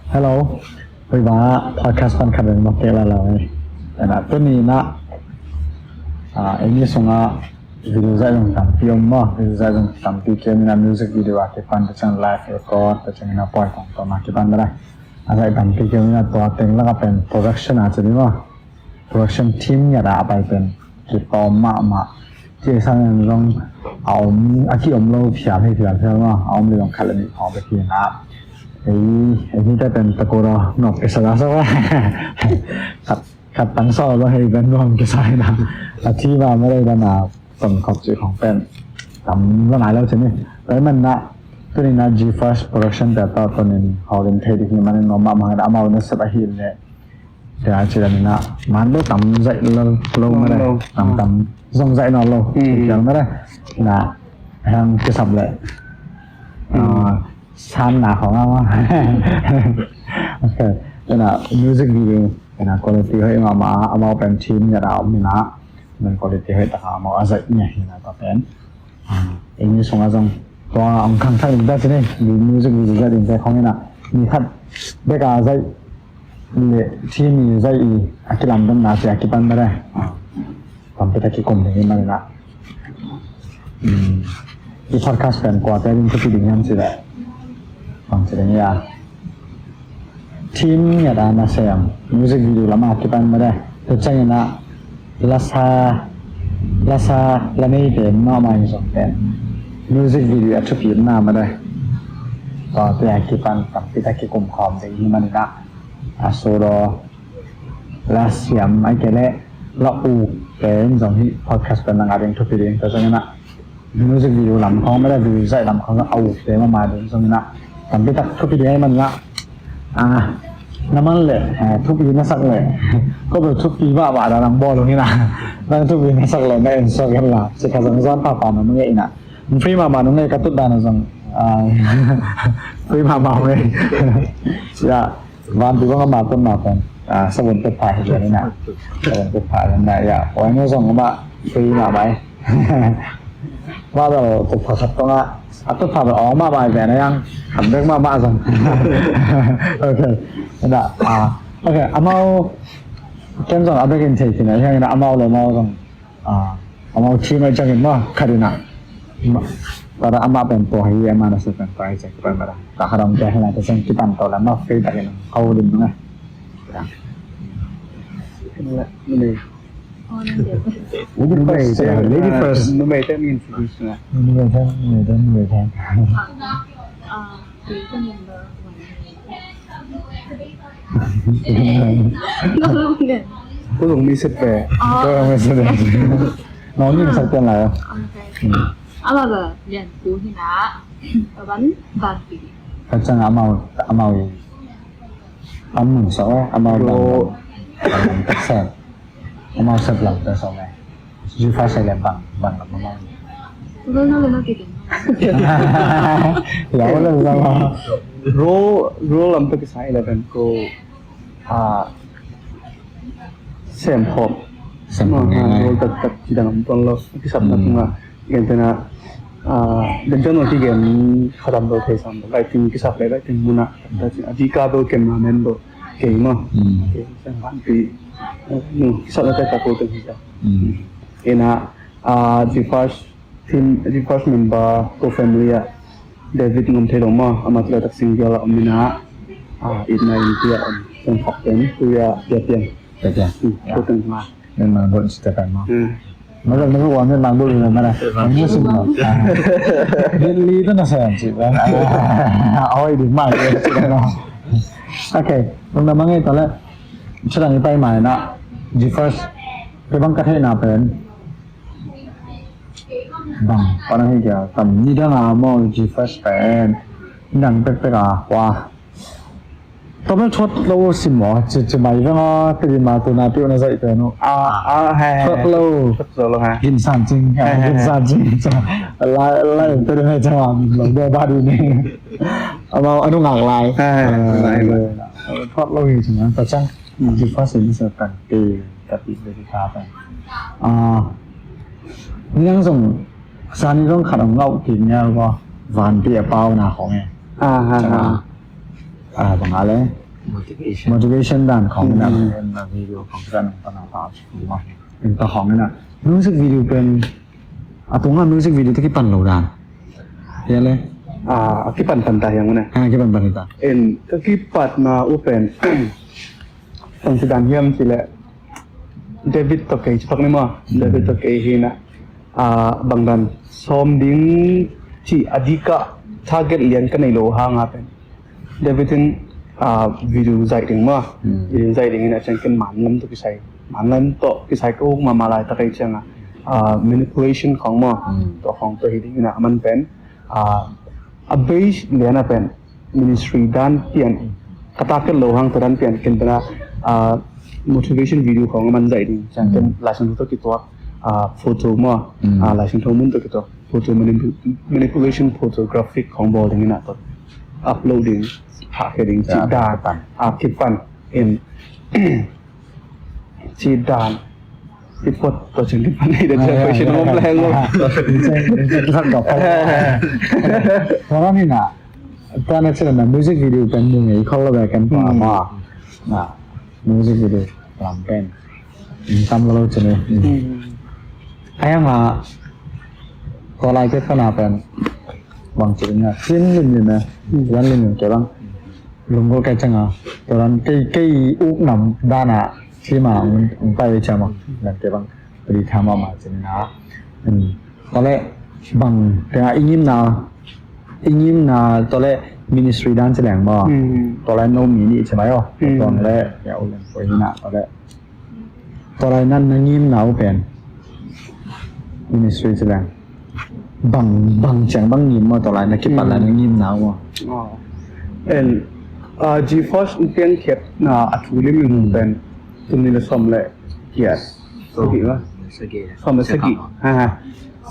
Hello, tôi và podcast fan khẩn đến một cái là lời. Là tôi nhìn á, em như xong á video dạy dùng tạm phim mà video dạy dùng tạm phim kia là music video à cái fan trong live record tại trong là pointของตัวมาที่บ้านได้อะไรตามที่เกี่ยวกับตัวเต็งแล้วก็เป็น production อาจจะดีว่า production team เนี่ยได้ไปเป็นกิจกรรมมาที่สร้างเรื่องเอาอาชีพเราเพียรให้เพียรใช่ไหมเอาเรื่องคัลเลนของไปเพียรนะไอ้นี่ได้เป็นตะโกนนกเอสระซะว่าขัดตั้งซ่อแล้วให้เป็นรวมกันใช่นะที่ว่าไม่ได้ดนาส่งขอบใจของเป็นทำแล้วไหนแล้วใช่ไหมแล้วมันนะตัวนี้นะ G First Production แต่ตัวนี้เขาเรียนเทคนิคมันนอมามาได้มาวันนี้สัปดาห์นี้เดี๋ยวเจอกันนะมันต้องทำใจเราไม่ได้ทำส่งใจนอนเราอย่างไม่ได้นะทางจะสับเลยชั้นหนาของเราโอเคนะ music video นะคุณภาพให้มาเอาเป็นทีมอย่างเราไม่นะมันคุณภาพให้ต่างมาอาศัยเนี่ยนะต่อเป็นเองนี่ส่งอาจารย์ตัวองค์ข้างท่านได้ใช่ไหมมี music video ได้ดีใจของนี่นะมีขั้นได้การอาศัยเนี่ยที่มีใจอากิลัมต้องนาเสียอากิปันไม่ได้ความเป็นตะกี้กลมอย่างนี้มาเลยนะที่พอดแคสต์เป็นกว่าแต่ยิ่งที่ดิ่งยันสิแหละฟังเสียงยาทีมเนี่ยได้มาเสียงมิวสิกวิดีโอละมาอากิปันไม่ได้แต่ใจนะลาซาละไม่เป็นนอกมาอีกสองเป็นมิวสิกวิดีโอทุกอย่างน่ามาได้ก็แต่อากิปันกับที่ตะกี้กลมคอมอย่างนี้มาเลยนะAsoro Lasiam Aikele Lau Pen Dòng Hi Podcast Pen Nang Adeng Thu Piding Tại Sao Nà Music video làm không mới là video dạy làm không au thế mà đến xong nè làm cái tập Thu Piding mình nè nó mang lệ Thu Piding nó sắc lệ có được Thu Piding bà đã làm bo luôn như nè đang Thu Piding nó sắc lệ nên sao cái là chỉ cả rằng gian pha pha nó mới vậy nè free mà nó nghe cả tốt đàn là rằng free mà bảo này dạวันที่ว่ามาต้นมาเป็นสมุนเป็นผ่าเฉยๆนี่นะสมุนเป็นผ่าเป็นได้อย่าไว้เมื่อส่งมาฟรีมาไหมว่าเราตุกผักขัดต้องต้นผ่าแบบอ๋อมาใบแบบนั้นยังทำเรื่องมาสั่งโอเคนั่นแหละโอเคอามาเกมส่งเอาไปกินเทกินอะไรอย่างเงี้ยอามาเลยมาส่งอามาทีมไอ้จังเห็นว่าคดีน่ะPara ama pen po hi ama na sa pen pa check pa mara kakaram kaya na ta sang kipan to lama free ta ken kau din nga lady first no may time introduce na người thânผู้หลงมีเสร็จแปะ ก็ไม่ใช่น้องนี่สักเตือนอะไรlà liền cú thì ná bắn toàn tỷ thật ra amau mừng sổ amau bằng tất sẹn amau sập lòng tới sổ này dù phải sai làm bằng amau nó kì lỗ lên sao roll làm cái sai là phần cô xem hộp roll tất chỉ đang toàn lo cái sập nó cũng là hiện na dan jono ti gen khatam do the sam lai tin ki sap lai tin muna da chi adika do cameraman do ke ma ke sang han pi nu sa la ta ko te hi ena the first member ko family David ngom the ma amatla tak single amina ina intia sang fakten tu ya tian ko teng ma nên mà vẫn sẽ phải mà nó là nó còn nên mang đôi người mà này nó xinh lắm liên lý rất là sờn chị vậy ôi đừng mày chị đây nó ok hôm nay mang nghe tao lại chắc là những tay mày nè G First cái băng cắt hệ nào bên bằng có năng hay kiểu tầm như thế nào mà G First bên đằng bếc wowตอนนั้นชดเราสิหมอจะไปก็ตื่นมาตัวนาเปียวน่าจะอีกแล้วชดเรากินสารจริงกินสารจริงจ้ะไล่ตัวนี้จังหวะหลงเดินบ้านดูนี่เอามาอนุงากลายเลยชดเราอยู่ถึงนั้นแต่ช่างที่ฟ้าสินเสร็จกันตีกับปีเดลิคาไปนี่ยังส่งซานี่ต้องขัดของเรากินเนี่ยหรือเปล่าหวานเปียเปล่าหนาของไง บางอะไร motivation ด้านของนะเป็นวิดีโอของการตนาตาว่าเป็นตัวของนะmusic video เป็นตรงนั้น music video ที่ปั่นเราด้านเห็นเลย akipan pantay yang mana ที่ปั่นตา en akipat na open ang sedang hiam sila David Tokay cepak ni mo David Tokay hina bangdan som ding ci adika target lian kan ai lo ha nga pen David tin video zai ding mo video zai ding ina chang kan man lam to kisai man lam to kisai ko ma malai ta kai chang manipulation khong mo to khong to hiding ina man pen a base liana pen ministry dan pian katakan lo hang taran pian ken bana motivation video khong man zai ding chang kan lasan to ki to photo mo lasan to mun to ki to photo manipulation photographic khong bol ding ina to uploading heading chi dan kipan in chi dan Ipot to chang kipan ni dan question mo plan mo ท่านดอกเพราะว่านี่นะตอนนั้นเสร็จนะ music video เป็นยังไงเขาระบายกันป่ามาmusic video ลำเป็นทำเราจะเนี่ยไอ้ยังก็ไล่ไปขนาดเป็นบางจุดเนี่ยชิ้นลินนะยันลินแกบ้างลุงก็แกจังตอนนั้นใกล้อุกหนำด้านที่มาไปใช่ไหมนั่นแกบ้างไปทำมาจริงนะตอนแรกบางแต่อิงิมนาตอนแรก ministry ด้านแสดงบ่ตอนแรกโนมีนี่ใช่ไหมอ๋อตอนแรกอย่าเอาเรื่องไปนะตอนแรกนั่นงิมนาเป็น ministry แสดงบางจังบางงิมมาตอนแรกนักกิจปัตแล้วงิมนาว่ะGeForce เพียงเข็ดอัดวิลิมเป็นตุนิลสมเลยเกียรติสกิวะสมสกิ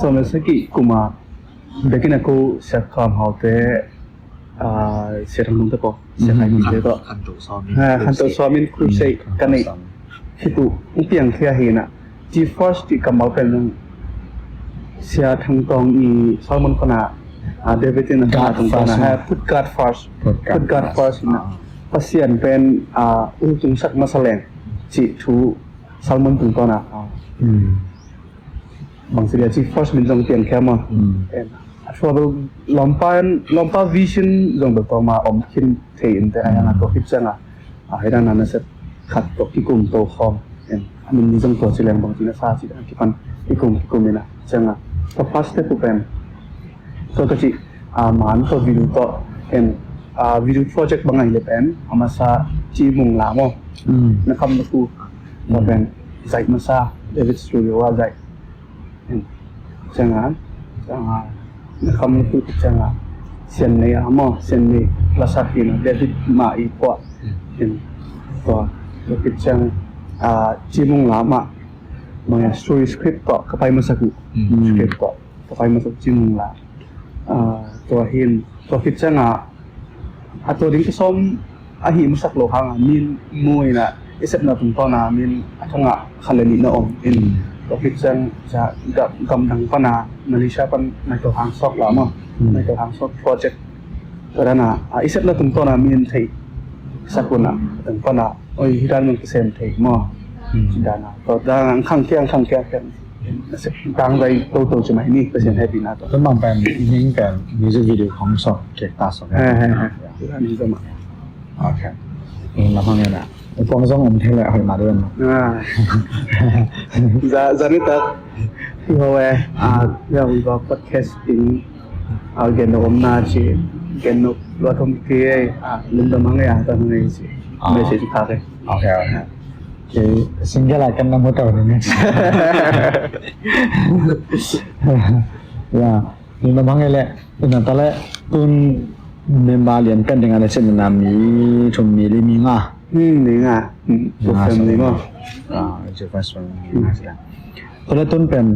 สมสกิกูมาเด็กนักกูเสียความเขาเตะเสียทั้งมุมตะปอเสียทั้งมุมเตะก็ขันตัวซ้อมินครูเซกันนี่ฮิตุเพียงแค่เห็นGeForce ที่กำมาเป็นเสียทั้งตรงอีซ้อมมันขนาดเดวิดนะครับตรงนั้นput God first นะpasien pen ujung sak masaleng ci thu salmon tung to na bang seria ci first min jong tian khama en so lompa vision jong to ma om khin thein te ayang to hit changa hairan na set khat to ki kum to khom en min ni jong to sileng bang tina sa ci ki pan ki kum ni na changa to first te tu pen to to ci man to video to en video project bangai le pen amasa chi mung la mo na kam na ku to pen zai masa David Studio wa zai changa na kam na ku changa sen nei amo sen nei klasa pina David ma I po in to chang chi mung la ma mga story script to kapay masa ku script to kapay masa chi mung la to hin to changa atau ding kesom ahi musak lo hang min mui na isep na tung na min atanga khalani na om in topik sang sa gam dang pana Malaysia pan mai to hang sok la mo mai to hang sok project karena isep na tung na min thai sakuna dang pana oi hiran mun kesem thai mo dana to dang khang kyang kan tang dai to chmai ni pesen happy na to แล้วบางแปลงยิงแปลง music video ของสดเก็บตาสดนี่ก็มาโอเคแล้วห้องนี้แหละฟองซ่องอมเท่าไรหอยมาด้วยมั้ยจะนี่ตัดที่เขาเรื่องว่า podcasting เกณฑ์อมนาชีเกณฑ์รถทมเกย์ลืมดมังตอนนี้สิไม่ใช่ที่พักเลยโอเคสิ่งที่อะไรกันน้ำมันเต่าเนี่ยนี่น้ำมันไงแหละนั่นตอนแรกตุนเมมเบอร์เรียนกันdenganเช่นนามีชมมีลิมิงนี่ไงตัวเฟมลิงจะฟังส่วนนี้สิตอนแรกตุนเป็น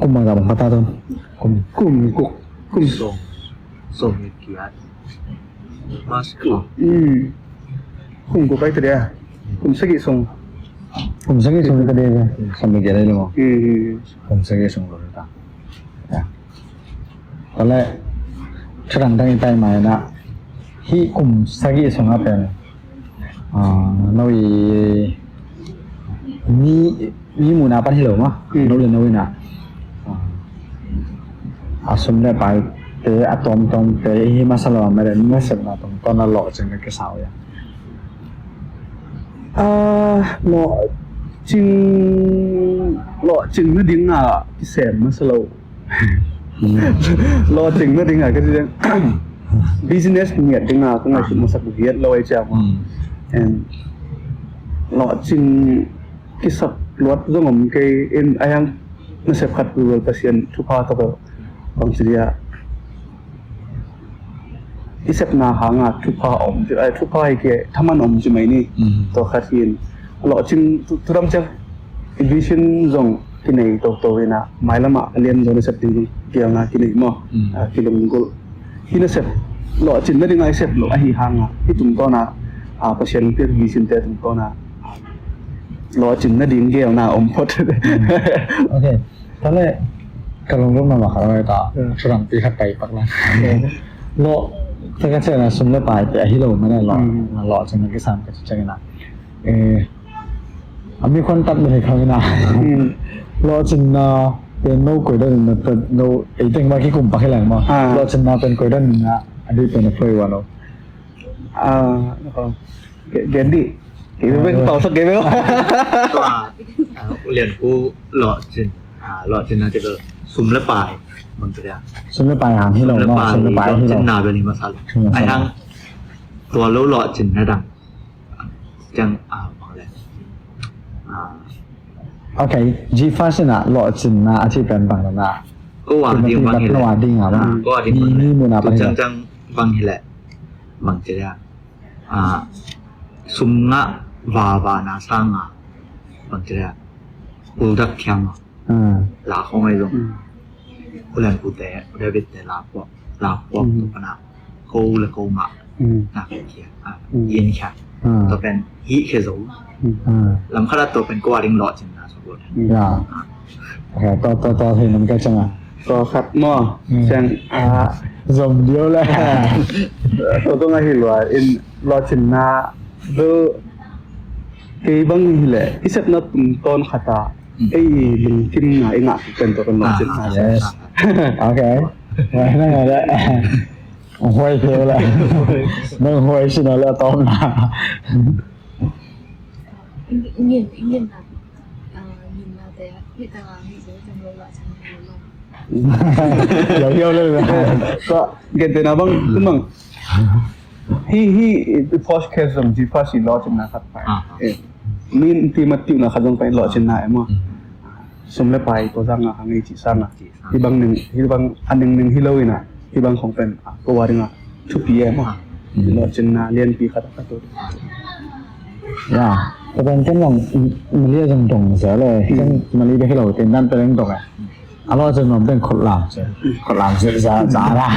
กุมกับพัตตาตุนกุมส่งเกียรติมาสกุกุมกูไปตัวเดียวกุมสกิส่งตัวเดียวส่งไปเกี่ยวได้หรือเปล่ากุมสกิส่งเลยต่างตอนแรกฉลังตั้งใจใหม่นะ ที่กลุ่มสกิสงฆ์เป็นเราอีมีมูนาปันที่เหลือมั้งเราเรียนเอาไว้นะสมเด็จไปเตะอะตอมตอมเตะที่มาสลอมไม่ได้ไม่เสร็จนะตอนนั้นหล่อจริงเลยก็สาวอย่างหล่อจริงหล่อจริงไม่ดิ้งอ่ะที่แสบมาสโลหล่อจริงไม่ดิ้งอ่ะก็จะ business เนี่ยดิ้งอ่ะก็ไงชุดมาสักเวียดเราไอ้เจ้าand หล่อจริงที่สับลวดตรงผมเคยเอ็นไอ้ยังไม่เสพขัดดูเลยpasien ทุกภาคตัวบางทีอ่ะที่เสพนาหางอ่ะทุกภาคอมจะไอ้ทุกภาคเกี่ยถ้ามันอมจะไหมนี่ตัวขัดยินหล่อจริงทุกรำจัง vision ตรงที่ไหนตัวเองนะไม่ละมาเรียนตรงนี้เสพดีเกี่ยวกับที่ไหนมั่งที่ลงกุลที่นั่นเสพหล่อจริงไม่ได้ไงเสพหล่อไอ้หางอ่ะที่ตุ้มต้นนะpasien ที่ vision แต่ตุ้มต้นนะรอจริงนะดิ้งเกี่ยวหน้าอมพดโอเคตอนแรกกำลังรุ่มมาบอกเขาเลยต่อฝรั่งปีขัดไปปักนะโลถ้าก็เช่นนะสมเด็จไปแต่ที่เราไม่ได้หล่อจริงนะก็สามก็จะเจอนะมีคนตัดเลยเขานะรอจริงนะเป็นโน้กวยด้านนึงเป็นโน้ไอ้เต็งมาที่กลุ่มปักให้แหลงมั้งรอจริงนะเป็นกวยด้านนึงนะอันนี้เป็นเฟย์วันเราเกณฑ์ดิเกณฑ์เป็นต่อสักเกณฑ์ไหมวะเรียนกูหล่อจริงหล่อจริงนะจะก็ซุ่มและปลายมันจะได้ซุ่มและปลายหางที่เราเนาะซุ่มและปลายที่เรานาเป็นมาสั่งไอ้ทั้งตัวแล้วหล่อจริงนะดังจังอะไรโอเคจีฟ้าสินะหล่อจริงนะอาชีพเป็นบางนาก็ว่าดิ้งบางทีแหละก็ว่าดิ้งนี่มูนาเป็นจังบางทีแหละบางจะได้ซุ่มงะวานาสังบางจะได้อุดักยังลาของไอ้ตรงกูเล่นกูแต่เดวิดแต่ลาปอกตัวปนากูเลยกูมานักเขียนยินแค่ตัวเป็นฮิเคโซลำคาราตัวเป็นกวาดิงหลอดจริงนะสมบูรณ์โอเคต่อเห็นมันก็จังต่อขัดหม้อเช่นสมเดียวเลยตัวต้องให้หลวดอินหลอดจริงนะดูkayak bang hile isap na ton kata LinkedIn nga inga kwento ko lang din yes okay wala na nga da hoy pala nang hoy sinala tong na nhìn là nhìn là để hiện tại là hiện giới trong lâu lại chẳng lâu yêu lên so ganito na bang kumang hi podcast ng jipa si lo chen na khat pai min ti matiu na khadong pai lo chen na emo sum le pai to jang a ngai chi sang a ti bang ning hi bang aning ning hi loi na ti bang khong pen ko wa ringa chu pi emo lo chen na lien pi khat ka to yaก็เป็นจังหวะมันเรียกจังตรงเสียเลยจังมันเรียกให้เราเต้นด้านเต้นตรงอ่ะเราจะนำเป็นคนหลังเสียจ้าละ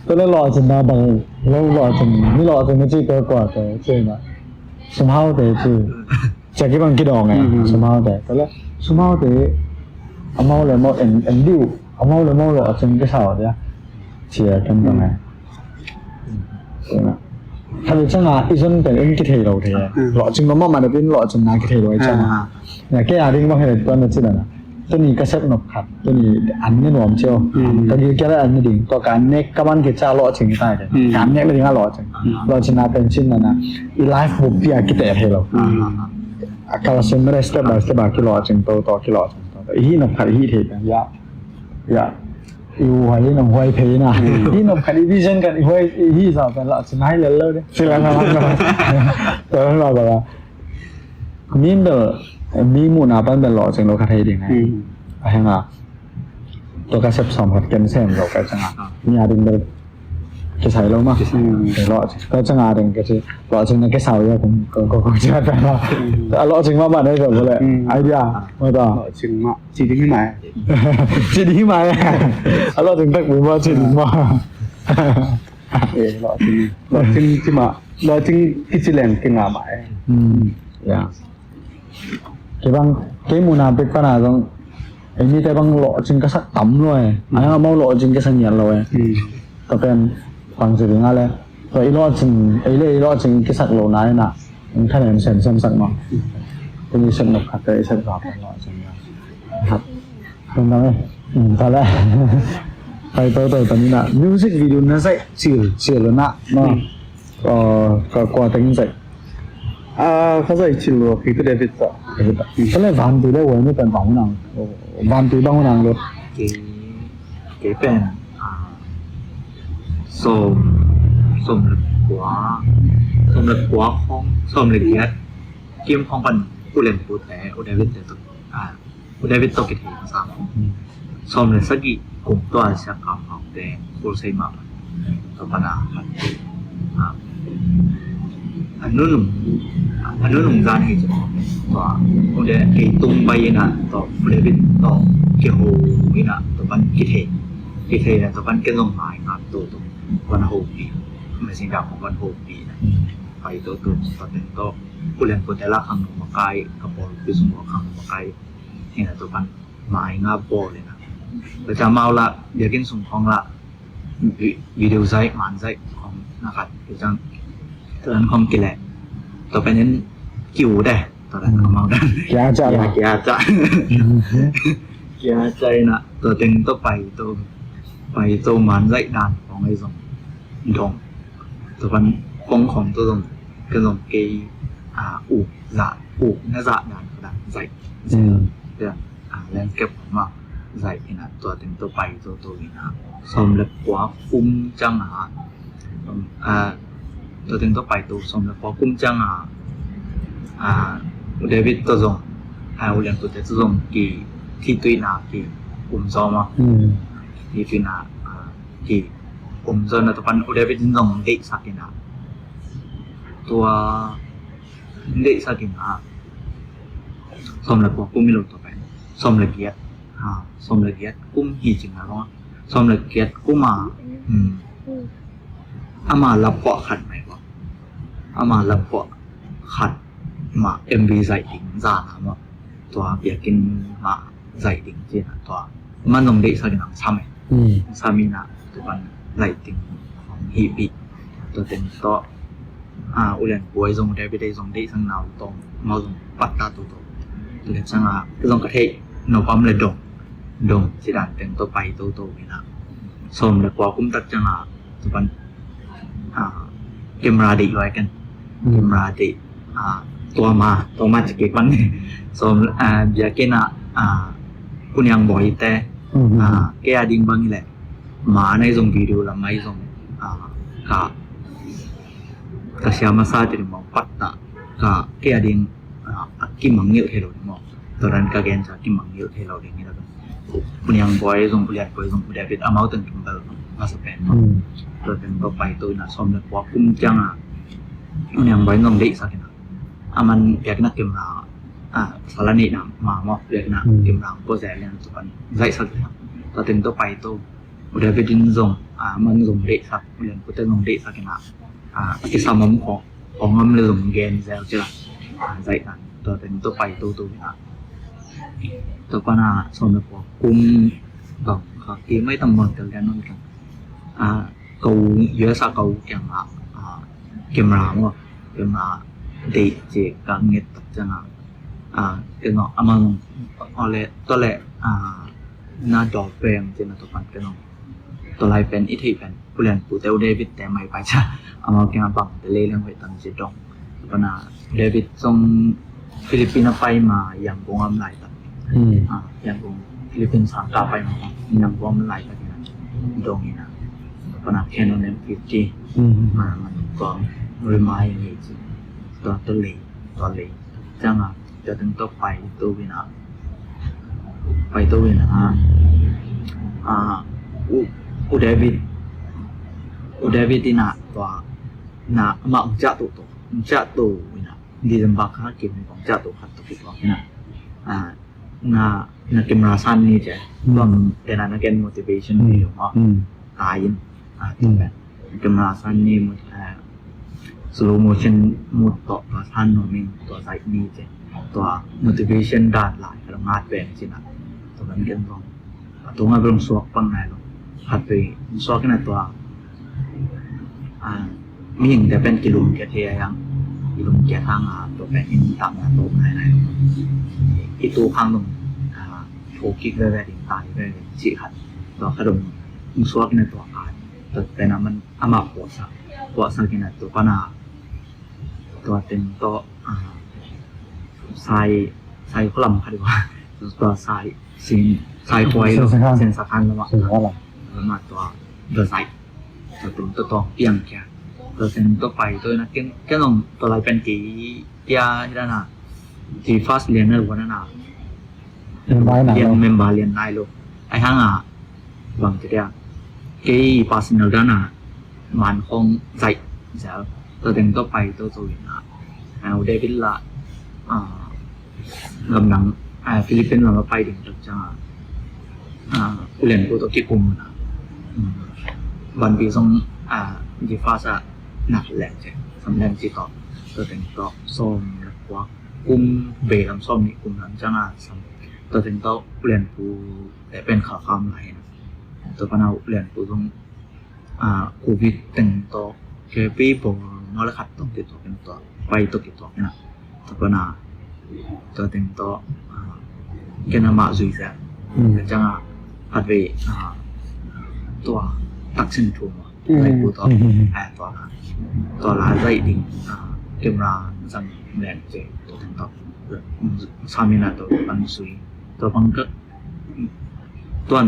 ก็เลยรอจนนาบังแล้วรอจนไม่รอจนไม่จีก็กอดแต่เชื่อนะสมภาวแต่จีจากที่บางกี่ดอกไงสมภาวแต่ก็แล้วสมภาวแต่เอาเมาเลยเมาเอ็นดิวเอาเมาเลยเมารอจนก็สาวเนี่ยเชียร์กันตรงไหนถ้าเป็นจังหวะอีจนเป็นเอ็นกิเทโร่เทียรอจนน้องมันเป็นรอจนนากิเทโร่ไอ้จังเนี่ยแกอะไรที่บางเหตุการณ์นั่นสินะตัวนี้ก็เซ็ตหนกขัดตัวนี้อันนี้หนวมเชียวตัวนี้แค่ได้อันนี้ดิ่งตัวการเน็กกับมันกิจจะหล่อจริงได้เลยการเน็กไม่ถึงหล่อจริงหล่อชนะเป็นชิ้นนะอีไลฟ์บุบพี่อากิเตะให้เราkalau sebenarnya step by step kilo jeng to kilo hi nop khai hi the kan ya yu hai nop hoi phei na hi nop khai vision kan hoi hi sa kan la chnai le lo de sila na ma to la ba min de mi mu na ban de lo jeng lo kha thai ding hai a hang a to ka sep som hat ken sem lo ka chang a mi a ding de cái sài lâu mà để lọ có chẳng à đừng cái lọ chừng là cái sào ra cũng có chưa phải là lọ chừng mà bạn đây rồi bố lệ idea mà ta lọ chừng mà chỉ đi mà lọ chừng tắc bún mà chỉ đi mà lọ chừng chứ mà lọ chừng cái chỉ lên cái ngà mãi yeah cái băng cái mùa nào biết cái nào không anh đi tay băng lọ chừng cái sắc tắm rồi anh mau lọ chừng cái sắc nhạt rồi tập emฟังเสียงอะไร ตัวอีโลจึงไอเล่อีโลจึงกิสักโลนายน่ะมันแค่ไหนมันเส้นสักมั้งตัวนี้สนุกครับตัวไอเส้นรอบตลอดจังครับตรงนั้นไหมตอนแรกไปตัวตอนนี้น่ะมิวสิกวิดีโอนั่นใส่จีลนะเนาะก็กว่าตั้งใจเขาใส่ชิลล์คือตัวเดวิดต่อตอนแรกวันตัวได้วันนี้เป็นบางนังวันตัวบางนังเลย幾เป็นส้ม力果ของส้ม力เยอะกิมของเป็นผู้เล่นผู้แต่อุดาวิดตัวอุดาวิดตัวกี่ทีสามส้ม力สักกี่กลุ่มตัวเสียกรรมของแต่ผู้ใช้มาตัวปัญหาอันนู้นหนุ่มจานเหตุตัวอุดาไอตุ้งใบน่ะตัวอุดาวิดตัวเกี่ยววิน่ะตัวเป็นกี่ทีนะตัวเป็นเกี่ยวกับหมายครับตัววันโฮปีไม่ใช่ดาวของวันโฮปีนะไปตัวเป็นตัวผู้เล่นผู้แต่ละครั้งมาไกลกับบอลพิสุหัวครั้งมาไกลนี่นะตัวเป็นหมายงาบอลเลยนะเราจะเมาละเดี๋ยวกินสุ่มของละวิดีโอไซต์มันไซต์ของนะครับเดี๋ยวจังตัวนั้นของกิเลสตัวเป็นนั้นกิ่วได้ตัวนั้นของเมาได้แกจะนะตัวเต็งตัวไปตัวมันไซต์ด่านของไอ้ส่งดงตัวเป็นของตัวส่งcái dòng cái ủ nó dạ đàn dạy lên kẹp mà dạy thì làตัวถึงตัวไปตัวนี่นะสมเล็บกว่าคุ้มจังตัวถึงตัวไปตัวสมเล็บกว่าคุ้มจังเดวิดตัวส่งอุเลียนตัวจะส่งกี่ที่ตุยนากี่คุ้มซ้อมที่ตุยนากี่คุ้มซ้อมนะตัวพันอุเดวิดส่งเด็กสักกี่นะตัวเด็กสักกี่นะสมเล็บกว่าคุ้มไม่ลงตัวไปสมเล็บเกียรสมเล็กเกียรกุ้มหีจริงนะร้องสมเล็กเกียรกุ้มอามาลับเกาะขัดไหมวะอามาลับเกาะขัดมาMVใส่ดิ่งจานะมั้งตัวเบียกินมาใส่ดิ่งจีนะตัวมันลงเด็กสักกี่นังซ้ำไหมซ้ำมีนะตัวมันใส่ดิ่งของฮีบีตัวเต็มตัวอุเรนป่วยทรงได้ไปได้ทรงได้ทั้งหนาวตรงมาทรงปัตตาตัวตัวเล็กช่างก็ต้องกระเทยโนปั๊มเลยดงสิดานเต็มตัวไปตัวนี่นะสมแล้วกว่าคุ้มตัดจังตัวปันเกมราดีไว้กันเกมราดีตัวมาจากเก็บวันสมอยากกินคุณยังบ่อยแต่แกดิ้งบางนี่แหละมาในทรงวิดีโอละไม่ทรงกะเสียมาซาติมองปัตตะแกดิ้งกิมังเยอะให้เรามองตัวนั้นก็แกนจากกิมังเยอะให้เราอย่างนี้แล้วกันคุณยังบ่อยทรงผู้เรียนบ่อยทรงผู้เรียนเป็นอามาตึงถึงเบลมาสเปนตัวเป็นตัวไปตัวน่ะสมแล้วกว่าคุ้มจังคุณยังบ่อยทรงได้สักนะมันอยากนักเกมราสารนินะมาหมอกอยากนักเกมราก็แสเรียนตัวกันได้สักนะตัวเป็นตัวไปตัวผู้เรียนเป็นทรงมันทรงได้สักผู้เรียนผู้เรียนทรงได้สักนะที่สามมุมของมันเลยทรงแกนแซวจ้ะได้นะตัวเป็นตัวไปตัวนะตัวก็น่าสมแล้วกว่าคุ้มแบบที่ไม่ต้องมองกันนั่นกันcầu giữa sao cầu chẳng kiểm ra mà kiểm ra để chỉ cả nghiệp tập chẳng cái nó màตัวlệน่าดอกแปลงเจนตัวปันกันเนาะตัวลายเป็นอิทธิเป็นผู้เรียนผู้เตลเดวิดแต่ไม่ไปจ้ะมาเกี่ยงบังแต่เรื่องไปตั้งจิตดงก็น่าเดวิดส่งฟิลิปปินส์ไปมาอย่างกงอำไลตัดอย่างกงฟิลิปปินส์3 กาไปมาอย่างกงอำไลตัดนะดงนี่นะก็น่าแค่นั้นเองมันก็รีมายนี่ตัวเล็กจังจะถึงตัวไปตัววินาอุเดวิดที่น่ะตัวน่ะมาจะตัววินาdi tempat hakimของเจ้าตัวขัดตัวผิดหวังนะเกมราซันนี่จ้ะก็เป็นนักเกม motivation นี่หรอตายตัวแบบเกมราซันนี่หมดslow motion หมดตัวซันโนมิงตัวไซต์นี่จ้ะตัว motivation ด้านหลายกระงาดแปลงสินะตัวนั้นเกมลองตัวงานเป็นสวกปังไงหรอขัดไปสวกกันตัว มีอย่างแต่เป็นกิโลเกียร์เทียยังกิโลเกียร์ทางตัวเป็นอินต่ำนะตัวไหนอีตัวข้างตรงโชกิกเลยแบบตายเลยจีขัดตัวขนมมุสวกินตัวอ่านตัวเป็นมันอามาปวดสักกินตัวปนาตัวเต็มตัวใส่ขลังค่ะดีกว่าตัวใส่ควายแล้วเส้นสะพานแล้วอ่ะแล้วมาตัวใส่ตัวเอียงแค่ตัวเส้นตัวไปตัวนั้นแค่ลองตัวอะไรเป็นกี่ยาที่นั่นน่ะที่ฟาสเรียนนั่นหรือว่านั่นน่ะเรียนเมมเบอร์เรียนนายลูกไอ้ห้างบางทีเดียวกี่พาสเนอร์ด้านน่ะมันคงใส่เสียตัวเต็มตัวไปตัวอย่างน่ะเอาเดวิดละกำลังฟิลิปปินส์เราไปถึงจะเรียนผู้ตัวที่กลุ่มนะวันปีสองจีฟ้าจะหนักแหลกใช่สำแดงจีต่อตัวเต็มต่อส้มหรืว่ากลุ่มเบลล์ส้มนี่กลุ่มนั้นจะน่าสำตัวเต็มต่อเรียนผู้แต่เป็นข่าวคำไหนนะตัวพนักเรียนผู้ต้องโควิดเต็มต่อแค่ปีผมนอร์ขัดต้องติดต่อเป็นต่อไปตัวติดต่อเนี่ยตัวพนักตัวเต็มต่อแค่นำมาจุยเสียจะน่าพัดไปตัวตักสินทูมาไปพูดต่อตัวลาใจดิ่งเกมราจังแรงเจตัวถึงต่อสามีน่ะตัวปันสุยตัวปังก็ตัว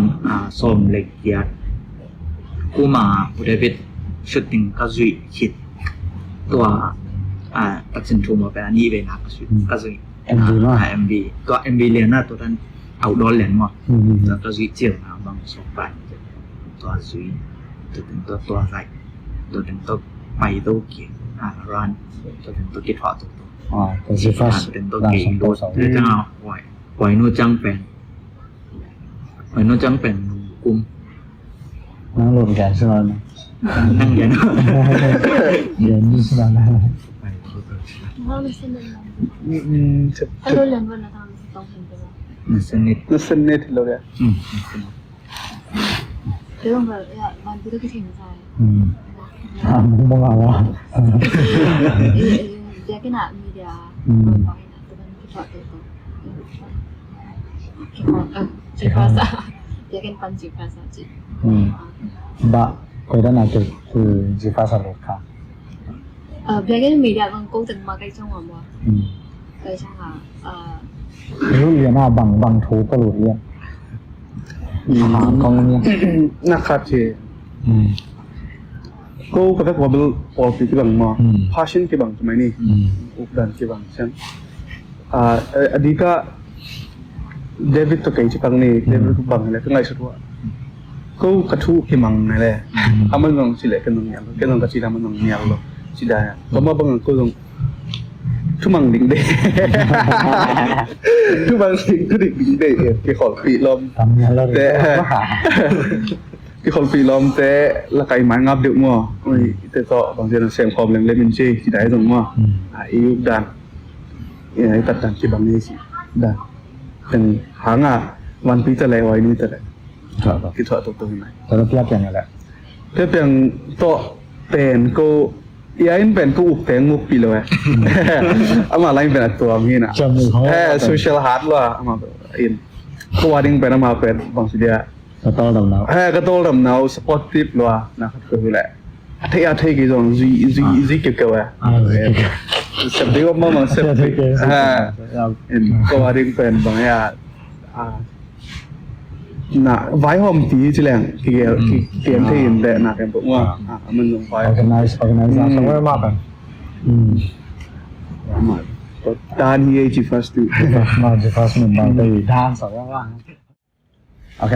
สมเล็กยัดกูมาอุดเบิดชุดติงก็จุยคิดตัวตักสินทูมาเป็นอันนี้เป็นนักสุยก็จุยMB ตัว MB เรียนน่ะตัวนั้นเอาดอลเรียนมาแล้วก็จุยเจียวนะบางสองใบตัวจุยตัวถึงตัวใส่ตัวถึงตัวไปตัวเกี่ยรันตัวถึงตัวกิจวัตรตัวสิฟ้าตัวถึงตัวเกี่ยตัวแล้วจะเอาไว้นู่จังเป็นกลุ่มนั่งรถแกนใช่ไหมนั่งเรียนเรียนนี่ใช่ไหมเราเลยเส้นเดินเราเรียนวันละทางต้องเห็นไปแล้วสนิทเราเนี่ยเรื่องแบบวันที่ต้องถึงใจมึงเอาวะเดี๋ยวก็น่ะมีเดียตัวนั้นตัวที่ถอดตัวจีภาษาเดี๋ยวกันปันจีภาษาจีบ้าคุยด้านไหนคือจีภาษาโลกค่ะเดี๋ยวกันมีเดียมันก็จะมาใกล้ช่องหัวมั้งใกล้ช่องรู้เรียนว่าบางทูก็รู้เรียนก็เนี่ยนักขัดเชก็กระทั่งว่าเบลออกที่บางมาพาชินที่บางทำไมนี่อุปดันที่บางเช่นอดีตก็เดวิดตัวเก่งที่บางนี่เดวิดบางอะไรก็ไงสุดว่าก็กระทู้ที่บางนั่นแหละทำมันลงสิเล็กกันตรงนี้กันตรงกระชีทำมันตรงนี้หรอสิได้ก็มาบางก็ตรงทุกมังดิ่งเด้ทุกมังดิ่งก็ดิ่งเด้ที่ขอปีลมแต่ที่ขอปีลมแต่ละไก่ไม้งับเดือดมั่วแต่ก็บางทีเราเสียงความแรงเล่นมันชี้ที่ได้ตรงมั่วอีกดันไอ้ตัดดันที่บางนี้สิดันเป็นหางวันปีแต่ละวันนี้แต่ละที่ถอดตัวไหนแต่เราเพียบอย่างนี้แหละเพียบอย่างโตเป็นก็yain pen ku upteng mu pilo ama lain pen atwa mina social hard la ama in ko wading pen ama pen bang sidia katol dam nau supportive lo na khat ko hule athai ki jong ji ke ke wa sab de ma ma sab in ko wading pen bang yaน่ะไว้หอมตีจิแรงเกี่ยวที่อินแต่น่ะเป็นพวกว่ามันลงไปorganize สังเวยมากกันมาตอนนี้จีฟัสต์มาจีฟัสต์มันบางทีด้านสองว่างโอเค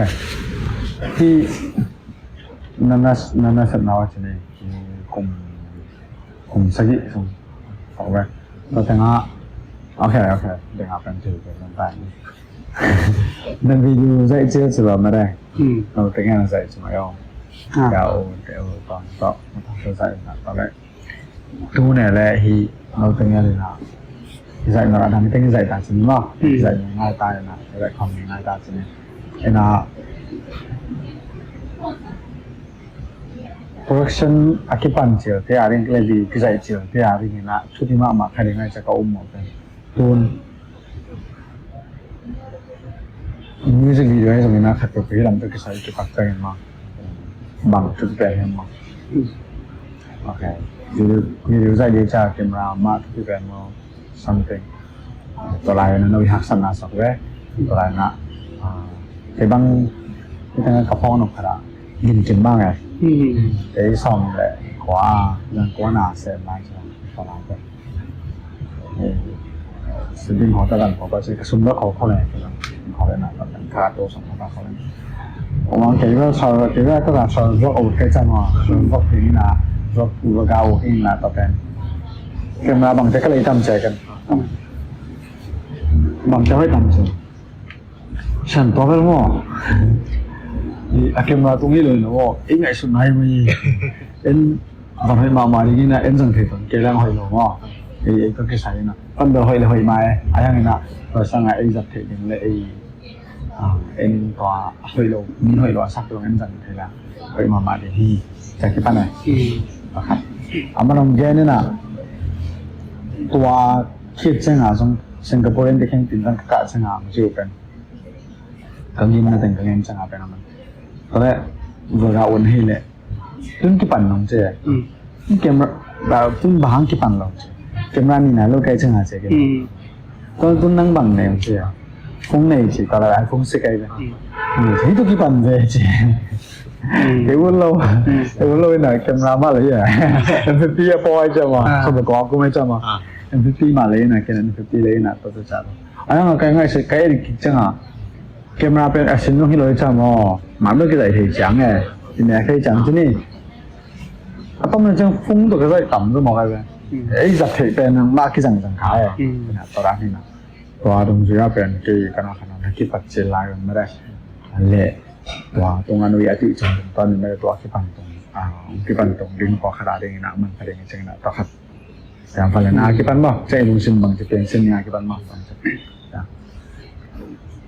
ที่นั่นสัญญาว่าจะมีกลุ่มสักยี่สองเอาไว้เราแต่งโอเคเดี๋ยวเป็นถือเป็นไปนั่นวิดีโอใส่เชื่อถือว่าไม่ได้เราเป็นงานใส่ใช่ไหมอ๋อเดี๋ยวตอนต่อมาทำใส่นะตอนแรกดูเนี่ยแหละที่เราเป็นงานเลยนะใส่เราทำเป็นใส่ตาสินมั้งใส่ง่ายตาเลยนะใส่ความง่ายตาสินไอ้น่ะ production akipan chill te aring levi kizai chill te aring na chuti ma khari ngai cha ka mo pen tun music video ai zong na khat pe lam te kisai ki pak ta ma bang chu pe hem ma okay video zai de cha camera ma tu pe mo something to lai na no hak san na sok ve to lai na cái băng cái thằng cà phê nó khá là nhìn chừng băng này cái xong để quá lần quá nào sẽ lại cho lại cái sự biến hóa tất cả của cái cái xung đột khó này khó này là tất cả tổ xong tất cả khó này còn cái đó sau cái đó tất cả sau rất ổn cái chân mà rất thì là rất vừa cao thì là tập cái mà bằng cái lấy tâm chạyกันbằng cái tâm chạyฉันตัวเป็นหม้ออาเกมาตรงนี้เลยนะว่าเอ็งไอ้สุดไหนมีเอ็นตอนให้มาดีนี่นะเอ็นสังเกตตอนเกล้งหอยหลงอ่ะไอ้ก็แค่ใส่นะตอนเดินหอยเลยหอยมาไอ้ยังไงนะเราสั่งไอ้จับเทยังเลยไอ้เอ็นตัวหอยหลงมีหอยหลงสักตัวเอ็นสังเกตละหอยมาดีที่จากที่ป้าไหนนะครับอามาลองแกนี่นะตัวคิดเช่นอะไรสิงคโปร์เอ็นที่แข่งติดตั้งกะเช่นอะไรชื่อเป็นkami mana tengah yang sangat apa nama, kalau bergaul hele, tun kipan long je, kamera, tun bahang kipan long je, kamera ni na lo kai ceng aja ke, kalau tun nang bang ne je, phone ne je, kalau iPhone se kai je, itu kipan je, Evo lo ini kamera malah ya, MVP apa aja mah, sebab aku macam mah, MVP malah ini, kan MVP lain atau tu cara, ayang kayak ngai se kai di kitchen camera เป็น action ที่เราจะมามันไม่ได้ที่จังไงที่เนี่ยเคยจังที่นี่ต้องมันจังฟุ้งตัวก็ได้ต่ำด้วยมองไปไอ้จับที่เป็นมากที่จังขายนะตอนนั้นนี่นะตัวตรงที่ว่าเป็นที่กันขนาดที่ปัจเจลายมันไม่ได้เละตัวตรงนั้นวิอาทิจังตอนนี้ไม่ได้ตัวที่ปันตรงที่ปันตรงดึงพอขนาดนี้นะมันขนาดนี้จังนะต่อครับอย่างฟังเลยนะที่ปันบ่ใช่ลุงซิมบางจะเป็นเส้นยาที่ปันบ่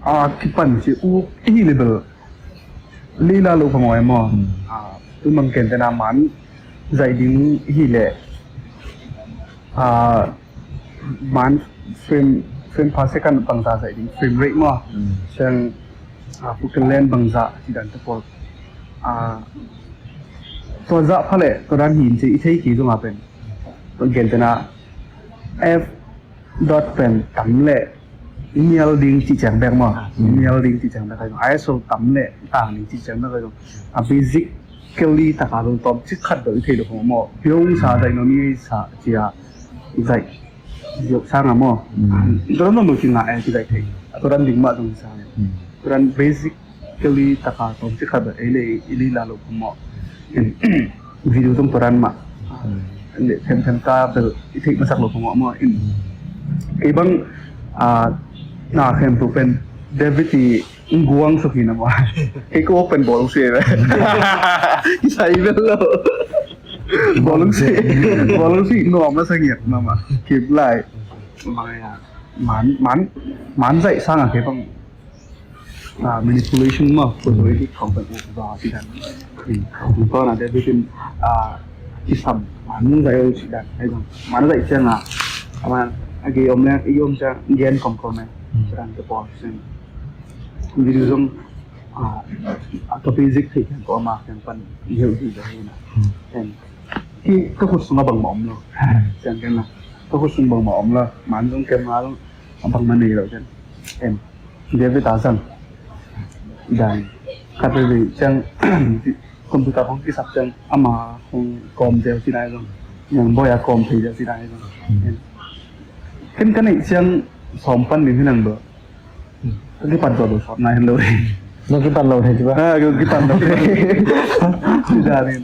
kipan si ini level lila lo pengoy mo tu mungkin tenaman zaiding hile man frame per second bangsa zaiding frame rate mo sang pukan len bangsa dan tepol to za phale to dan hin si ithei ki zunga pen mungkin tena f dot pen tamle email ding chỉ chẳng bèn mà email ding chỉ chẳng bèn cái ISO tấm lệ tảng ding chỉ chẳng bèn cái basic kelly tất cả luôn top chỉ khát được thì được không mà phiếu sa đây nó mi sa chỉ à dạy việc sang à mà đó nó được chừng lại chỉ dạy thì tôi đang định mà dùng sa tôi đang basic kelly tất cả top chỉ khát được ấy là lúc không mà video trong tôi đang mà để thêm ta được thì mà sắc lúc không mà cái băngน่าเข้มตัวเป็นเดวิดที่งวงสุขีนะว่าไอ้ก็เป็นบอลลูกเสียเลยใช่เป็นเลยบอลลูกเสียหน่วงมาสังเกตมาคลิปไลน์มันใจสร้างอะไรบ้างmanipulation มาตัวที่ของเป็นอุปกรณ์ที่นั่นก็น่าเดวิดเป็นที่ทำมันใจเอาที่นั่นให้ตรงมันใจเช่นอ่ะมันไอ้ยอมเนี่ยไอ้ยอมจะเย็นคอมคอมเนี่ยsedang terpaksa. Jadi zoom atau basic sih kan kau mak yang pan jauh di dalam na. Dan kita khusus ngabang mom lo. Jangan kan lah. Kita khusus ngabang mom lo. Man zoom kamera lo abang mana lo kan. Dia betasan. Dan kata dia jangan komputer pun kisah jangan ama kom jauh di dalam. Yang boya kom jauh di dalam. Kan ini jangan sompan di sini nang cái bàn cờ đồ sọt này lâu đi nó cái bàn lâu thế chứ cái bàn lâu thế bây giờ thì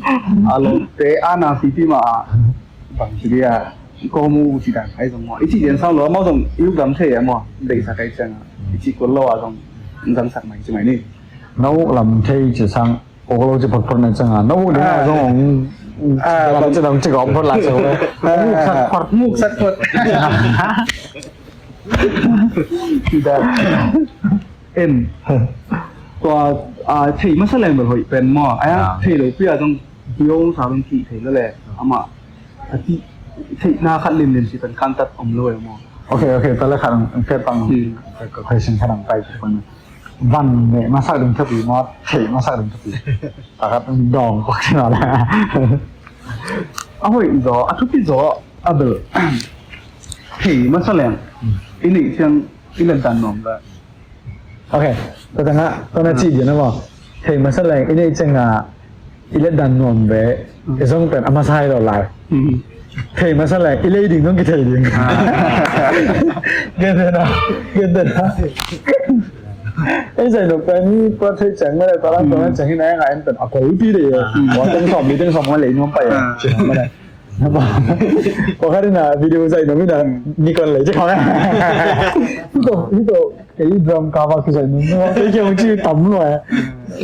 alo thế ana city mà bằng cái gì à có mu chỉ đang hay giống mọi chỉ đến sau đó mau giống yêu đắm thế em mà để sao cái chân chỉ có lo à giống răng sạc mày chứ mày đi nấu làm thế chỉ sang ô lô chỉ bật phần này chẳng à nấu đến nào giống làm cho đồng chỉ có một lần rồi mục sắt quật tidak em ตัวที่มาแสดงแบบเป็นหม้อไอ้ที่เราเปรี้ยวต้อง ยงสาวเป็นที่เทแล้วแหละอามาที่ที่หน้าคัดเล่นๆสิเป็นการตัดอมเลยมั้ง โอเคตอนแรกขันแค่ฟังก็เคยชินขนมไปฟังวันเนี่ยมาสักดึงทบีมอสเทมาสักดึงทบีแต่ครับดองก็ขนาดนั้น เอาไว้อีกอ่ะทุกที่จ่ออ่ะเด้อที่มาแสดงอีนี่เชียงอีเล่นดันนอมละ โอเคตอนนั้นจีเดียนะบอกเทมาสักแรงไอ้นี่จังอ่ะอีเล็ดดันนวมเบ้ไอ้ส่งเป็นอามาไซด์เราไลฟ์เทมาสักแรงอีเล็ดดิ่งต้องกินเทดิ่งเกินเลยนะไอ้ใส่หนุ่มเป็นก็เทจังไม่ได้ตอนนั้นจังที่ไหนไงเป็นอ่ะกูพี่เลยว่าต้องสอบมาเลยน้องไปใช่ไหมได้นะบอกพอแค่นั้นวิดีโอใส่หนุ่มนี่นะนี่ก่อนเลยจะเขาเนี่ยพี่โตไอ้ดรัมกาวาคือใส่หนุ่มว่าไอ้เจ้าจีต่ำหน่อย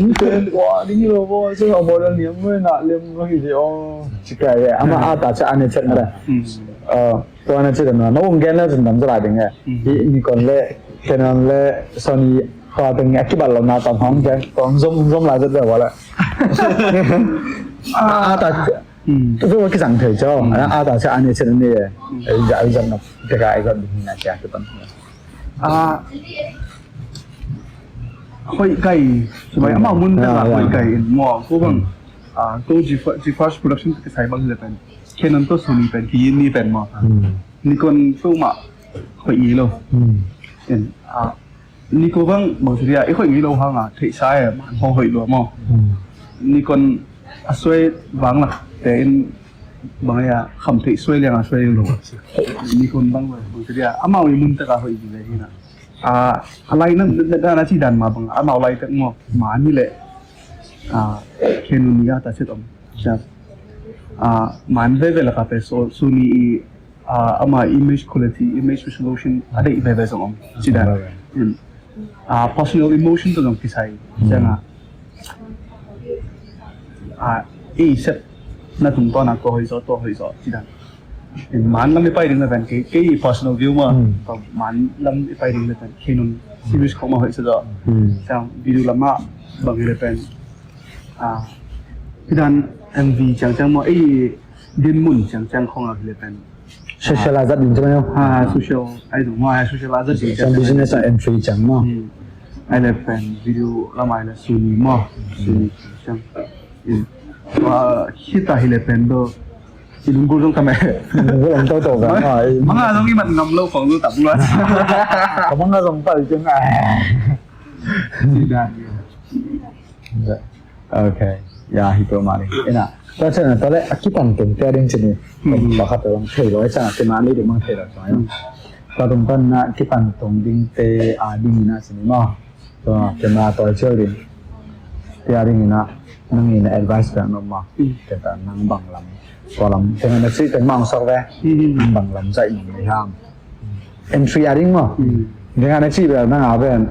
นี่เป็นว่านี่เราบอกซึ่งเอาโมเดลนี้ไม่น่าเลี้ยงไม่กี่อ๋อชิคกี้พายอามาอาตาจะอันนี้เช็ดมาเลยตัวนั้นเช็ดนะน้องแกน่าจะทำสลายยังไงนี่ก่อนเลยแค่นั้นเลยส่วนนี้ก็เป็นแอคทีฟเราหน้าตอนห้องแกตอนzoomหลายจะเดี๋ยวว่าละอาตาตัวก็สั่งเถอะจ้าอาตาจะอันนี้เช็ดนี่ไอ้จะนับเด็กไอ้ก็ดูนี่นะแกคือปัญหาค่อยไก่ใช่ไหมอามามุนแต่ละค่อยไก่หม้อก็บางก็GeForce Production ที่ใช้บางเลยเป็นแค่นั้นก็ส่วนนี้เป็นที่นี่เป็นมานี่คนฟิลมาค่อยอีโลนี่ก็บางทีไอ้ค่อยอีโลห้างที่ใช้มันพอค่อยโลมานี่คนช่วยบางละแต่บางอย่างคำที่ช่วยเรียงช่วยโลนี่คนบางทีอามามุนแต่ละค่อยอีเลยนะอะไรนั่นน่าที่ดันมาบางอะไรแต่หมอหมานี่แหละแค่นู้นนี่ก็ตัดเสร็จแล้วใช่มันเวลาครับโซนี่มา image quality image resolution อะไรอีกแบบส่งจีดันpersonal emotion ตัวนั้นที่ใช้ใช่ไหมเสร็จนั่นถึงตอนนั้นก็ให้สอจีดันมันลำไม่ไปดึงเลยเป็นแค่ personal view มาแต่มันลำไม่ไปดึงเลยเป็นแค่นู้น series ของมาให้สุดอ่ะจังวิดีโอลำมาบางทีเลยเป็นพี่ดัน MV จังมาดินมุนจังของเราเลยเป็น socialize ดิ้งใช่ไหมครับsocial ไอ้ตรงว่า socialize ดิ้งจัง business entry จังมั้งไอ้เลยเป็นวิดีโอละไม่เลยซูนีมั้งซูนีจังว่าคิดแต่เลยเป็นโดที่ลุงกูต้องทำไมก็ลองโตๆกันหน่อยมังงะตรงนี้มันนำโลกของรู้ตับล้วนเขามังงะตรงไปจังไงที่ได้โอเคยาฮิโปมาเลยนะตอนนั้นตอนแรกคิดตั้งเป็นแค่เรื่องนี้บอกครับแต่ว่าเทร้อยจังเป็นมาเลยเดี๋ยวมันเทร้อยจังตอนนั้นนะคิดตั้งตรงดิ้งเตดิ้งนะสิมั้งตัวเป็นมาตัวเชื่อดิ้งที่ดิ้งนะนั่งนี่นะ advice แบบนั้นมาแต่ตอนนั่งบังลำพอลำเป็นนักศึกษามั่งสักแว่นั่งบังลำใจหนุ่มในห้าง entry ดิ้งมั้งเรื่องนักศึกษาแบบนั่งเอาเป็น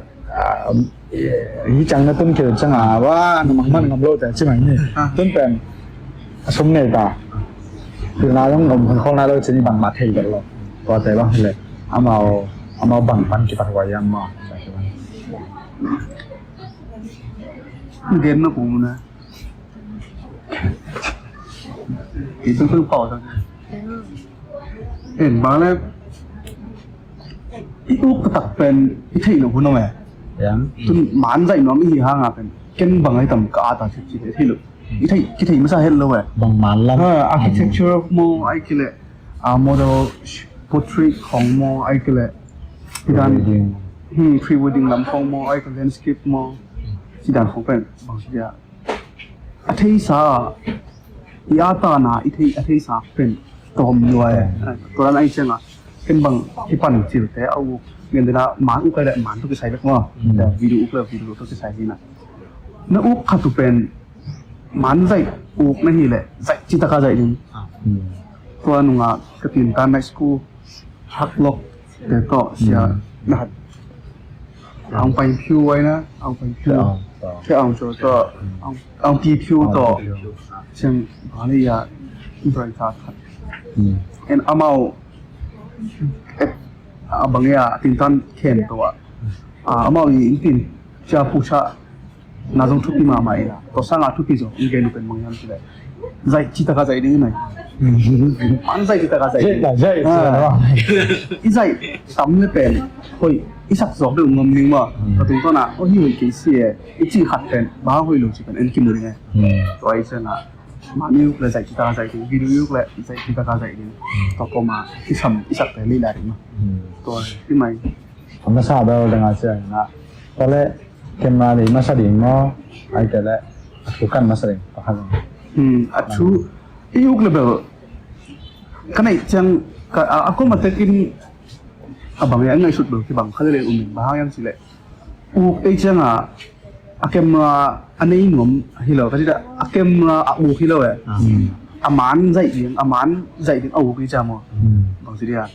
ฮิจังนะต้นเกิดจังว่าน้ำมันน้ำโลแต่ใช่ไหมนี่ต้นเป็นสมเนตาคือเราต้องนมคนเราจะมีบังมาเทียกันหรอกก็แต่ว่าเลยเอามาบังปันกี่ปันวายังมาใช่ไหมเด่นนะผมนะอีซึ่งเป่าจังเห็นบางแล้วอีลูกตักเป็นอีที่หนูพูดน้องแม่ยังจนมันใจน้องไม่ห่างกันเก่งบางไอ้ต่ำกาตาชิดๆที่ลูกอีที่ไม่ใช่เห็นเลยบางมันแล้วarchitecture มอไอ้กี่เลยmodel portrait ของมอไอ้กี่เลยที่ด้านpre-wedding ลำของมอไอ้กี่ landscape มอที่ด้านของเป็นบางสิ่งอาทิตย์สาอีอาตานาอีที่สาเป็นตัวมด้วยตัวนั้นไอ้เช่นเป็นบางที่ปั่นจิ๋วแต่เอาเงินเดือนละมันอุกเลยมันต้องใช้แบบว่าแต่วิดีโออุกเลยวิดีโอต้องใช้ที่น่ะนั่นอุกขัดตัวเป็นมันใจอุกนี่แหละใจจิตตะการใจนี่ตัวนุ่งกระถิ่นการในสกูหักลบแต่ก็เสียนะเอาไปพิวไว้นะเอาไปพิวแค่เอาโจก็เอาพีพิวต่อเช่นอะไรอย่างอินทรีย์ทัศน์เอ็นเอาบางอย่างติดตั้งเข็นตัวมาอีกทีจะพูดชาน่าจะทุกปีมาใหม่ละตัวสร้างทุกปีจะอีกอย่างเป็นบางอย่างที่เลย dạy chỉ ta dạy đi này ăn dạy chỉ ta dạy dạy là dạy đúng không ít dạy tắm cái bèn hồi ít sặc gió được ngầm nhưng mà và chúng tôi là có nhiều cái gì ít chỉ khát bèn bao hồi lúc chỉ cần ăn kim được nghe rồi xem là mà nếu là dạy chỉ ta dạy thì video lại dạy chỉ ta dạy đi tao có mà ít sầm ít sặc cái đi lại mà rồi cái mày không có sao đâu đừng ngại chuyện đó có lẽ camera thì masa din mo ai cái lẽ bukan masa din paham chú yêu level cái này chẳng aku matakin abang yang ngai sud bang bang khale le umin bahang yang sile ei chẳng akem anei nom hilo ka dida akem abu hilo aman zai ding au ki chamo bang sidia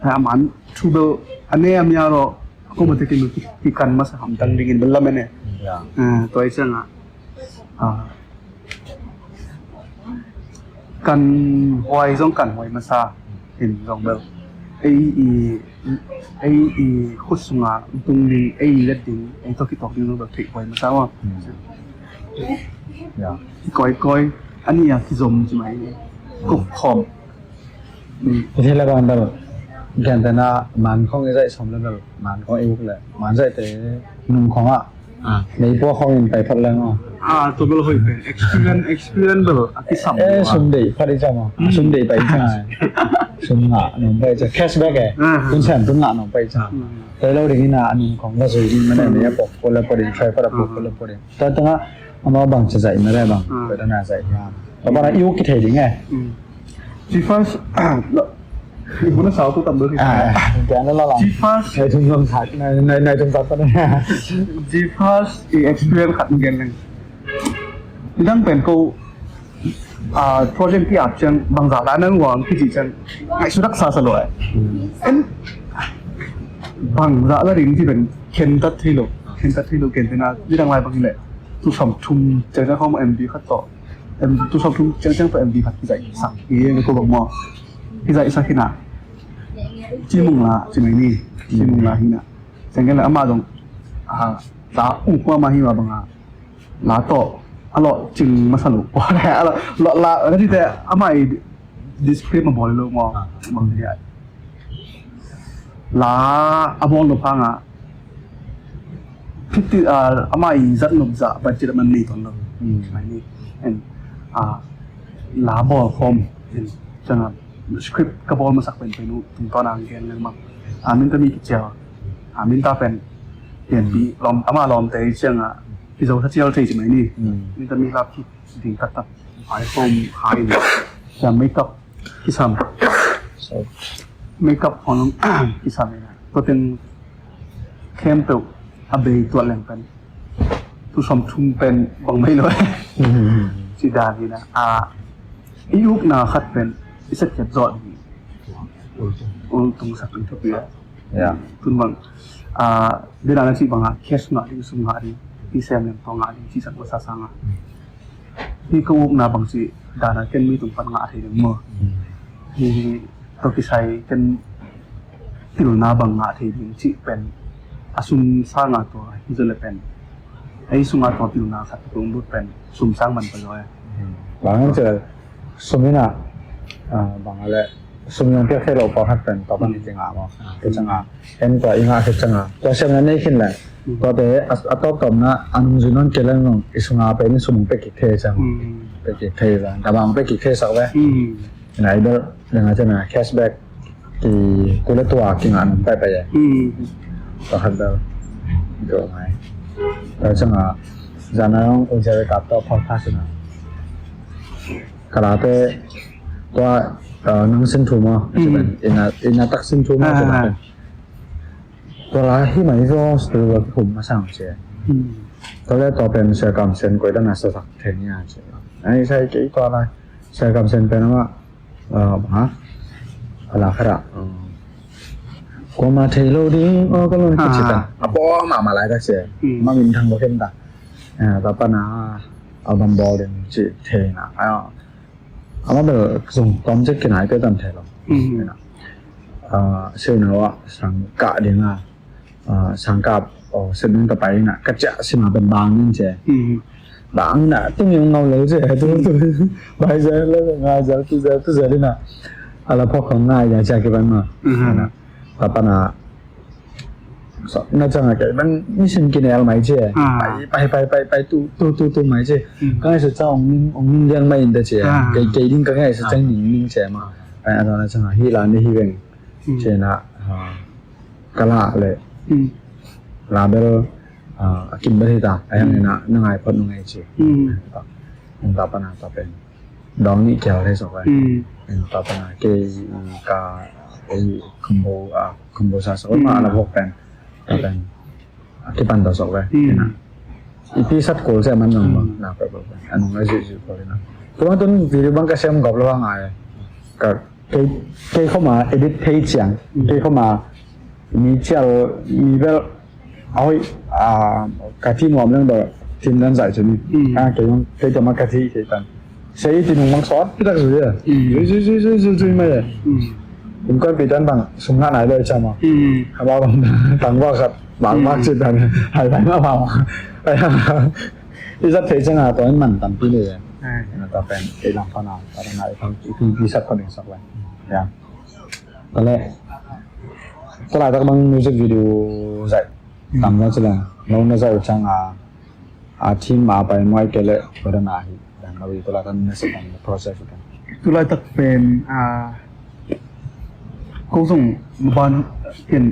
aman chudo ane amya ro aku matakin ki kan mas ham tang dingin belam ne to ei chẳngกันหอยต้องกันหอยมาซาเห็นลองเบลไอ้ขุดสุงาตรงนี้ไอ้เล็ดดิ้งไอ้ตัวที่ตอกดิ้งเราแบบถิหอยมาซาว่าก้อยอันนี้อยากที่จมใช่ไหมกุบขอมที่ละกันแบบกันแต่น่ะมันของไอ้ใจสมแล้วแบบมันของไอ้พวกแหละมันใจแต่นุ่มของในพวกเขาเองไปพัดแล้วตัวเบลหอยเป็น experience เบลที่สัมสมเด็จพัดได้จ้ามั้งสมเด็จไปจ้าสมงะหนุ่มไปจ้า cashback คุณแสนสมงะหนุ่มไปจ้าแต่เราได้ยินนะนุ่มของเราสุดมันเนี่ยปกคนละประเด็นใช่ปะปกคนละประเด็นแต่ตั้งแต่มาบังจะใจไม่ได้บังไปตั้งนานใจยากแล้วตอนนั้นอิวคิดเห็นยังไงจีฟัสอีกคนสาวตัวต่ำด้วยแกนั่นละหลังในทุนลงถัดในทุนตัดก็ได้จีฟัสอี experience ขัดเงินเลยที่ตั้งเป็นกูproject ที่อาจจะบางสาระนั่งวางที่จีจังไอ้สุรักษาสลวยบางสาระดิ่งที่เป็นเคนตัดที่โลเคนที่น่าที่ดังไรบางทีแหละตุสมทุมเจอเจ้าของ MV ขัดต่อตุสมทุมเจอเจ้าตัว MV ขัดที่ใจสักเองกูบอกมอที่ใจสักที่น่ะจีมุงละจีไม่นี่จีมุงละที่น่ะสังเกตแล้วอามาตรงตาอุ้งว่ามาที่มาบางลาโตอร่อยจึงมาสรุปว่าอะไรอร่อยละแล้วที่แต่อามาdescribe มาบอกเลยมอบางทีลาอาบองลูกพังพิธีอามาจัดนุบจัดบัดจิตมันนี่ตอนนั้นใช่ไหมนี่ลาบอลคอมจังสคริปต์กับบอลมาสักเป็นไปนู้ถึงตอนนั้นเกินเลยมั้งมินตามีกิจเจ้ามินตาเป็นเปลี่ยนปีลอมอามาลอมแต่เชียงที่เราถ้าเที่ยวที่จะไหนนี่มินตามีรับที่ดิ่งตัดหายโฟมหายจะไม่กับที่ซ้ำไม่กับของที่ซ้ำเลยนะตัวเป็นเข้มเปิลอาเบย์ตัวแหลงเป็นทุกสมทุมเป็นบังไม่เลยจีดานี่นะอียุกนาขัดเป็นอิสระจัดจอดนี่ตรงสักเป็นทุกเรื่องทุนบังเดือนนั้นสิบังแคสงาดิสุงาดิที่เซมเนี่ยทองาดิที่สักภาษาสังอ่ะที่เขาอุกนาบังสิดานาเกินมีตรงปัญหาที่เรื่องมั่วที่ตัวที่ใช้กันติลนาบังอาที่ดิ้งที่เป็นอาสุนสร้างตัวที่จะเลยเป็นไอ้สุงาตัวติลนาขัดตรงรูปเป็นสุมสร้างมันไปเลยบางเจอสมินะบางอะไรสมินะเพียงแค่เราพอหัดเป็นต่อไปนี่จริงอ่ะมั้งก็จังอ่ะเห็นตัวอีกอ่ะคือจังอ่ะตัวเช่นนั้นนี่ขึ้นเลยตัวเตะอัตโตกับนะอันจุนนเกลังงอิสุงาเป็นสมุนไปกิเทจังไปกิเทจังแต่บางไปกิเทสักเว้ยไหนเด้อเรื่องอะไรนะแคชแบ็กที่กูเล่ตัวกินงานไปยังต่อหัดเด้อเดี๋ยวไหมแต่จังอ่ะจานนั้นอุจจาระกับตัวพอดคาสต์นะกระเตะตัวนั่งเส้นถูมั้งใช่ไหมอินาตักเส้นถูมั้งใช่ไหมตัวละที่หมายถึงว่าสตูดิโอผมมาสั่งเชียตอนแรกตัวเป็นเสียกรรมเซนก็ได้มาสักเทนี่ใช่ไหมไอ้ใช่กี่ตัวอะไรเสียกรรมเซนเป็นว่าอะไรครับกูมาเทโลดิ้งก็ลงที่จิตตาป้อมาไล่ได้เสียมาวินทางโลเห็นตาแต่ปัญหาเอาบัมบอลเดินจิตเทน่ะเอามาแบบส่งความเจ็บกินหายไปตามเทโลนะเชื่อนะว่าสังกัดเดียงสังกัดเสร็จนึงต่อไปน่ะก็จะสิมาเป็นบางนี่เจ้ bảng nè tung những ngầu lấy chứ tôi bây giờ lấy ngay giờ tôi giờ đi nè là phô không ngay giờ chạy cái bên mà nè và nè nó chẳng là cái bên như xin cái này mấy chứไปตู้mấy chứ cái sự cho ông nhân mấy người chứ cái đinh cái sự chân những chứ mà cái đó là chẳng là hi là đi hi bên chứ nè cái lạเลยlà bênกินไม่ได้ตาไอ้ยังไงนะนั่งไงพอนั่งไงจีต่อปนาต่อเป็นดองนี่เกี่ยวได้สองไว้ต่อปนาเกย์กาไอ้คอมโบซาสมาอะไรพวกเป็นต่อเป็นที่ปันต่อสองไว้นะอีพีสัตว์โกลเสียมันหนึ่งบ้างนะแบบอันนั้นก็จะพอเลยนะตัวต้นวิดีโอบางก็เชื่อมกับระหว่างไงก็เกย์เข้ามาเอดิทเทเสียงเกย์เข้ามามีเชี่ยวมีแบบเอากะทิงอมเรื่องแบบทีมนั้นใส่ชนิดเกี่ยวกับมากะทิเกี่ยวกันใช้ที่นุ่งมังซอสพี่ตักสุดเลยจุยไม่เลยผมก็ปิดด้านบางสมงานไหนเลยใช่ไหมครับว่าบางว่าครับบางมากจุดนั้นหายไปมากเปล่าไปที่สัตว์เทจังอ่ะตอนนั้นมันตันปีเลยต่อเป็นไอ้ลำพนาตอนนั้นไอ้ทั้งที่สัตว์คนหนึ่งสักวันอย่างตอนแรกตลาดตะบังมิวสิกวิดีโอใส่ตามนั้นใช่ไหมน้องน่าจะจังทีมมาไปมวยเกลือประเด็นอะไรแต่เราอยู่ตลาดนั้นไม่ใช่การ process กันตุลาตักเป็นกูส่งมาบ้านเห็น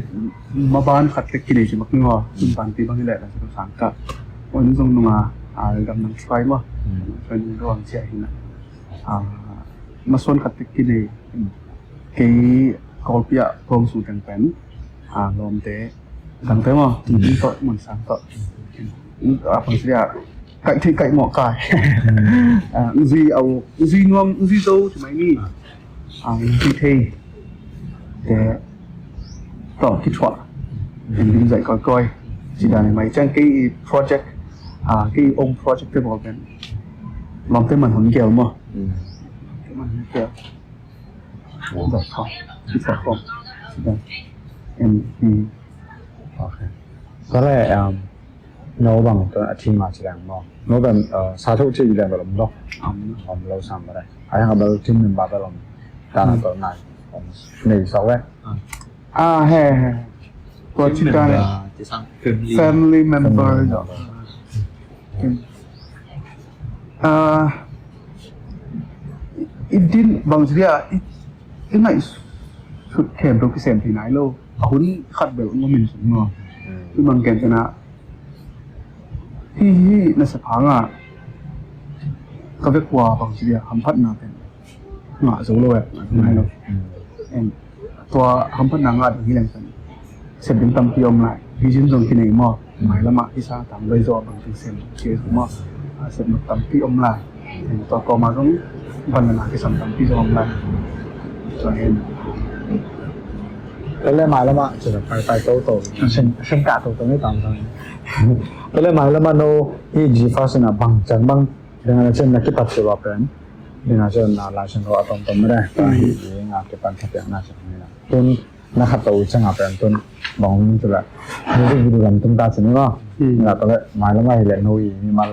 มาบ้านขัดเล็กกิเลสมักงัวคุณปันตีบางทีแหละแล้วก็สังกัดวันนี้ส่งลงมากำลังไฟมั้งเป็นระหว่างเชียร์หินมาส่วนขัดเล็กกิเลสกี่กอลปีอะกองสูงกันเป็นลมเตะกันเตะมั้งถึงต่อเหมือนสังต่อapa sih cạnh thì cạnh mỏ cài uzi uzi nuông uzi dâu thì mấy ni uzi thề đểต่อคิดว่าดึงใจก้อยสิดาในไม่จ้างกี่ project กี่องค์ project ที่บอกกันลองเต้นมันหุ่นเกี่ยวมั้งมันเกี่ยวแบบเขาคิดว่าเขาสิดาโอเคก็เลยโน้บังตัวทีมมาแสดงมั้งโน้แบบสาธุที่อยู่แรงแบบนั้นผมเราซ้ำอะไรไอ้ครับเราทีมหนึ่งบาทแบบนั้นตอนนั้นตัวไหนหนึ่งสองเลยเฮ้ตัวชิดาเลย family member อินดินบางทีอินไหนสุดเข้มตัวพิเศษที่ไหนโลหุ่นขัดแบบมันมีสมมติคือบางแกนชนะที่ในสภาก็เรียกว่าบางทีคำพัฒนาเป็นหนาสูงเลยไหนโลตัวคำพัฒนางานอย่างนี้แหละกันเสร็จเป็นตำเตียมเลยวิจิตรตรงที่ไหนมั่วหมายละมาที่สร้างตามโดยตัวบางทีเสร็จเชื่อมั่วเสร็จตำเตียมเลยตัวก็มาต้องบรรณาที่สั่งตำเตียมเลยตัวเองแล้วหมายละมาจะไปโตฉันกะโตไม่ตามทางแล้วหมายละมาโนที่จีฟ้าสนาบังจังบังdengan chen nak kita sebabkan dengan chen la chen ro atom tomไม่ได้ngah ke pan tapi na chen ni tun nak tahu chen apa tun bang tu lah ni video kan tun ta chen ni lah tu lah mai la mai le noi ni mal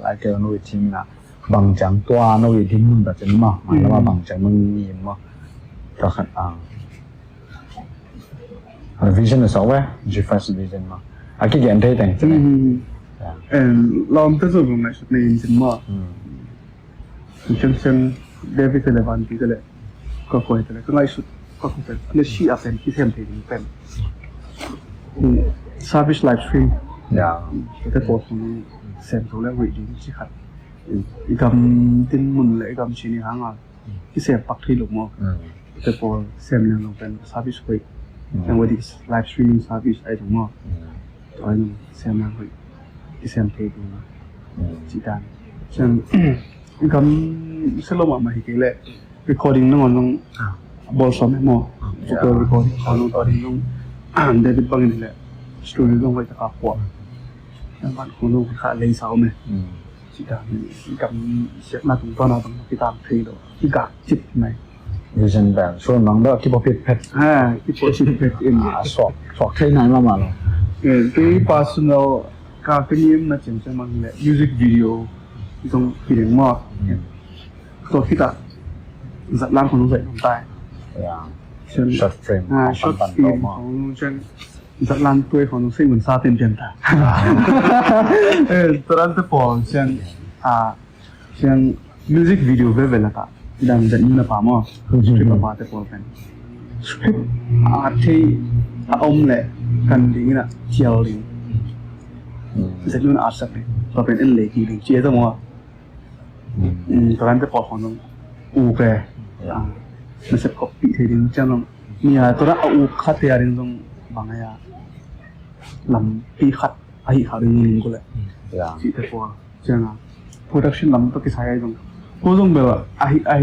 ai ke noi team na bang jang tua noi din mun ta chen ma mai la ma bang jang mun ni ma ta khat vision là sáu G first vision mà cái gì anh thấy thế này làm tới rồi vùng này xuất hiện chính mà chân David cái level tí cái lệ có quay cái ngay xuất có cũng phải nó chỉ áp đến cái thêm thìเป็นservice live stream cái post này xem số lượng vị trí chỉ khác cầm tin mình lại cầm chỉ ní hàng cái xem bắt thi lục mà cái post xem là nóเป็น service week yang wedi live streaming service ai đúng không? Thôi xem là vậy, cái xem thế thì chỉ đàn xem cầm sẽ lâu mà cái lệ recording nó còn ball sớm hết mò, chụp recording còn nó tao đi luôn David băng này lệ studio luôn vậy cả quả, các bạn cũng luôn khá lấy sáu này, chỉ đàn cầm sẽ là chúng ta nào bằng cái tạm thế đó, cái cả chip này vision แบบช่วงนั้นก็คิดว่าผิดเพชรคิดว่าผิดเพชรเองสอบที่ไหนมาหรอที่ personal การเป็นยิ่งนะจริงๆมันเลย music video ที่ตรงปีหนึ่งมอตัวที่ตัดจัดร่างของน้องใส่ลงใต้ อย่าง เช่น ช็อตเฟรม ช็อต ปัน ฟิ โต ล์ม มา ของเช่นจัดร่างตัวของน้องใส่เหมือนซาเต็มเจนตาตอนนั้นจะพอเช่นเช่นมิวสิกวิดีโอเวลาที่ดังจะนี่นะป่ามั้งสคริปต์ป่าจะพอเป็นสคริปต์ที่อมเลยกันดีนะเที่ยวลิงจะนู่นอาร์ตสักเลยเราเป็นเอ็นเล็กลิงเจี๊ยบมั้งตอนนั้นจะพอของน้องอูเป้มันจะคบปีที่ดิงจังน้องมีอะไรตอนนั้นอูคัดที่อะไรน้องบางอย่างลำปีคัดไอ้ขาดึงลิงก็เลย อย่าง ที่แต่พอจังอ่ะ production ลำตัวที่ใช้ตรงพวกตรงแบบว่าไอ้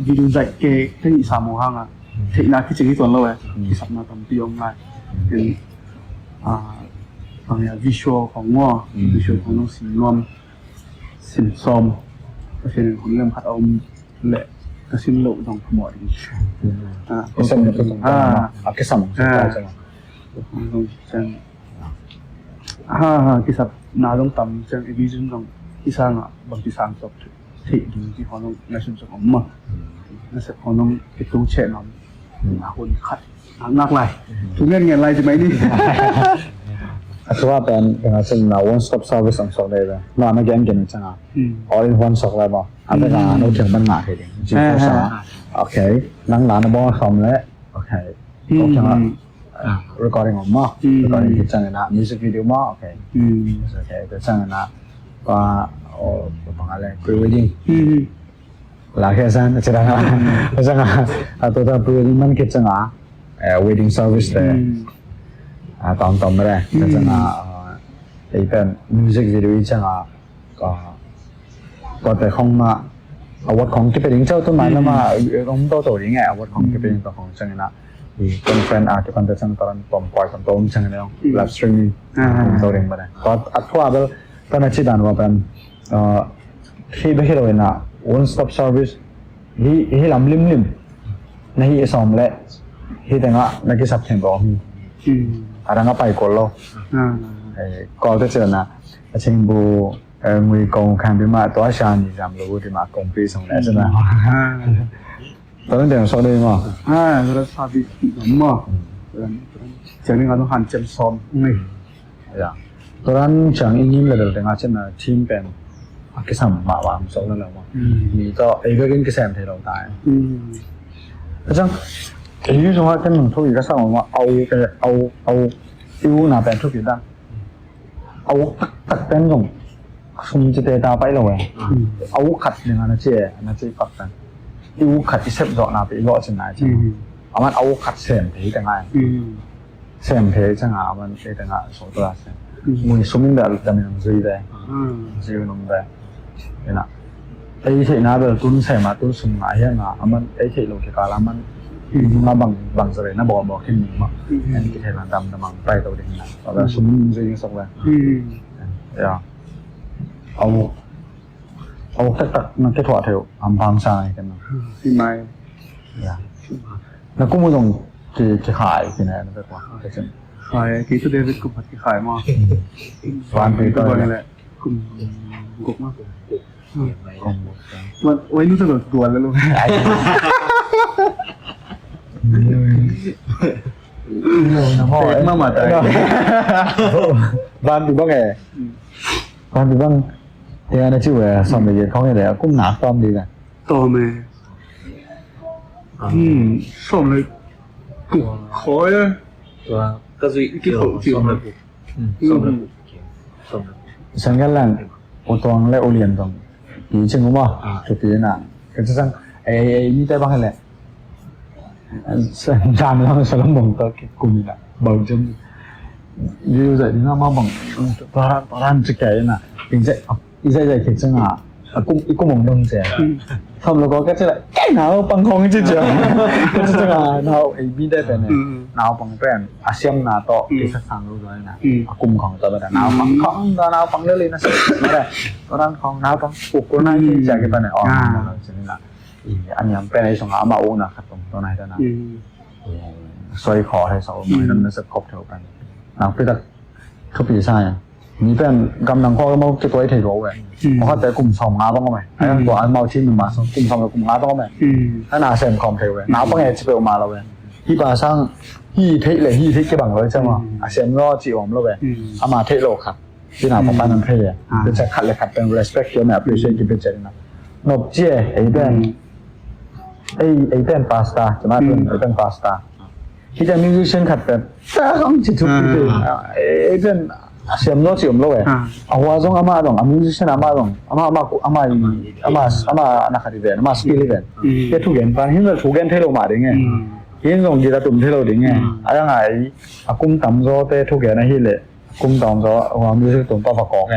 วิดีโอใจเก๋ที่สามโมงอ่ะที่นักที่จริงที่ตัวเราเองที่สับมาทำที่ออนไลน์เป็นบางอย่างวิชวลของง้อวิชวลของน้องสินนวมสินซ้อมก็เป็นของเรื่องพัดอมเละก็สินโลตรงหมดอีกก็สมมติตรงนั้นก็สมมติใช่ไหม จังที่สับนาต้องทำจังวิจัยตรงที่สร้างอ่ะบางที่สร้างจบที่ดีที่เขาต้องในส่วนของมันในส่วนของน้องไอ้ตู้เช็ดน้ำคนขัดนักไล่ทุกเรื่องเงินไล่จะไหมนี่ คือว่าเป็นอะไรซึ่งเรา one stop service ของเราเลยนอนไม่แก่กินจังอ่ะ all in one สกเลยบ่อันเป็นงานเราถึงมันหนาทีเดียวจริงๆใช่ไหมโอเคนั่งร้านในบ่อคอมเลยโอเคโอเคละ recording ออกมา recording ที่จังนะ music video มาโอเคโอเคแต่จังนะว่าโอ้บางอะไร pre-wedding หลังแค่นั้นจะได้จังอ่ะตัวถ้า pre-wedding มันคิดจังอ่ะwedding service เลยตอนไม่ได้แต่จังอ่ะไอ้เป็น music video จังอ่ะก็แต่ของมาอาวุธของที่เป็นเจ้าต้นไม้แล้วมาของตัวยังไงอาวุธของที่เป็นตัวของจังนะเป็นแฟนอาร์ที่เป็นตัวจังตอนปอมปล่อยของตัวจังนะไลฟ์สตรีมมิ่งตัวเองมาได้ก็อัดว่าแบบตอนนั้นที่ด่านว่าเป็นที่ไม่ใช่เราเนาะ one stop service ที่ลำลิมนี่สอมเละที่แต่งว่านักกิจสับเทมบอกอะไรงั้นไปก่อนเราก็จะเจอนะเช่นบูงุยกงคันที่มาตัวชาญจำรู้ที่มากงปีส่งแล้วใช่ไหมตอนนั้นเดี๋ยวสอนเลยมั้งเราสาบิมั้งจากนี้เราต้องหันเจมซ้อมนี่อย่างตอนนั้นจังอินยิมเลยเดี๋ยวแต่งานเช่นน่ะทีมเป็นกิจสัมมาว่าสอนแล้วมั้งมีก็ไอ้เรื่องกิจสัมที่เราตายแล้วจังไอ้ที่สมมติว่ามันทุกอย่างก็สร้างว่าเอาอิวน่ะเป็นทุกอย่างได้เอาตัดเป็นตรงสมจิตตาไปเลยเอาขัดอย่างนั้นเจ๊ปักกันอิวขัดที่เสพจอนาไปรอจังไงใช่ไหมเอามันเอาขัดเสียมเพย์จังไงเสียมเพย์จังไงมันเพย์จังไงสองตัวเสียมือสมิงเดลจะมีน้ำซีได้ซีน้ำได้เนี่ยนะไอ้ที่น่าเป็นตุ้นเสียมาตุ้นสมไงยังไงมันไอ้ที่เราคิดการมันมาบางส่วนนะบอกขึ้นมาอันนี้คิดให้มันดำมังไปตัวเองนะแต่สมิงซียังสองเลยอย่างเอาตักมันแค่ถอดเถอะอัมพังชายกันนะที่ไม่แล้วก็มือตรงที่ขายที่ไหนนั่นเป็นว่าขายกี่ตัวเดียวเป็นกลุ่มที่ขายมาวันปีก็นี่แหละกลุ่มกบมากวันไว้รู้สึกตัวแล้วลูกมาหมาตายวันปีบ้างไงวันปีบ้างเฮียนะชื่อว่าสมัยเรียนเขาเนี่ยกุ้งหนาต้อมดีกันต้อมเลยสมัยกุ้งขอยตัวก็คือที่เขาที่เขาฉันก็หลังอุตองและอุเรียนตรงปีเชิงกูมั้งทุกปีน่ะก็จะสั่งไอ้นี่ได้บ้างแหละจานเราสลับมองตัวกุ้งนี่แหละบ่าวจนยูใส่ที่น้ามาบังตอนนั้นจะแก่น่ะจริงๆ이제 결정아 이거 먹는 제 섬로고 그래서 나오 방콩이 진짜 그래서 나오 이비데 베네 나오 방pen 아시엄 나도 기사상으로 저희나 꿈콩 떠버다 나오 방콩 나오 방들리나 그래 그런 콩 나오 방 꼬꼬나 이제 베네 저희나 이 안녕 베네 송 아마 오나 같은 또 나이잖아 소리 거 해서 뭐 이런 데서 컵 태우고 나오 그다 커피 사야 มีเป็นกำลังข้อก็มาเก็บตัวไอ้ที่รู้เว้ยเพราะเขาแต่กลุ่มสองงาต้องก็ไหมไอ้นั่นตัวไอ้เมาที่มันมากลุ่มสองกับกลุ่มงาต้องก็ไหมถ้าหนาเซมคอมเทเว้ยหนาวปังไงจะไปออกมาแล้วเว้ยที่ป่าช่างที่เทเลยที่เทกี่บังเลยใช่ไหมอาเซมก็จีอมแล้วเว้ยอามาเทโลครับที่หนาของบ้านนั้นเทเลยเป็นจะขัดเลยขัดเป็น respect เกี่ยวกับ appreciate กินเป็นเจนนะนกเจี๊ยไอ้เป็นพาสต้าจะมาเป็นไอ้เป็นพาสต้าที่จะมีวิชั่นขัดเป็นแต่ต้องจิตทุกทีไอ้เป็นเสียมโลจิอมโลเว้ยเอาว่าจงอามาตรงอามิวิชั่นอามาตรงอามานักขัดดีเว้ยอามาสกิลเว้ยแค่ทุกอย่างฟังหินเราทุกอย่างเทโลมาได้ไงหินตรงกีตาร์ตุ้มเทโลได้ไงอะไรไงอากุมตั้มโซ่เตะทุกอย่างนะฮิเลกุมตั้มโซ่ว่ามิวสิกตุ้มป้าฝักกอกไง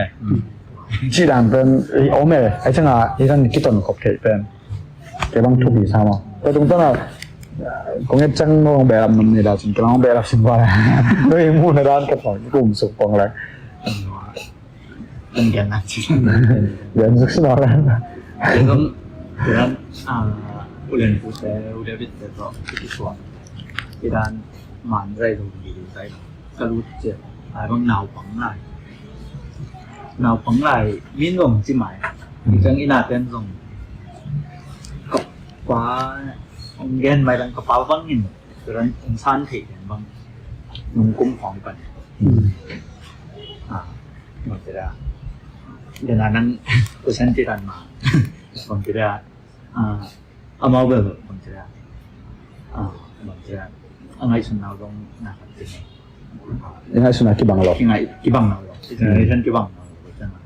จีดันเป็นโอ้แม่ไอ้ช่างไอ้ท่านคิดต้นขบเทเป็นแกต้องทุกทีซ้ำแต่ตรงต้นอ่ะคงจะจังมองแบบมันไม่ได้จริงก็ลองแบบสิ่งว่าด้วยมูลในด้านกระป๋องกลุ่มสุกปองอะไร เป็นกันนะ เดี๋ยวนึกขึ้นมาแล้ว 그럼 그런 우리는 그때 우리 밑에서 좋아 일단 만들어도 일이 다 가루째 아이방 나오방라이 민동지 마이 이정 이나 된종 과 onggen mai đang kapal bangin 그런 웅산 thể bang nungkum phong pan maksudnya dengan nang kusentiran ma maksudnya amau bel maksudnya angai sunau dong nak ini Ingat sunah kibang lo. kibang nau lo generation kibang nau lo jangan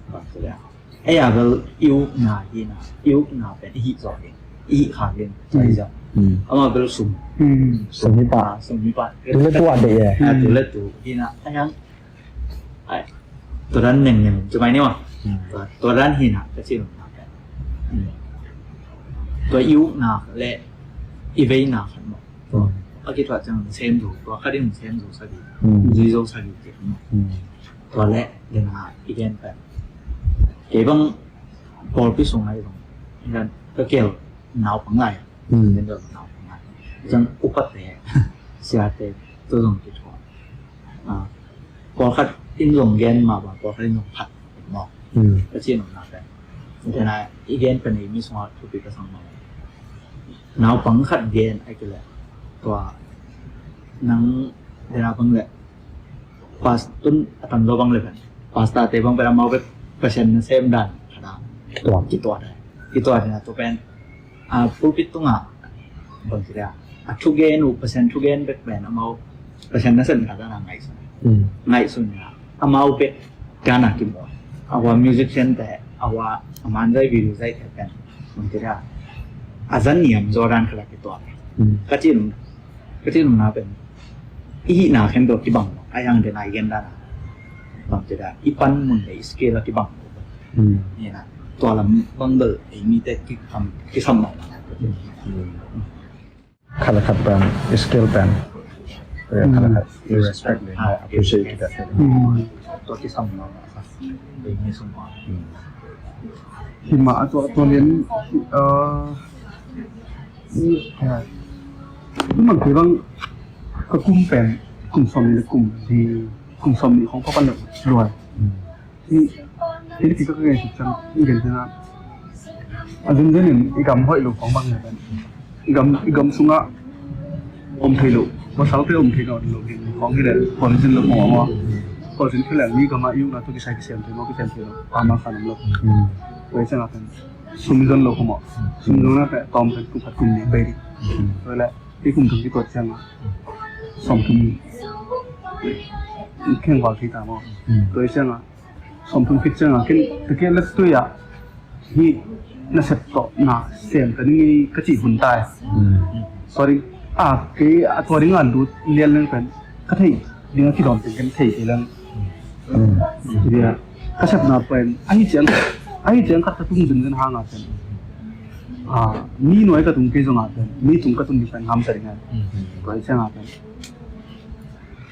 maksudnya ya bel iu na pen hi zoi i khagen sai ja ama bel sum Semipa. Dulu tu ada ya. Dulu tu ina ayang ai toran neng cuma ini mah toran hina kecilตัวอิวนาและอีเวนาขันหมดอาคิดว่าจังเซมดูตัวคดีมันเซมดูสักทีจีโซสักทีเจ็บหมดตัวและเดินหาอีเดนแบบเก็บบังบอลพิสูจน์อะไรตรงนั้นก็เกี่ยวหนาวปังไงเดินเดินหนาวปังไงจังอุปเตะเสียเตะตัวตรงที่ถอดบอลคัดอินลงเกนมาบ่บอลคัดอินลงพัดหมอกก็เชี่ยหนุ่มหนาแบบแต่นายอีเดนเป็นอีมิสมาร์ทุกปีก็สั่งมาหนาวปังขัดเกนไอ้ก็เลยตัวนังเดนาปังเลยพาสตุนตันโลบังเลยเป็นพาสตาเตบังเป็นมาเป็นเปอร์เซ็นต์เซมดันขนาดกี่ตัวได้นะตัวเป็นผู้พิตุงบางทีอะทุกเกนอุปเปอร์เซ็นต์ทุกเกนเป็นมาเปอร์เซ็นต์นั้นเส้นขนาดไงสุดเนี่ยมาเป็นการนักกินบ่เอาว่ามิวสิกเซนแต่เอาว่ามันได้วิดีโอได้แค่เป็นบางทีอะอาจารย์เนี่ยมจอรันขนาดกี่ตัวก็จริงนะเป็นอีน่าเห็นตัวกี่บังไอ้ยังเดินไอ้เงินได้นะบางทีอะอีปันมันได้สเกลกี่บังนี่นะตัวละบังเบอร์ไอ้มีแต่กี่สมองKalau band, skill band. Ya, kalau respect, I appreciate that. ตัวกี่สมองini semua hima atau lian itu mungkin bang kekumpen kumsom ni kumsom ni Hong Kong kan luar ini kita kayak macam ini kan azan ni igam hoi lu Hong Kong ni kan igam sunga om thai lu pasal tu om thai lu Hong ni deh polisi lu mau polisi tu lah ni kama iu na tu kisah kisah tu mau kisah tu ama kan lu Wes nga kan sumidon lo kuma sumidon na tom kan ku phat kum ni beri wala ti kum thum ti ko chang som tum khen wa ki ta mo to chang som tum fit chang ken te ke la tu ya hi na sep to na sem kan ni ka chi hun tai sorry ke atori ngan du lian lang kan ka thei ding ki dom ten kan thei ti lang dia ka sep na pen ai chang khat tung jun hang a pen ni noi ka tung ke jong a pen ni tung ka tung ni pen ham sari nga ko chang a pen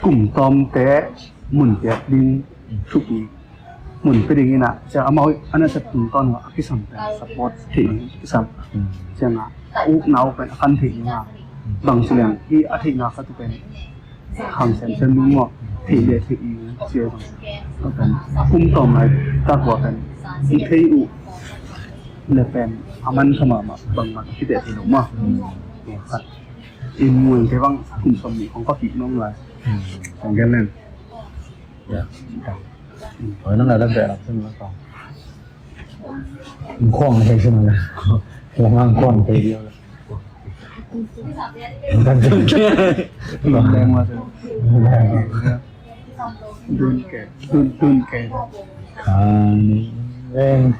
kum tom te mun te ding thuki mun pe ding ina cha amoi ana sa tung ton a ki sam ta support thi ki sam chang a u nau pen kan thi nga bang silang i a thi nga ka tu pen ham sem sem lu mo thì để thì chia rồi có cần cung tổng này ta của cần thì thấy u là pen aman sama mà bằng mặt cái để thì đúng mà in nguồn cái băng cùng sầm bị không có kịp nó là còn cái lên rồi nó là đất đẹp lắm xin nó còn khoang này xin là làm ăn khoang thì điều là đang chơi nó đang mà đun kẹt em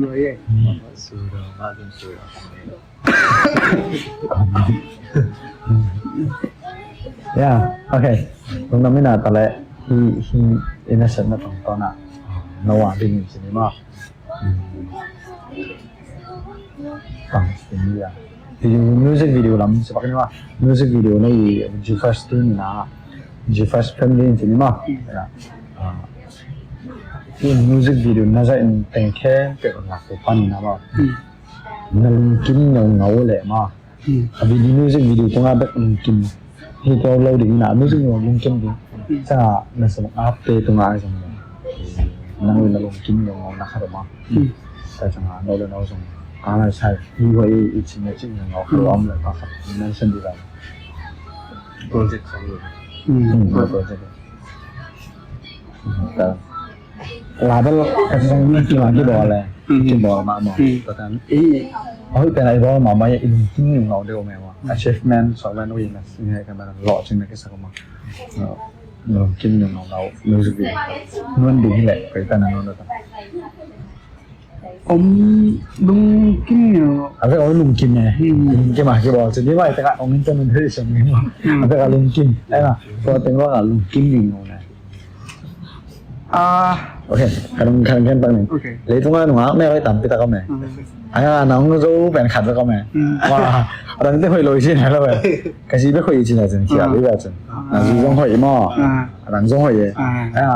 rồi ấy yeah okay tรงนั้นไม่นานแต่ละhe innocent นะตอนน่ะระหว่างที่มีสิ่งนี้มากฟังสิ่งนี้อ่ะที่ music video lah sebabnya mah music video ni G-First tu ni na G-First family ni ni mah yaที่ music video น่าจะเป็นแค่เป็นหลักเป็นปันนะมากนั่นกินเงาเลยมากabis di music video tu ada mungkin kita loading na music video mungkin di sa nasa update tu nga isang nang mungkin yung nakarama sa isang no song ana sai iway ichina ching ng karam la ka mention di ba project sa iyo project label kasi sang ni lagi boleh boleh mak mo tatanแต่ในบ้านมาไม่อินทิ้งหนึ่งเราเดียวแม่ว่า achievement สองแม่นวิ่งนะนี่ให้กันมาหล่อจริงนะแค่สักมาเรากินหนึ่งเรารู้สึกดีนวลดีแหละไปแต่นั้นเราmungkin apa kalau mungkin ya mungkin mah kita bawa jadi mah kita orang itu nanti semua apa kalau mungkin nah kalau tengok kalau mungkin ni oke kadang kan bang nih lấy chúng nó mẹ ơi tắm kita kau mẹ nóng dấu bèn khát với con mẹ wow orang itu hồi xin hay là vậy cái gì biết hồi xin là chân kia bây giờ chân là gì giống hồi mà orang giống hồi vậy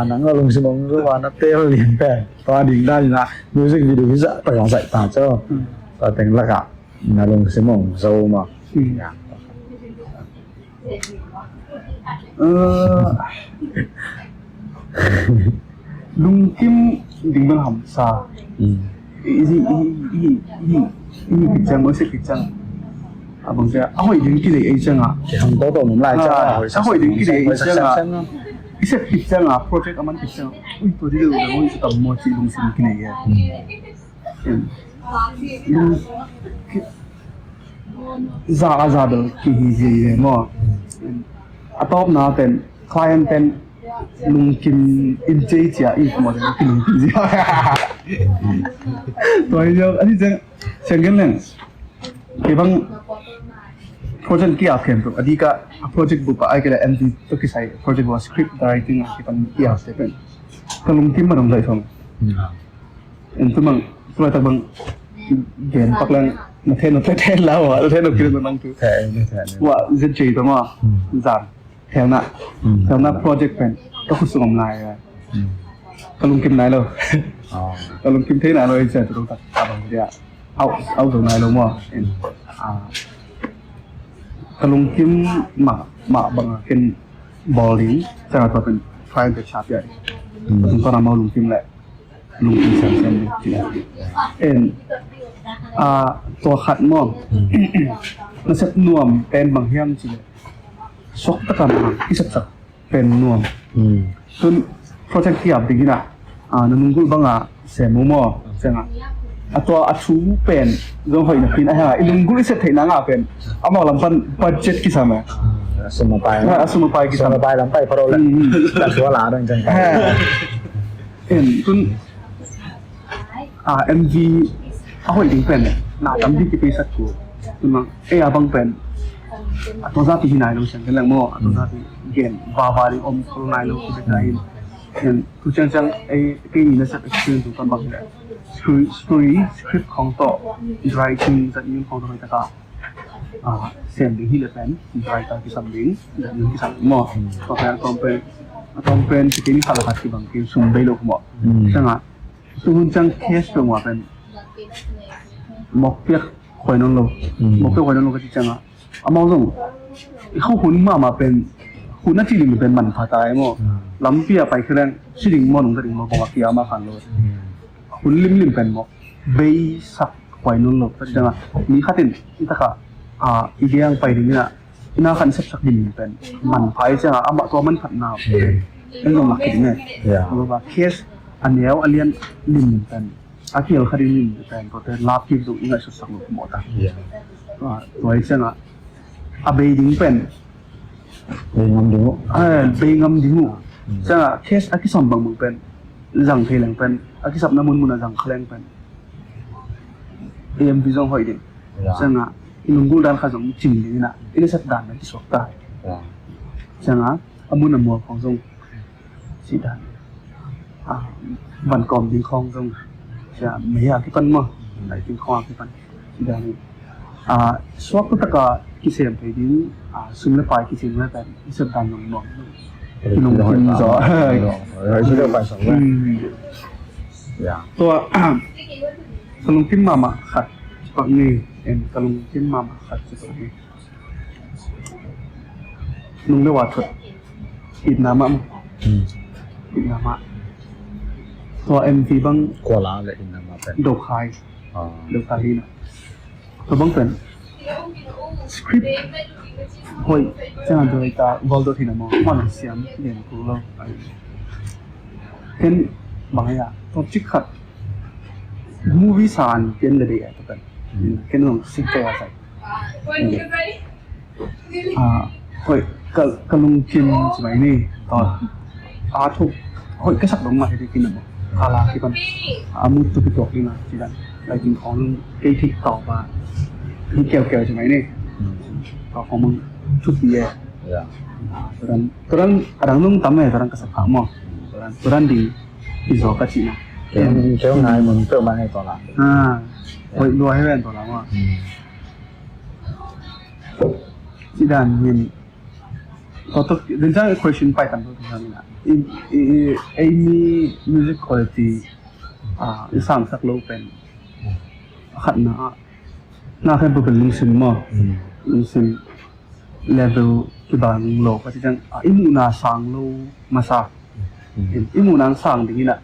nắng nó lùng xin bóng rồi và nó teo liền bè và đỉnh đây là music video ví dụ phải làm dạy tả cho và tiếng là cả là lùng xin bóng dâu mà mungkin dengan hamsa ini kijang masih kijang abang saya aku ingin kita kijang không có tổ lại cho aku ingin kita kijang isa kijang project aman kijang itu dia udah mau kita mau sih lung sini kini ya Zabel kihi mo atau naten client ten mungkin injay dia itu macam mungkin dia. Tuh aja, ini jangan kan, kebang project kia kan tu, adika project buka, ay kira MD tu kisah project buat script writing kita kia sepen, kalau mungkin mana mulai song, itu mang, kalau tak bang, gen paklang naten lawa, naten kira memang tu, wah ZJ tu mah, zan. Theo na project pen có khu sum lại có lùng kim này đâu có lùng kim thế này rồi sẽ tụi ta bằng gì ạ áo rồi này luôn mà có lùng kim mà bằng cái bowling sẽ là tụi mình phải cái chạp vậy chúng ta làm lùng kim lại lùng kim xemตัวขัดม่วงมันจะนวมเป็นบางเฮียมจริงsok tekan isap pen nuam tun project kia begini na nanungul banga semumo senga atwa achu pen jong hoi na pin a ilungul isap theina nga pen ama lampan budget ki sama suma pai ki sama pai lampai paro la ta suwa la dang jang kai tun MV ahoi ding pen na tamdi ki pesat ko tun abang pen atau zati hinai lo siang kelang mo atau zati gen bavari om kulnai lo kubetain yang kucang ini nasa experience tu tambah story script kongto writing zat yung kongto kita ka sending hilepen writer kisambing dan yung kisam mo pakai kompen sekini salah hati bang kin sumbai lo mo sanga suhuncang case tu mo pen mokpiak khoinon lo kasi sanga among zong เขาหุ่นมาเป็น คุณน่าจะลิมเป็นมันพาตายมั้งลำเปียไปคือเรื่องสิ่งมันของสิ่งมันบอกว่าเกี่ยวมาขันเลยคุณลิมเป็นมั้งเบย์สักไว้นู่นหรอกแต่จังอ่ะมีขั้นที่ตะกะอีเดียงไปนี่นะน่าขันสักลิมเป็นมันพายจังอ่ะอาบะตัวมันผัดน้ำนั่นก็มาคิดเนี่ยบอกว่าเคสอันเดียวอันเลียนลิมเป็นอาเกี่ยวคดีลิมเป็นเพราะแต่ลาบที่ดูอีกไงสุดสักหมดหมดอ่ะตัวไอ้จังอ่ะอาเบย์ดิ้งเป็นเองงำดูเบย์งำดิ้งจังอ่ะเคสอากิสมบังมึงเป็นจังเพลงเป็นอากิสับน้ำมันมุนจังเคลงเป็นเอ็มพิจงหอยดิ้งจังอ่ะอินุกูดันข้าจงจริงนี่นะอินสัตดานนั่นที่สวดตายจังอ่ะอามุนมัวของจงสีดานวันก่อนดิ้งคองจงจะไม่อยากที่ปันมั้งไหนดิ้งคองที่ปันสีดานนี่สวดก็ตะกะกิเซมไปดิ้งซุ่มเล่ไปกิเซมเล่เป็นอินสัตดานนงนงอินุกินจ่อชื่อเรื่องไปสองเลยตัวกลุงกินมาขัดปักนี่กลุงกินมาขัดจะตัวนี้นุ่งได้ว่าถุดอิดน้ำมั้งอิดน้ำตัวMVบังกว่าล้านเลยอินน้ำมาเป็นดอกไข่ดอกไข่นะตัวบังเป็นสคริปต์เฮ้ยจะนั่นโดยตาวอลโดที่นั่นมั้งมันเสียงเด่นกูเราเห็นบางอย่างตัวจิกขัดmovie saan ken de ya to kan ken no sik ka sa hoi kalung kin chmai ni to thu hoi ka sak dong ma he kin no khala ki pan amu tu ki tok ni na chi dan lai kin khong ke thik to ba ni keo keo chmai ni to khong mong chut ye turan adang nung tamme turan ka sak ha mo turan di zo ka chi na kéo ngay mình tự mang hay tỏ lại vậy đùa hay bên tỏ lắm à chỉ đàn nhìn có tất đến ra question phải tầm thôi thì là Amy music quality sang sắc lâu bên hẳn na cái bộ phim lung sinh mà lung sinh level cái bàn lâu cái chẳng imu na sang lâu mà sa imu na sang thì nè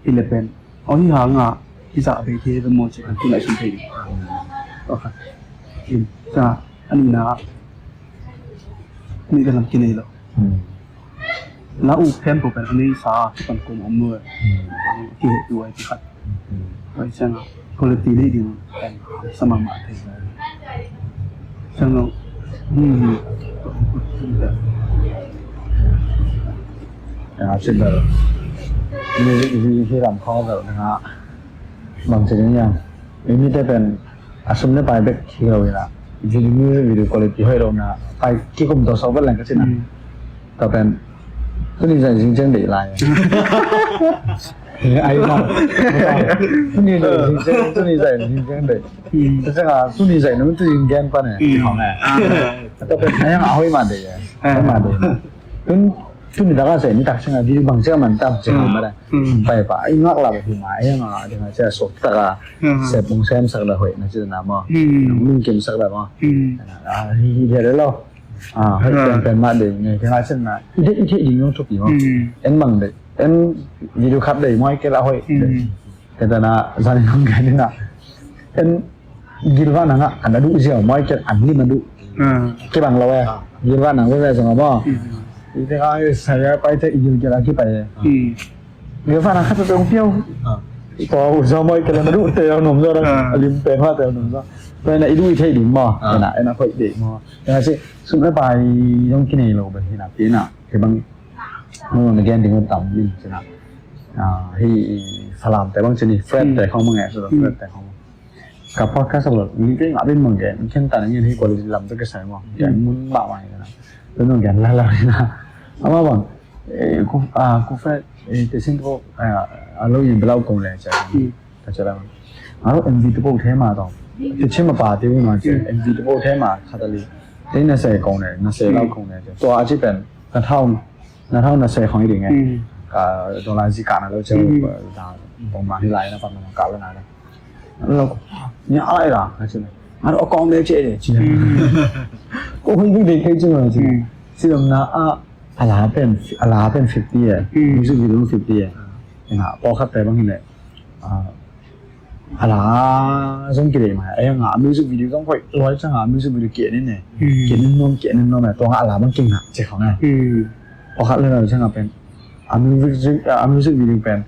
Philippines ở hi hàngที่จะไปที่เป็นโมจิกันที่ไหนสุดที่โอเคจ้าอันนี้นะนี่กำลังกินเลยหรอแล้วอุปเทมผมเป็นอันนี้สาที่เป็นกลุ่มอมมือที่เหตุด้วยที่ขัดเพราะฉะนั้นคุณภาพดีดีเป็นสมมาที่ฉะนั้นใช่เลยมีที่ลำคอแบบนะฮะบางสิ่งอย่างมีแต่เป็นสมเด็จไปเด็กที่เราเนี่ยวิดีโอคุณภาพให้เรานะไปกี่กลุ่มตัวสอบเป็นแหล่งก็ใช่นะแต่เป็นตัวนี้จะจริงๆดีไรไอ้บ้าตัวนี้เลยจริงๆตัวนี้จะจริงๆดีแต่ถ้าตัวนี้จะมันตัวจริงแกนปะเนี่ยของไงแต่เป็นอะไรอย่างเอาให้มาดีให้มาดีตัวนี้ถ้าก็ใส่นี่ตักเช่นที่บางเช้ามันตั้งเช้ามาได้ไปป่ะไอ้งักหลับที่หมายยังอ่ะที่มันจะสดแต่ก็เสพบางเช้าสักละหอยนะจะน้ำมั้งมึงกินสักละมั้งเดี๋ยวเราให้เป็นมาเดี๋ยวไงที่ว่าเช่นน่ะอีเทยิงยงทุกปีมั้งเอ็นบังเด็กเอ็นยีดูคัดเดี๋ยวไม่แค่ละหอยแต่น่ะจานน้องแกนี่น่ะเอ็นยีดูว่านังอ่ะอันนั้นดูเสียวไม่แค่อันนี้มันดูแค่บางเราเองยีดูว่านังไม่ได้สมมติที่เขาsayaไปที่อยู่จะlagiไปเดี๋ยวฟังนะครับจะต้องเที่ยวต่ออุตสาหกรรมกันแล้วดูเที่ยวหนุ่มก็ได้ลิมเป็นว่าเที่ยวหนุ่มก็เป็นไอ้ดูที่ดิมบ่นะไอ้นักข่อยเด็กบ่แต่สิสุดแล้วไปต้องกินเองเราไปที่ไหนที่น่ะคือบางมันแกนถึงมันต่ำยิ่งใช่ไหมที่สลามแต่บางชนิดเฟรนแต่ของมึงไงสุดเฟรนแต่ของกับพอดแคสต์สำหรับนี่ก็อาจเป็นมึงแกเช่นแต่ในอย่างที่กูลำตัวก็ใส่หม้ออย่างมุนบ่าวอะไรนะเป็นมึงแกแล้วนะเอามาบอกกูแฟร์แต่สิ่งที่พวกเราอย่างเราคงเลยใช่ไหมเข้าใจแล้วเราMV ที่พวกเทมาต่อที่เชื่อมาป่าที่พวกมันMV ที่พวกเทมาคาตาลีที่น่าเสียคงเลยน่าเสียเราคงเลยตัวอาชีพเป็นกระเท่าน่าเสียของอีกไงตัวลายสีกาเราเจอตรงมาที่ไรนะประมาณ9แล้วนะเราเนี่ยอะไรล่ะเข้าใจไหมเรากองเลี้ยงเจ๊จริงกูคงไม่ได้แค่จริงจริงสิ่งนั้น ala pen 50 eh music video 50 eh na po khat te bang hile ala song kire ma ai nga music video song khoi loi chang nga music video ke ni ne ke ni nom ma to nga ala bang king na che khong na po khat le na chang nga pen music video pen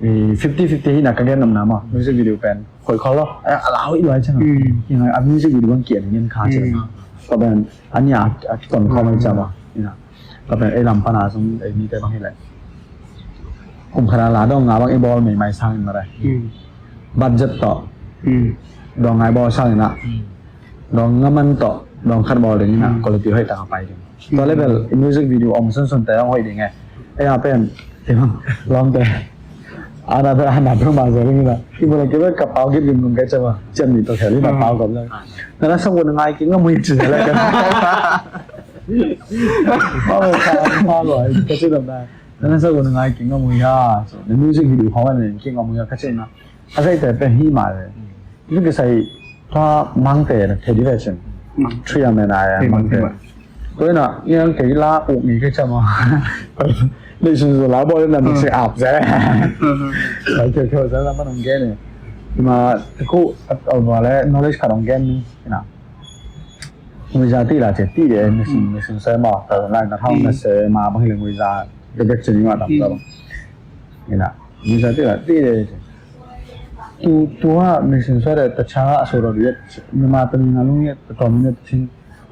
50 na ka gen nam na ma music video pen khoi kho lo ala hoi loi chang nga yang music video bang ke ni yen kha cheก็เป็นอันนี้ก่อนเข้ามาจับอ่ะนี่นะก็เป็นไอ้ลำปนาสมไอ้นี่ได้บางทีแหละกลุ่มคณะลาดองงาบางไอ้บอลใหม่ๆสร้างมาได้บัตเจ็ตต่อดองไอ้บอลสร้างนะดองเงินมันต่อดองคัดบอลอย่างนี้นะก็เลยตีให้ต่างไปดิตอนแรกเป็นมิวสิกวิดีโออมส้นแต่ต้องให้ดีไงไอ้อาเป็นเห็นมั้งลองแต่ada anak remaja ini lah. Ibu lagi kapal gitu bingung kayak coba jam itu kali kapal kau bilang. Karena semua dengan aik nggak mau itu lah kan. Malu kasih dong dah. Karena semua dengan aik nggak mau ya. Dan musik video kawan ni nggak mau ya kasih na. Asal itu penghima deh. Itu kisah tu mangte television. Tria mana ya mangte. Tôi nói những cái lá ủ nghỉ cái chăm à, đây là lá bò nên là mình sẽ áp ra, phải chơi ra là bắt đầu game này, mà cô ở ngoài này knowledge cả đồng game như thế nào, người già tí là trẻ tí để mình sẽ mà từ lại nó không nó sẽ mà bằng người già cái việc chính mà làm đâu, thế nào, người già tí là tí để tu mình sẽ để tất cả số đồ biết, nhưng mà từ ngày lúc này còn mình thì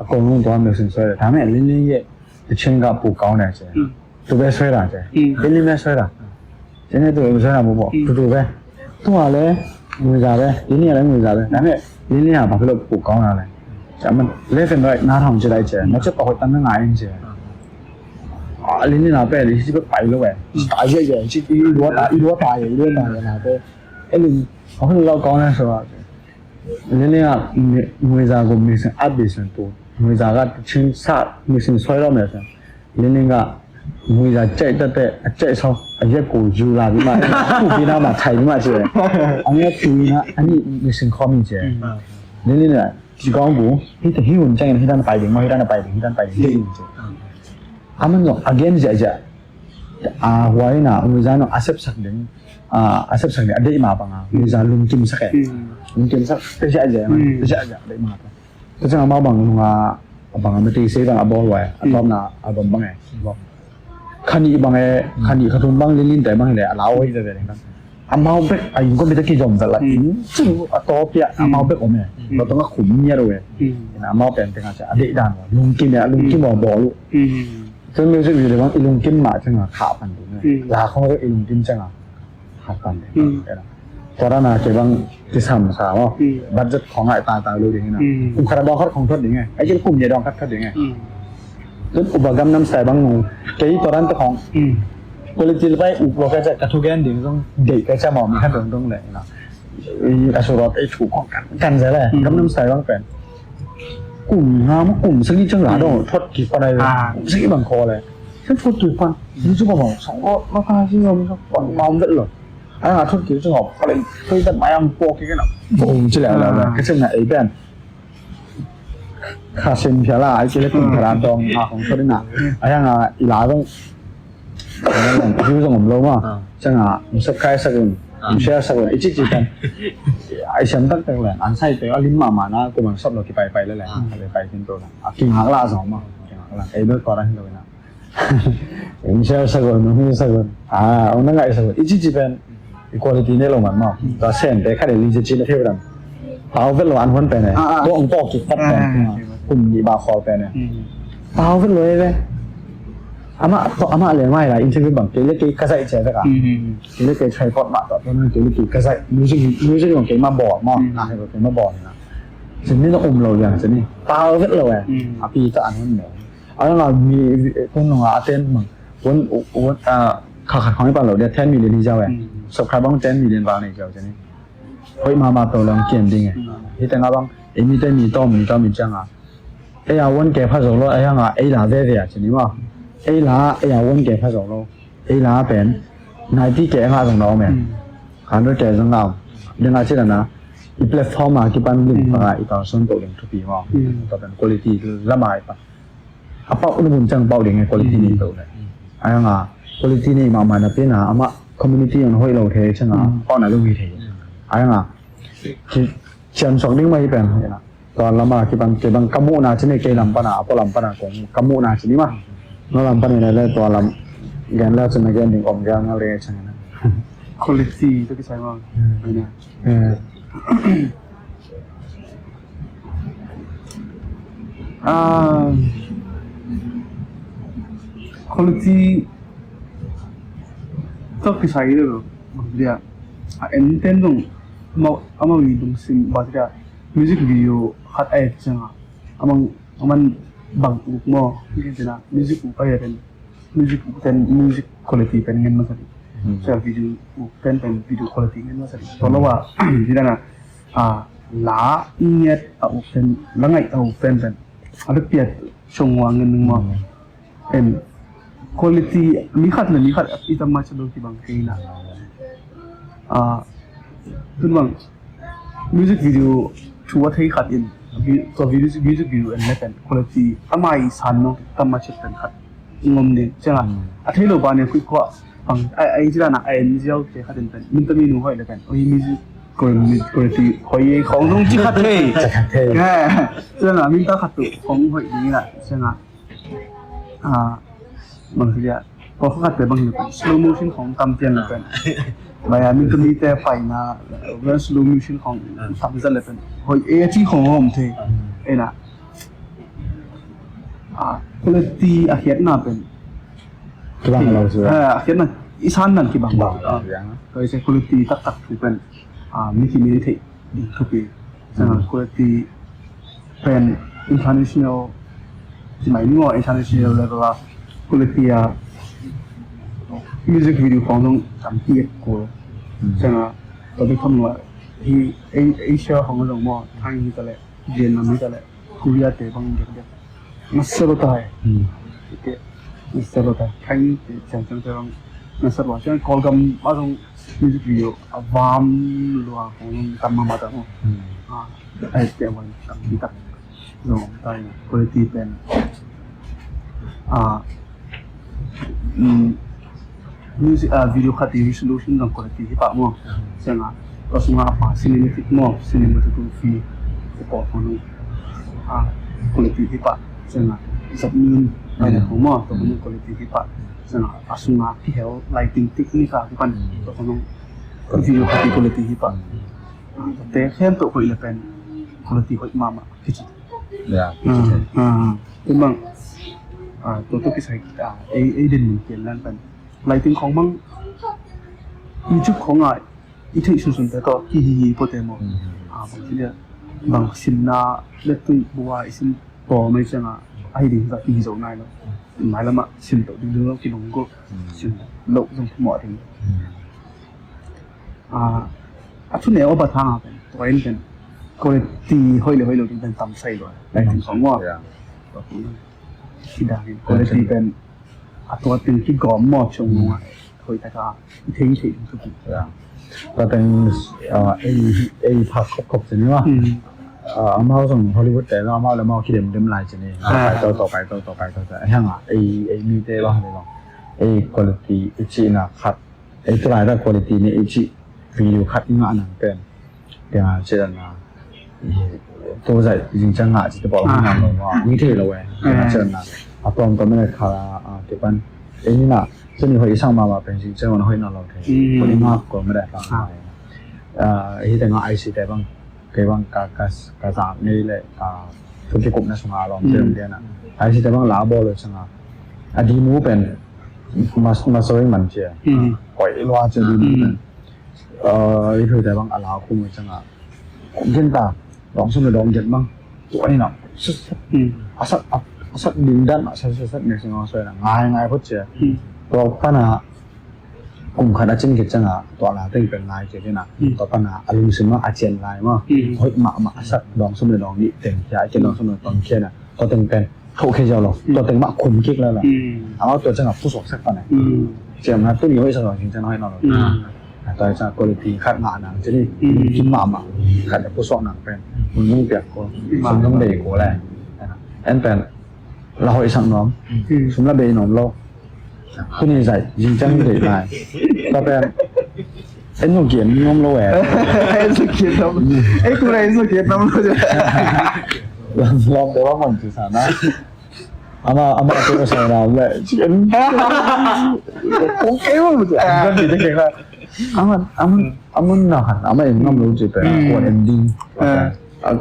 còn luôn toàn được sinh sôi, thằng này linh vậy, thì trên gặp bù cao này chứ, tụi bé sôi ra chứ, linh bé sôi ra, cho nên tụi bé sôi ra bù bỏ, tụi bé, tụi này người già đấy, linh này người già đấy, thằng này linh à bảo cái bù cao nào này, chả mình lấy phần rồi, na thằng chơi đấy chứ, nó chấp bảo tao nó ngại anh chứ, linh nào bé thì chỉ biết bay luôn vậy, tại vậy vậy, chỉ đi đua tài vậy nào bé, cái linh có cái lâu cao này sao? Linh à người già của mình sẽ áp bị sinh tồn, người già cái chân sát mình sinh xoay đó mà sao? Linh à người già chạy sau, anh ấy cổ du là cái mà, cổ bị nào mà chạy cái mà chứ? Anh ấy cùi na, anh ấy mình sinh khó mình chứ? Linh là chỉ có bố, khi thì hiểu chắc là khi đang bài tiếng mà khi đang bài tiếng chứ? Mình nói again vậy, hoài na người già nó accept sắc đến ada ima bang, người già luôn kim sắc mungkin cái gì aja đấy mà thôi. Tôi chẳng mau bằng bằng mấy tí xe bằng abol vậy, abom na abom bằng này, khani bằng này, khani khatum bằng linh tại bằng này, lão ấy rồi đấy kan. Mau bek, ayun ko bita ki jom dala. Chứ atopia, mau bek ome, nó tông cái khủng nhiên rồi. Mau bèn tiếng Anh, adik dan, lung kim bỏ bỏ luôn. Cho nên music video bằng lung kim mà chẳng là khảo phần đấy, là không có lung kim chẳng là khảo phần đấy. Cho nên là cái bằng cái sản sao budgetของ ตายเลยอย่างนี้นะกลุ่มคาราบาวของทอดอย่างไงไอ้ที่กลุ่มใหญ่ดองคัดอย่างไงจนอุปกรณ์น้ำใสบางงูcáiตัวนั้นของquality ไปอุปกรณ์ก็จะกระทุกแกนดิ่งต้องเด็กก็จะมองมีขั้นตรงเลยนะอาสุรไอ้ถูกของกันใช่เลยกับน้ำใสบางเป็นกลุ่มงามกลุ่มซึ่งนี่จังหวะดองทอดกี่อะไรเลยซึ่งบางคอเลยฉันทอดกี่คนนี่จะบอกสองก็พาที่เราก่อนเมาได้หรอทดkiểu trường hợp có lẽ tôi rất may ăn po cái nào bùng chứ là cái chân này ấy bên khá xem phía là ấy chỉ là cùng thằng đòn không thôi đến nào ấy là lá đông ví dụ ngầm lâu mà chẳng là subscribe sao rồi share sao rồi ấy chỉ cần ấy xem tất cả là ăn say tới lính mà nó của mình sắp được cái bài lên bài trên tôi là kinh hãng là gió mà là cái đôi có đang rồi nè share sao rồi nó như sao rồi ông nó ngại sao rồi ấy chỉ cần quality เนี่ยลงมันมากก็เส้นแต่แค่เดี๋ยวรีจะชิ้นเท่านั้นเปล่าเป็นหวานพ้นไปเนี่ยตัวองค์ปอกจุดตัดไปกลุ่มยีบาคอไปเนี่ยเปล่าเป็นเลยเลยอาม่าเรียนไม่ละอินเทอร์วิวบางเกลี่ยกระใสเจ๋อกันเกลี่ยใช้พอดมาต่อตอนนั้นเกลี่ยกระใสมิวสิกของเกลี่ยมาบอดมากให้เราเป็นมาบอดนะสิ่งนี้ต้องเราอย่างสิ่งนี้เปล่าเป็นเลยปีจะอ่านมันเหนียวเรามีคนหนึ่งอาเต้นมั้งวันขาดของให้ป่าเราเดี๋ยว10 million ที่เจ้าsubscribe บ้าง10 million บ้างนี่เจ้าจะนี่เฮ้ยมาตัวเราเก่งจริงไงที่แต่งบ้างมีแต่มีต้อมีจังไอ้วันแก่พระสงฆ์เราไอ้ยังไอ้ลาเดียจะนี่ว่าไอ้ลาวันแก่พระสงฆ์เราไอ้ลาเป็นนายที่แก่พระสงฆ์เราเนี่ยขันด้วยแก่สงฆ์เราเรื่องอะไรนะอีแพลตฟอร์มที่ปั้นลิงก์มาอีตอนส่วนตัวเรื่องทุกปีว่าต่อเป็น quality ละหมาดปะเอาเป้าอุณหภูมิจังเป้าเรื่องไง quality นี่ตัวเลย ai nga quality ni ma na pe na ama community on hoi lo the changa ko na lu hi the ai nga ki chen sok ding mai pen na to lama ki bang kamu na chine ke lam pa na po lam pa na kong kamu na chini ma no lam pa ni le to lam gan la chana gan ding om gang le changa na quality ตัวที่ใช้มาเนี่ย quality ตัวที่ใช้เลยมันเดียenten dong mau amang dong sim batia music video hat ai changa amang aman bang mo gitu na music pa yan music quality pen ngen masali sa video pen video quality ngen masali tolo wa dina na la inget au pen langai au pen ada piat chongwa ngen mo en quality mi khat ita ma chalo ki bang kina tuân bằng music video chú thấy khát in so music video and net and quality amai san no tamma chet pen khat ngom ne changa thấy lo ba ne kui kwa bằng ai jira na ai ni jiao te khat pen min tami nu hoi le pen oi music quality hoi khong dong chi khat the ha changa min ta khat tu khong hoi ni la changa bang siaพอkhat pe bang ni slow motion ของตามเตียนle pen maya min kami te fai na very slow motion ของทำจะเลยเป็นหอยที่ของผมเทนะquality อาเขียนน่าเป็น ki bang lo su อาเขียนน่ะอีสานนั่นกี่บางโดยใช้ quality ตักคือเป็นมีที่มีที่ดีทุกปีฉะนั้น quality เป็น international สมัยนี้ว่า international level ละ quality music video ของต้องจำที่กูใช่ไหมตอนที่ทำว่าที่เอเชียของเราหมดทางนี้ก็เลยเรียนมาไม่ก็เลยคุยอะไรบางอย่างเนี่ยมันสรุปได้มันสรุปได้ทางนี้จังๆมันสรุปว่าเช่นคอลกัมมาตรง music video วามลัวของทำมาตั้งไอ้เจ้าวันจำที่ตักลงได้คุณภาพเป็นmusic video khati resolution ng quality hi pa mo senga kasi nga pa cinematography po ano quality hi pa senga sa min ay na mo to mo quality hi pa senga asunga ki hel lighting technique ka pan to ano video khati quality hi pa te khem to ko ilepen quality hoi mama kichi ya bang to ki sai ai din ken lan pan lighting ของมังYouTube ของอ่ะอีที่สุดๆแต่ก็ฮีฮีโปรเตโมบางทีเนี่ยบางสินนาเล็กตุ้ยบัวอีสินปอไม่ใช่อ่ะไอ้ดิแบบฮีโซนายเนาะหมายละมาสินตัวดีเรื่องกินของก็สินโลกตรงหมอถึงทุกเนี่ยว่าบัตรทางเป็นตัวเองเป็นก็เลยตีห้อยเลยเป็นตำไส้เลยlighting ของว่าที่ดังก็เลยตีเป็นตัวตึงที่กอมหมดชงหัวถอยแต่ก็ทิ้งทุกทีก็เป็นผักครบๆใช่ไหมวะอามาส่งฮอลลีวูดแต่อามาแล้วมาคิดเดิมลายใช่ไหมต่อไปแห้งมีเตะบ้างเลยบ้างคุณภาพอีกนะคัดตัวไหนได้คุณภาพนี่อีกวิดีโอคัดงานนั่นเป็นเดี๋ยวเช่นนะตัวใจจริงจังอ่ะจะบอกงานเราว่ามีเท่เลยเว้ยเช่นนะปลอมตัวไม่ได้คาราที่เป็นนี่นะซึ่งมีคนอีสานมาเป็นสิ่งที่มันห้อยน่าเราเท่คนนี้มากกว่าไม่ได้ฟังที่แต่งไอซีแต่บางกาซานี่แหละทุกที่กลุ่มนักสงฆ์เราเดิมเดียนะไอซีแต่บางลาบอลเลยสังอาดีมูเป็นมาสวยมันเชียปล่อยล้อจะดีเป็นที่คือแต่บางอาลาคุ้มสังเย็นตาลองสมัยลองเย็นบ้างตัวนี้เนาะสักดึงด้านสักเนี่ยสิ่งสวยนะง่ายพุทธเจ้าตัวปัญหากลุ่มคณะจิ้งเกจังตัวลาตึงเป็นง่ายเจ้านะตัวปัญหาอารมณ์สมอาเจียนลายมั้งเฮ้ยมาสักลองสมัยลองนี่เต็งใจเจ้าลองสมัยตอนเชียนะตัวเต็งเป็นเขาแค่เจ้าหรอกตัวเต็งมาคุมกิ๊กแล้วล่ะเอาตัวจังผู้สอบสักปัญหาเจ้านะตัวนี้ให้สอนจริงจังให้เราตัวจังคุณภาพขัดงานนะจะนี่กินมาขัดผู้สอบหนังเป็นมันต้องเปียกกูมันต้องเด็กกูแหละอันเป็นเราให้สั่งน้องสมรับเบยน้องเรา ตัวนี้ใส่ยิงจังเลยได้ต่อไปไอ้หนูเขียนงมโลแหว Eso quiero. Cura eso quiero. ลองแต่ว่ามันสื่อสารนะอามาตัวใส่เราเลยเขียน Okay mo. ก็ดีจะเก่งว่าอามันน่าหันอามันเองงมรู้จุดเป็นคนเอนดิ้ง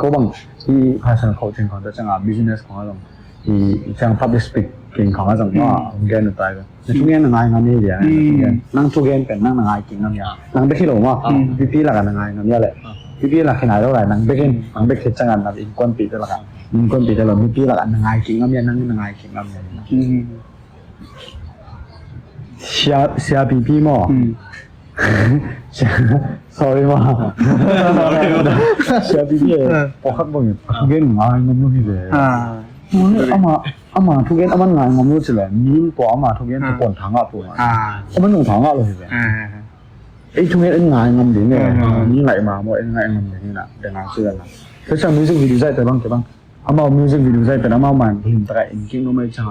ก็บางที่ภาษาเขาถึงของแต่จังอ่ะ business ของเราที่จัง public speaking ของเราจังว่าเก่งตายกันในช่วงนี้นายงานนี้เดียวนั่งช่วงนี้เป็นนั่งนายกินน้ำยานั่งไปที่หลงว่าพี่หลักนายน้ำยาแหละพี่หลักขนาดเท่าไหร่นั่งไปกินนั่งไปคิดจังงานนั่งอินก้นปีเท่าไหร่อินก้นปีเท่าไหร่พี่หลักนายกินน้ำยานั่งนายกินน้ำยาเสียพี่มั้งsorry มั้งเสียพี่พอขับบ่อยเก่งงานงมรู้ที่เลยอามาทุกอย่างอามันงานงมรู้สิเลยมีตัวอามาทุกอย่างทุกคนทางอ่ะตัวอามันหนุ่มทางอ่ะเลยไอ้ทุกอย่างงานงมดีเนี่ยนี่ไหลมาหมดงานงมดีนี่นะเดี๋ยวงานเชื่อนะถ้าช่างมิวสิกวิดีโอใส่แต่บ้างอามามิวสิกวิดีโอใส่แต่อามามันพิมพ์ตระอินกิ้งโนไม่ช่าง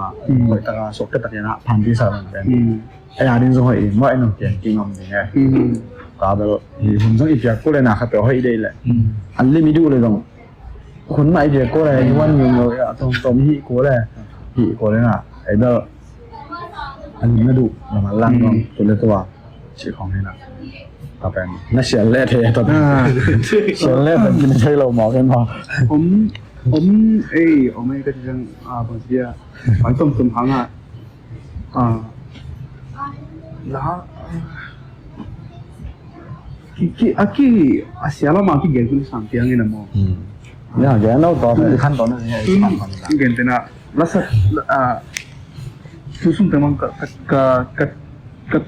ไปตระสกแต่ตระนะพันที่สามเป็นไอ้ยาดินส่งให้เองว่าไอ้หนุ่มเก่งกิ้งงมดีไงก็แบบผมต้องอีกอย่างก็เลยนะครับแต่ให้ได้แหละอันนี้มีดูเลยตรงคนไหนเดียวก็เลยวันนึงเลยอ่ะตรงฮีก็เลยฮีก็เลยนะไอ้เด้ออันนี้ไม่ดูมันล่างตรงตัวชื่อของนี่นะต่อไปน่าเสียเล่เทต่อไปเสียเล่เป็นไม่ใช่เราหมอกันพอผมไม่ก็จะบางทีฝันตุ่มพังแล้วaki asyala maki gel kun sampiang ina mo ya ya no to kan to na ya gente na lasa susum temang ka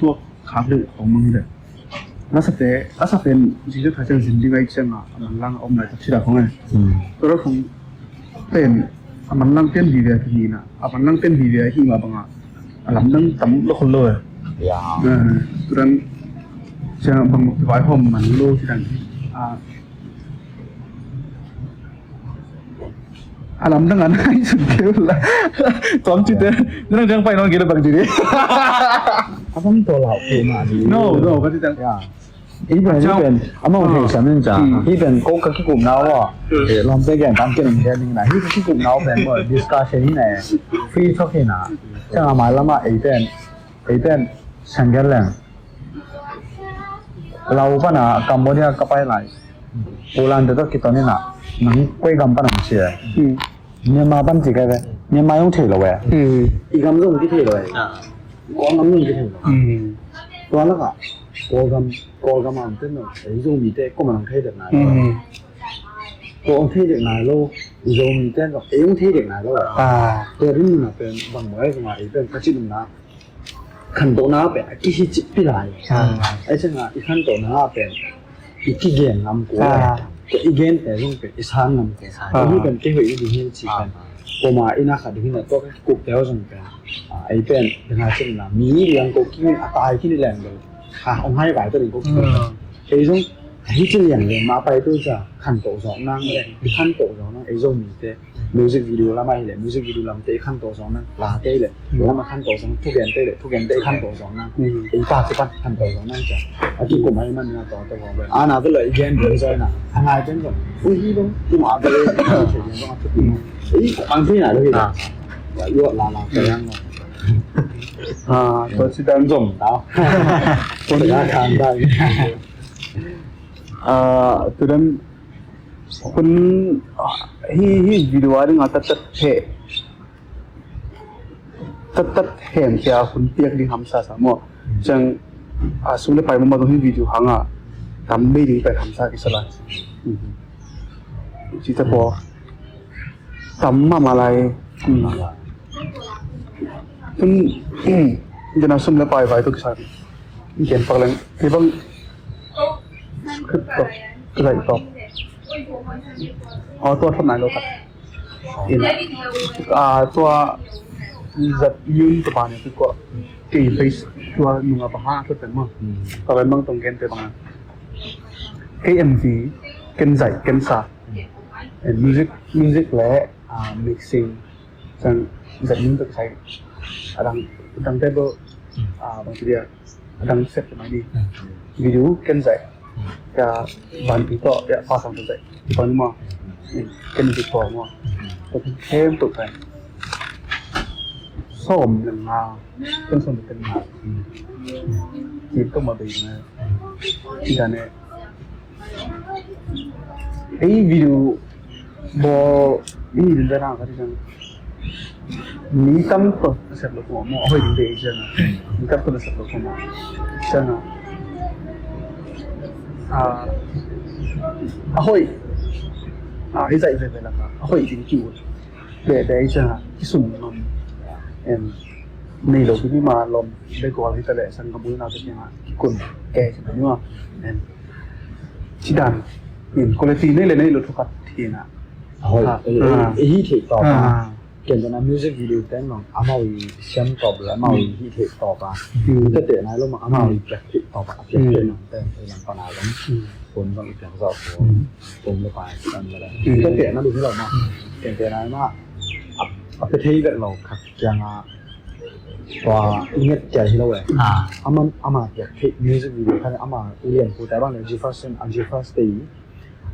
tu khale omang de lasa pen jijo thachang zindi ngai changa lang om na chira khong to khong pen aman lang ten bi ve ki na aman lang ten bi ve hi ma banga alam nang tam lo khol lo ya turanจะบางไว้ผมมันโลที่ดังอารมณ์ตั้งอันให้สุดเดียวละตอนจิตเตอร์นั่งจังไปนอนกินบางทีดิอามันตัวเราเองอ่ะno ก็ที่จังอีเป็นอามันเป็นฉันนึงจ้ะอีเป็นก็ขี้กลุ่มเราอ่ะลองไปแข่งตามเกมแค่นึงนะอีขี้กลุ่มเราเป็นว่า discussion นี่แหละฟรีช็อคเนะจังอามาแล้วมาอีเป็นฉันกันแหละเราป่ะนะกัมพูชาก็ไปไหนโบราณเด็กกี่ตอนนี้นะนั่งคุยกันป่ะนะเชียเนี่ยมาบ้านจีกันเลยเนี่ยมาต้องถือเลยเว้ยอีกคำส่งที่ถือเลยก้อนน้ำนึ่งที่ถือตัวนั้นก็ก้อนมันเป็นแบบไอ้ส่งมีแต่ก็มันเทเด็กนายก้อนเทเด็กนายโลส่งมีแต่แบบไอ้ส่งเทเด็กนายโลตัวนี้มันเป็นบางวันสมัยเป็นกระชิบนะขั้นตอนนั้นเป็นกี่สิบปีหลายไอ้เช่นอ่ะอีขั้นตอนนั้นเป็นอีกี่เกณฑ์นำกูก็อีเกณฑ์แต่ต้องเป็นอีสานนำกูอันนี้เป็นที่เหยื่อที่เห็นสิเป็นพอมาอีนักขัดที่นั่นก็กุกเดียวส่งเป็นไอ้เป็นยังไงเช่นน่ะมีเรื่องก็กินตายที่นี่แหละเลยองค์ให้หลายตัวเองก็กินไอ้ส่งที่จะอย่างเดียวมาไปตัวจะขั้นตอนสองนั่งอีขั้นตอนสองนั่งไอ้ส่งมีแต่มิวสิกวิดีโอละไม่เลยมิวสิกวิดีโอลำเตะขั้นตอนสองนั่งลาเตะเลยแล้วมาขั้นตอนสองทุกแกนเตะเลยทุกแกนเตะขั้นตอนสองนั่งไอ้ป้าสิปันขั้นตอนสองนั่งจ้ะอาทิตย์กูไม่มันนะตอนตัวผมเลยน่าจะเลยแกนเดียวใช่น่ะทางไงเป็นก่อนอุ้ยต้องกูมาเลยเฉยๆต้องมาทุกทีบางที่ไหนด้วยจ้ะเยอะลาไปยังตัวที่ดังส่งแล้วคนละทางได้ตัวนั้นคนที่วิดีโอนี้ตัดเห็นแค่คนเตียกดีทำซาสามอ่ะจังสุดเลยไปมันมาตรงที่วิดีโอหังอ่ะทำไม่ดีไปทำซาอิสระจิตตะพอทำมาอะไรจนจะน่าสุดเลยไปทุกสัปดาห์เขียนฟังเลยที่บ้างคือตบอะไรตบตัวทำไหนรู้ครับตัวจัดยืนตัวนี้คือก็กี่เฟสตัวนุ่งผ้าตัวเป็นมั้งตัวเป็นมั้งตรงเกณฑ์เป็นมั้ง AMV เกณฑ์ใส่เกณฑ์สาmusic และ mixing จังจัดยืนตัวใส่ดังเทเบิล bang tu dia kadang set macam ni video kan saya ya ban pito ya pasang tu saya ban mah kan di bawah mah tapi hem tu kan som yang kan som kan kita mah begini kita ni video bo ini dia nak kata macam ni tanpa set lo semua mau apa dia je na ni tanpa set lo semua sana ahoy cái dạy về là ahoy chính chủ để cho cái sủng nó em này lâu cái mà lom đây gọi là cái sang cái nào cái mà quần kè chứ đúng không em chỉ đàn nhìn quality này là này lo thuộc thì na ahoy hi thịต่อมาเกี่ยวกับ music video แต่น้องอามาวีเชื่อมต่อแล้วอามาวีฮิตต่อมาก็เตะนายลงมาอามาวีแปลกต่อมาเปลี่ยนเป็นน้องแต่ในหลังปนาแล้วคนบางอีกอย่างก็ผมไม่ไปกันมาแล้วก็เตะนั่นดูที่เรามาเก่งเตะนายมากเอาไปที่แบบเราครับอย่างว่าเงี้ยใจที่เราเองอามาเปลี่ยนที่ music video ท่านอามาเรียนผู้แต่บ้างเลย Jefferson and Jefferson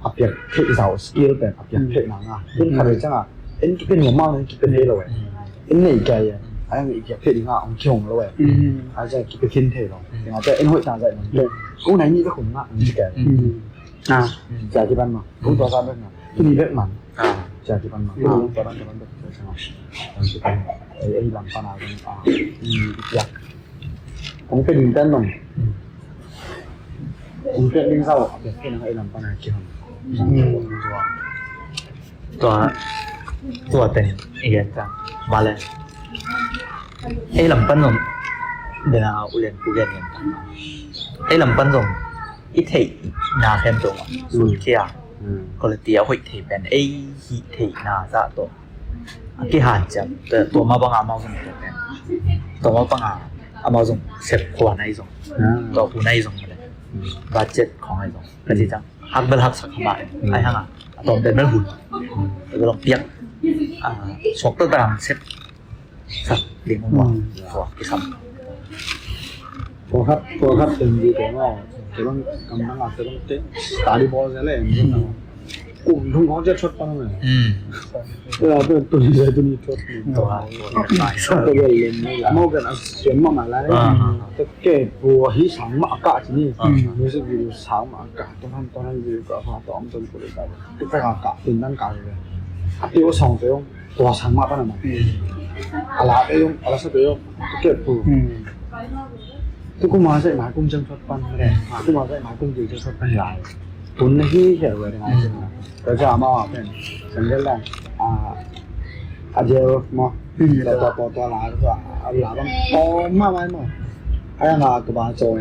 อาเปลี่ยนที่เราสกิลแบบอาเปลี่ยนที่หนังซึ่งทำให้จังเอ็นกิเป็นหัวเมาเลยกิเป็นเทเลยเอ็นนี่แกอ่ะไอ้ยังอีกอย่างเพศอีกอ่ะองค์ชงเลยไอ้จะกิเป็นกินเทเลยอย่างแต่เอ็นหัวใจใจมันเลยกูไหนนี่ก็ขุนอ่ะมันแกจากที่บ้านมากูตัวซาเป็นอ่ะที่นี่เล็กมันจากที่บ้านมากูตัวนั้นตัวนั้นตัวใช่ไหมที่บ้านไอ้ลำปานาเป็นอยากผมเป็นดินเต้นหน่อยผมเป็นดินเศร้าแบบที่นั่งไอ้ลำปานาเกี่ยวตัวเป็นเอียนจังมาเลยไอ้ลำปั้นตรงเดี๋ยวเราเรียนกูเรียนกันไอ้ลำปั้นตรงอีเทนาแคมตรงสุดเที่ยก็เลยเตี้ยหุ่ยเทเป็นไอ้ฮีเทนาซะตัวที่หานจังแต่ตัวมาบังอามาส่งตัวเป็นตัวมาบังอามาส่งเสพขวานไอ้ส่งตัวผู้ไอ้ส่งมาเลยบัดเจ็ตของไอ้ส่งก็ที่จังฮักเบลฮักสักขมาไอ้ห่างตอนเป็นแม่หุ่นแล้วลองเปียกชกตัวต่างเซ็ตสักเลี้ยงวัวตัวที่ซ้ำ พอครับเป็นดีแต่ว่าจะต้องกำลังอาจจะต้องเตะตาดีบอลซะเลยกลุ่มทุ่งเขาจะชดปังเลยตัวตัวนี้ชดตัวตัวเล่นนี่แหละมองกันเสียงมามาแล้วจะเก็บบัวหิสังมาอากาศนี่รู้สึกวิวสังมาอากาศตอนนั้นวิวก็พาต่อมจนกูเลยแบบก็ไปอากาศตื่นตั้งกายเลยเดี๋ยวส่งไปยงตัวสังมาปั้นมาอะไรไปยงอะไรสักไปยงเก็บบัวทุกคนมาใส่หมายกุ้งจังชดปั้นไม่ได้ทุกคนมาใส่หมายกุ้งจืดจังชดปั้นใหญ่ตุนที่เขียวไว้ในนั้นเราจะเอามาเป็นสัญลักษณ์อาเจลมาตัวหลายตัวหลายบางตัวมากไหมมั้งไอ้งากระบาดโจย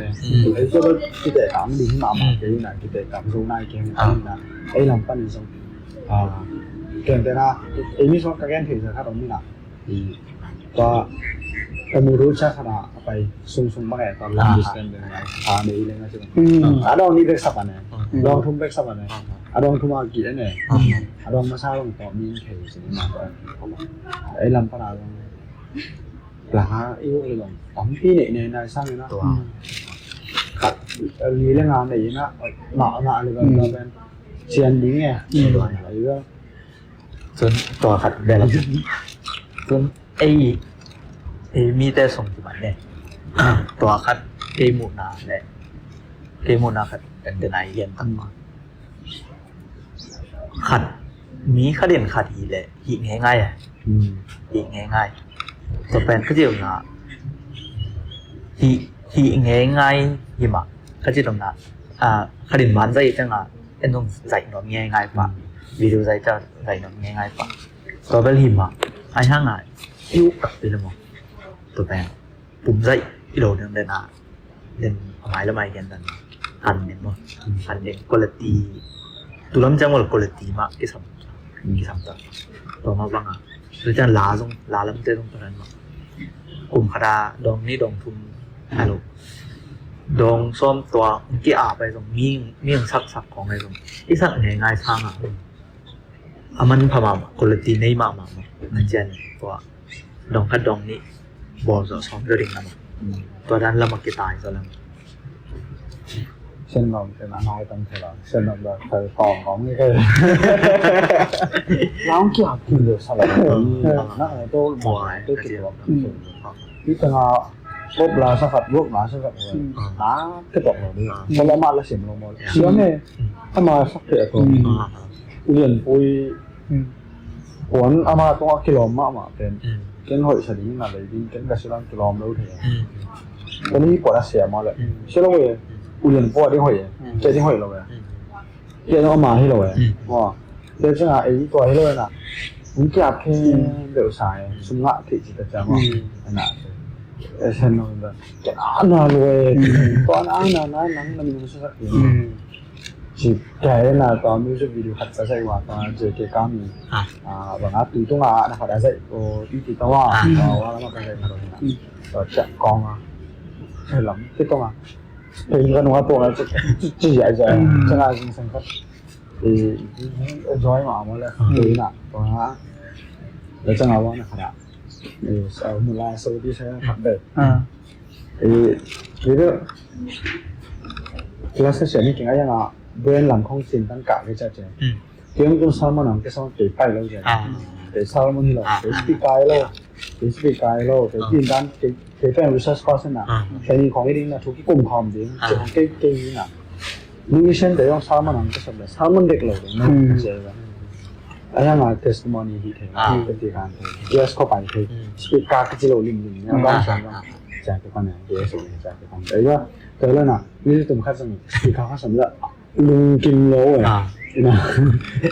ไอ้เจ้าที่เด็กถามดิ้งมาเกี่ยวไหนที่เด็กถามโซนไหนเกี่ยวไหนไอ้ลำปั้นนี่ส่งเก่งแต่นะไอ้นี่ส่งกระแกนถือจะถ้าตรงนี้นะตัวแต่ไม่รู้ชักขนาดไปส่งมาแก่ตอนลำดิสกันเลยเดี๋ยวเลยนะใช่ไหมดองนี่เด็กสับอันไหนดองทุ่มเด็กสับอันไหนดองทุ่มอากี่อันไหนดองมาซาลงต่อมีเขยสิ่งนี้ไอ้ลำปลาลงปลาอิ้วเลยลงอ๋อพี่เนี่ยนายสร้างเลยนะขัดมีเรื่องงานอะไรนะหนาเลยแบบเราเป็นเชียนดิ้งไงอะไรก็จนตัวขัดได้แล้วจนไอ้มีแต่ส่งที่มันเนี่ยตัวขัดเกมูนาเนี่ยเกมูนาขัดเป็นเดนายเย็นตั้งมาขัดมีขัดเด่นขัดอีเลยหิง่ายหิง่ายตัวเป็นก็จะอย่างหิง่ายหิมะก็จะตรงนั้นขัดเด่นมันใจจังเอ็นตรงใจหนอนง่ายปะวิดีโอใจหนอนง่ายปะตัวเป็นหิมะไอ้ห่างง่ายยุ่งกับไปเลยมั้งตัวเป็นปุ่มใจอีโหลนึงเดินเดินหมายละไม่กันตันหันเนี่ยมั้งหันเนี่ยคุณภาพตุลาจังว่าคุณภาพมากที่สัมตัดตัวมาบ้างหรือจะลาแล้วมันจะต้องตัวนั้นมั้งกลุ่มคดาดองนี่ดองทุนฮัลโหลดองส้มตัวกี่อาไปตรงมีสักของอะไรตรงที่สักง่ายๆทางมันพม่าคุณภาพในมากมันเจนตัวดองคัดดองนี่บอลจะซ้อมเรื่องนั้น ตัวนั้นเรามากี่ตายตัวนั้น เช่นเราเป็นอะไรตั้งแต่เราเช่นเราแบบเคยฟ้องของนี่ก็ร้องเกี่ยวกับเรื่องสลับนั่นอะไรตัวหมายตัวเกี่ยวกับที่ตลาดพบลาสักยุคลาสักเลยน้าก็ตกเราเนี่ยพอเรามาแล้วเสียงลงมาเชื่อเนี่ยถ้ามาสักเดือนตัวเรียนปุยผลอามาต้องกิโลมาเป็นเกินหอยสลิงนั่นเลยดิเกินกระสุนกิโลแล้วเถอะตอนนี้ปวดเสียมาเลยเชื่อเราเลยอุเรียนปวดได้หอยเจ๊ได้หอยเราเลยเจ๊ต้องมาให้เราเลยว่าเจ๊จะไอ้ตัวให้เราน่ะมันเก็บแค่เดี๋ยวสายสุ่มละที่จะจำว่าน่ะเช่นนั้นแบบจะน่าเลยตอนนั้นมันมีสักอย่างจีบแกน่ะตอนมิวสิกวิดีโอขัดใจว่าตอนเจอแกก็มีบางอาทิตย์ต้องนะครับได้โอ้ที่ติดต่อว่าแล้วมาเป็นอะไรมาตรงนี้ก็จะกองใช่หรอที่ต้องเป็นกันว่าตัวนั้นจะใหญ่ใจจะน่าจริงสังกัดenjoy มาเลยน่ะตัวนั้นแล้วจะเอาว่านะครับเอามูลค่าสูงที่ใช้ขับเดินนี่ก็เราเสียนี่จริงๆยังเบรนหลังของสินตั้งกะที่จะเจอเกี่ยวกับซาลมอนก็ต้องเตะไปแล้วเจอเตะซาลมอนที่เราเตะสปีกายแล้วเตะที่ด้านเตะเป็นรีเสิร์ชคอร์สน่ะแค่นี้ของที่นี่นะทุกกลุ่มความจริงเจ้าของเก่งๆน่ะนี่เช่นเดียวกับซาลมอนก็สำเร็จซาลมอนเด็กเลยนะเจอไอ้ยังเทสต์มอนีที่เทเป็นที่การเยสเข้าไปที่สปีกาก็จะเราลิงก์เนี่ยบ้างใช่ไหมจากที่คนเนี่ยเยสเลยจากที่คนแต่ว่าแต่ละน่ะนี่จะตุ้มขั้นสมุดสปีกาขั้นสมุดลุงกินโลเลยนะ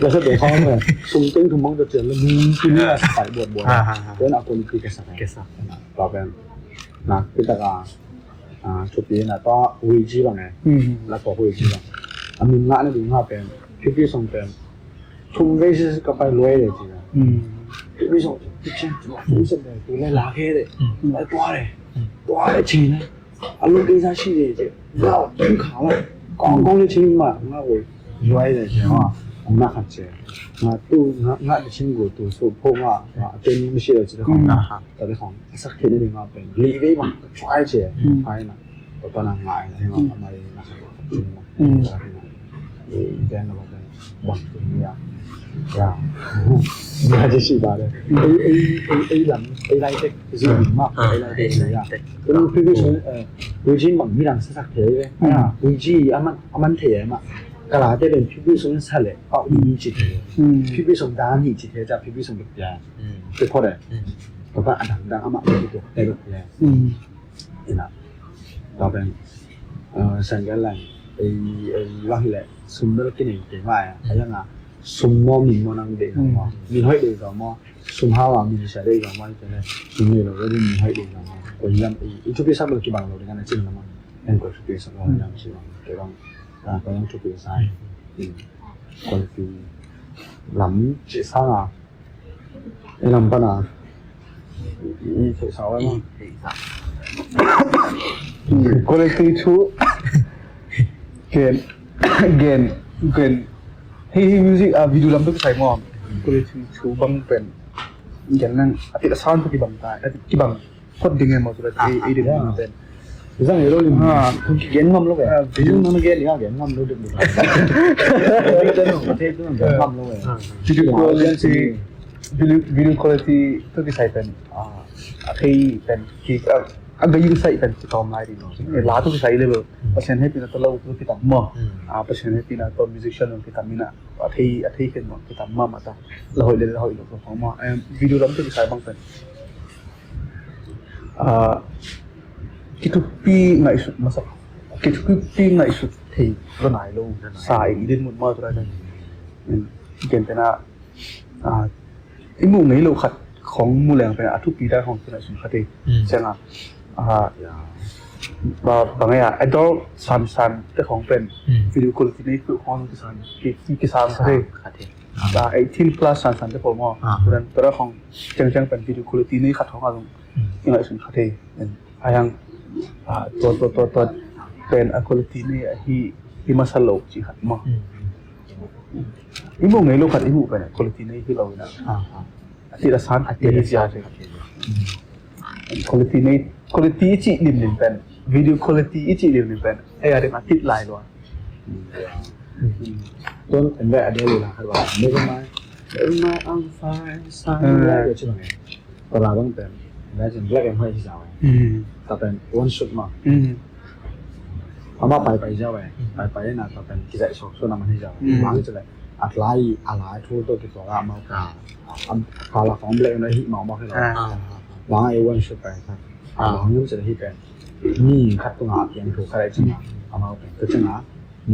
แล้วก็เดี๋ยวเขาเนี่ยตุ้มเต้นตุ้มมองจะเจอแล้วลุงกินเนี่ยใส่บวชแล้วเอาคนที่เกษตรต่อไปนะพิจารณาชุดนี้นะก็วิจิบังไงแล้วก็วิจิบังมีงานในดึงมาเป็นพี่ส่งเป็นทุ่มเวสิสก็ไปรวยเลยจริงๆพี่ส่งพี่เช่นรู้สึกเลยตัวเล่นลาเกเลยตัวเลยจริงนะอารมณ์ดีซะชีเลยจริงเราถึงขาละกองเลยจริงมาง่ายเลยรวยเลยใช่ไหมผมน่าขัดใจง่ายตู้ง่ายจริงกูตู้สุดพวกว่าเป็นไม่ใช่เลยจริงๆของแต่เป็นของสักทีนึงมาเป็นรีวิวมาช่วยเจ้ไปนะตอนนั้นง่ายใช่ไหมไม่นะครับจริงมั้ยแกนเราเป็นบังตรงนี้呀，那就是吧的。A 人 A 来的就是人嘛，A 来的是呀。咁譬如說會知問呢人識識睇嘅，會知阿蚊睇嘛。กระดาษได้เป็นพี่ส่งสั่งเลยเอาอีจิตเลยพี่ส่งด้านอีจิตเลยจะพี่ส่งแบบยาเป็นพอได้แต่ว่าอันดังอามาไม่ได้ตัวได้แบบยานี่นะต่อไปสัญญาณไอ้ว่าที่แหละสมมติเรากินเองเก่งมากอ่ะอะไรอย่างเงี้ยสมมติมีมันนั่งเด็กมั้งมีให้เด็กมั้งสมหาว่ามีเสียเด็กมั้งใช่ไหมสมมติเราได้มีให้เด็กมั้งก็ยังไอ้ชุดพิเศษเรากี่บางเราเด็กกันจริงมั้งเอ็นก็ชุดพิเศษเรายังใช่มั้งเดี๋ยวก็ยังชุดพิเศษก็คือหลังจีซ่าไอ้ลำปนาอีเฉยสาวไว้มั้งก็เลยคือชุดเกณฑ์ให้มิวสิกวิดีโอลำตัวใส่หม้อก็เลยชูบังเป็นอย่างนั้นอาทิตย์ละสามที่บังตายอาทิตย์ที่บังคนดึงเงินมาตัวละไอ้เดือนนั้นเป็นซึ่งไอ้โรลิมเกณฑ์มั่มลูกเอ๋วิดีโอนั้นเกณฑ์เนี่ยเกณฑ์มั่มลูกดึงเลยวิดีโอนั้นประเทศนั้นเกณฑ์มั่มลูกเอ๋วิดีโอคุณภาพวิดีโอคุณภาพตัวที่ใส่เป็นอาทิตย์เป็นที่agak yung sa ikan si Tom Lady no. Lahat ng sa level passion happy na talaw ko kita mo. Passion happy na to musician ng kita mina. Athi ken mo kita mata. Lahoy lo ko mo. Video ram to sa bang pen. Kitupi nga isut masak. Kitupi nga isut thei ronai lo sa idin mo to ra. Ken tena imu ngai lo khat ของมูลแรงเป็นทุกปีได้ของที่ไหนสุนทรีใช่ไหมบางอย่างไอ้ดอลซันแต่ของเป็นวิดีโอคุณภาพนี้คือของที่ซันกี่ซันใช่ไอ้18 plus ซันแต่ผมว่าเป็นตัวของจังเป็นวิดีโอคุณภาพนี้ขัดของอะไรที่ไหนสุนทรีเป็นอย่างตัวเป็นคุณภาพนี้ที่มาสโลกจีขัดมาอีโมงไงลูกขัดอีโมเป็นคุณภาพนี้ที่เราเนี่ยที่ละซันที่ละเสียคุณภาพนี้ quality chi lim pen video quality chi lim pen ai ada mati lai lo ต้นเป็นแบบเดียวเลยนะครับว่าไม่ใช่ไหมไม่อังไฟสร้างแรกใช่ไหมตลาดต้องเป็นแล้วจนแรกยังไม่ใช่จ้าแต่เป็น one shot มาเอามาไปเจ้าไปนะแต่เป็นที่จะชอบส่วนนั้นให้เจ้าบางจะเลยอัดไล่อะไรทั่วตัวที่ตัวเรามาพาเราของเบลน์ฮิตมาให้เราบางไอ้ one shot ไปครับบางยังจะได้ฮิตเป็นนี่คัดตัวงาเพียงถูกอะไรจังเอามาเป็นตัวจัง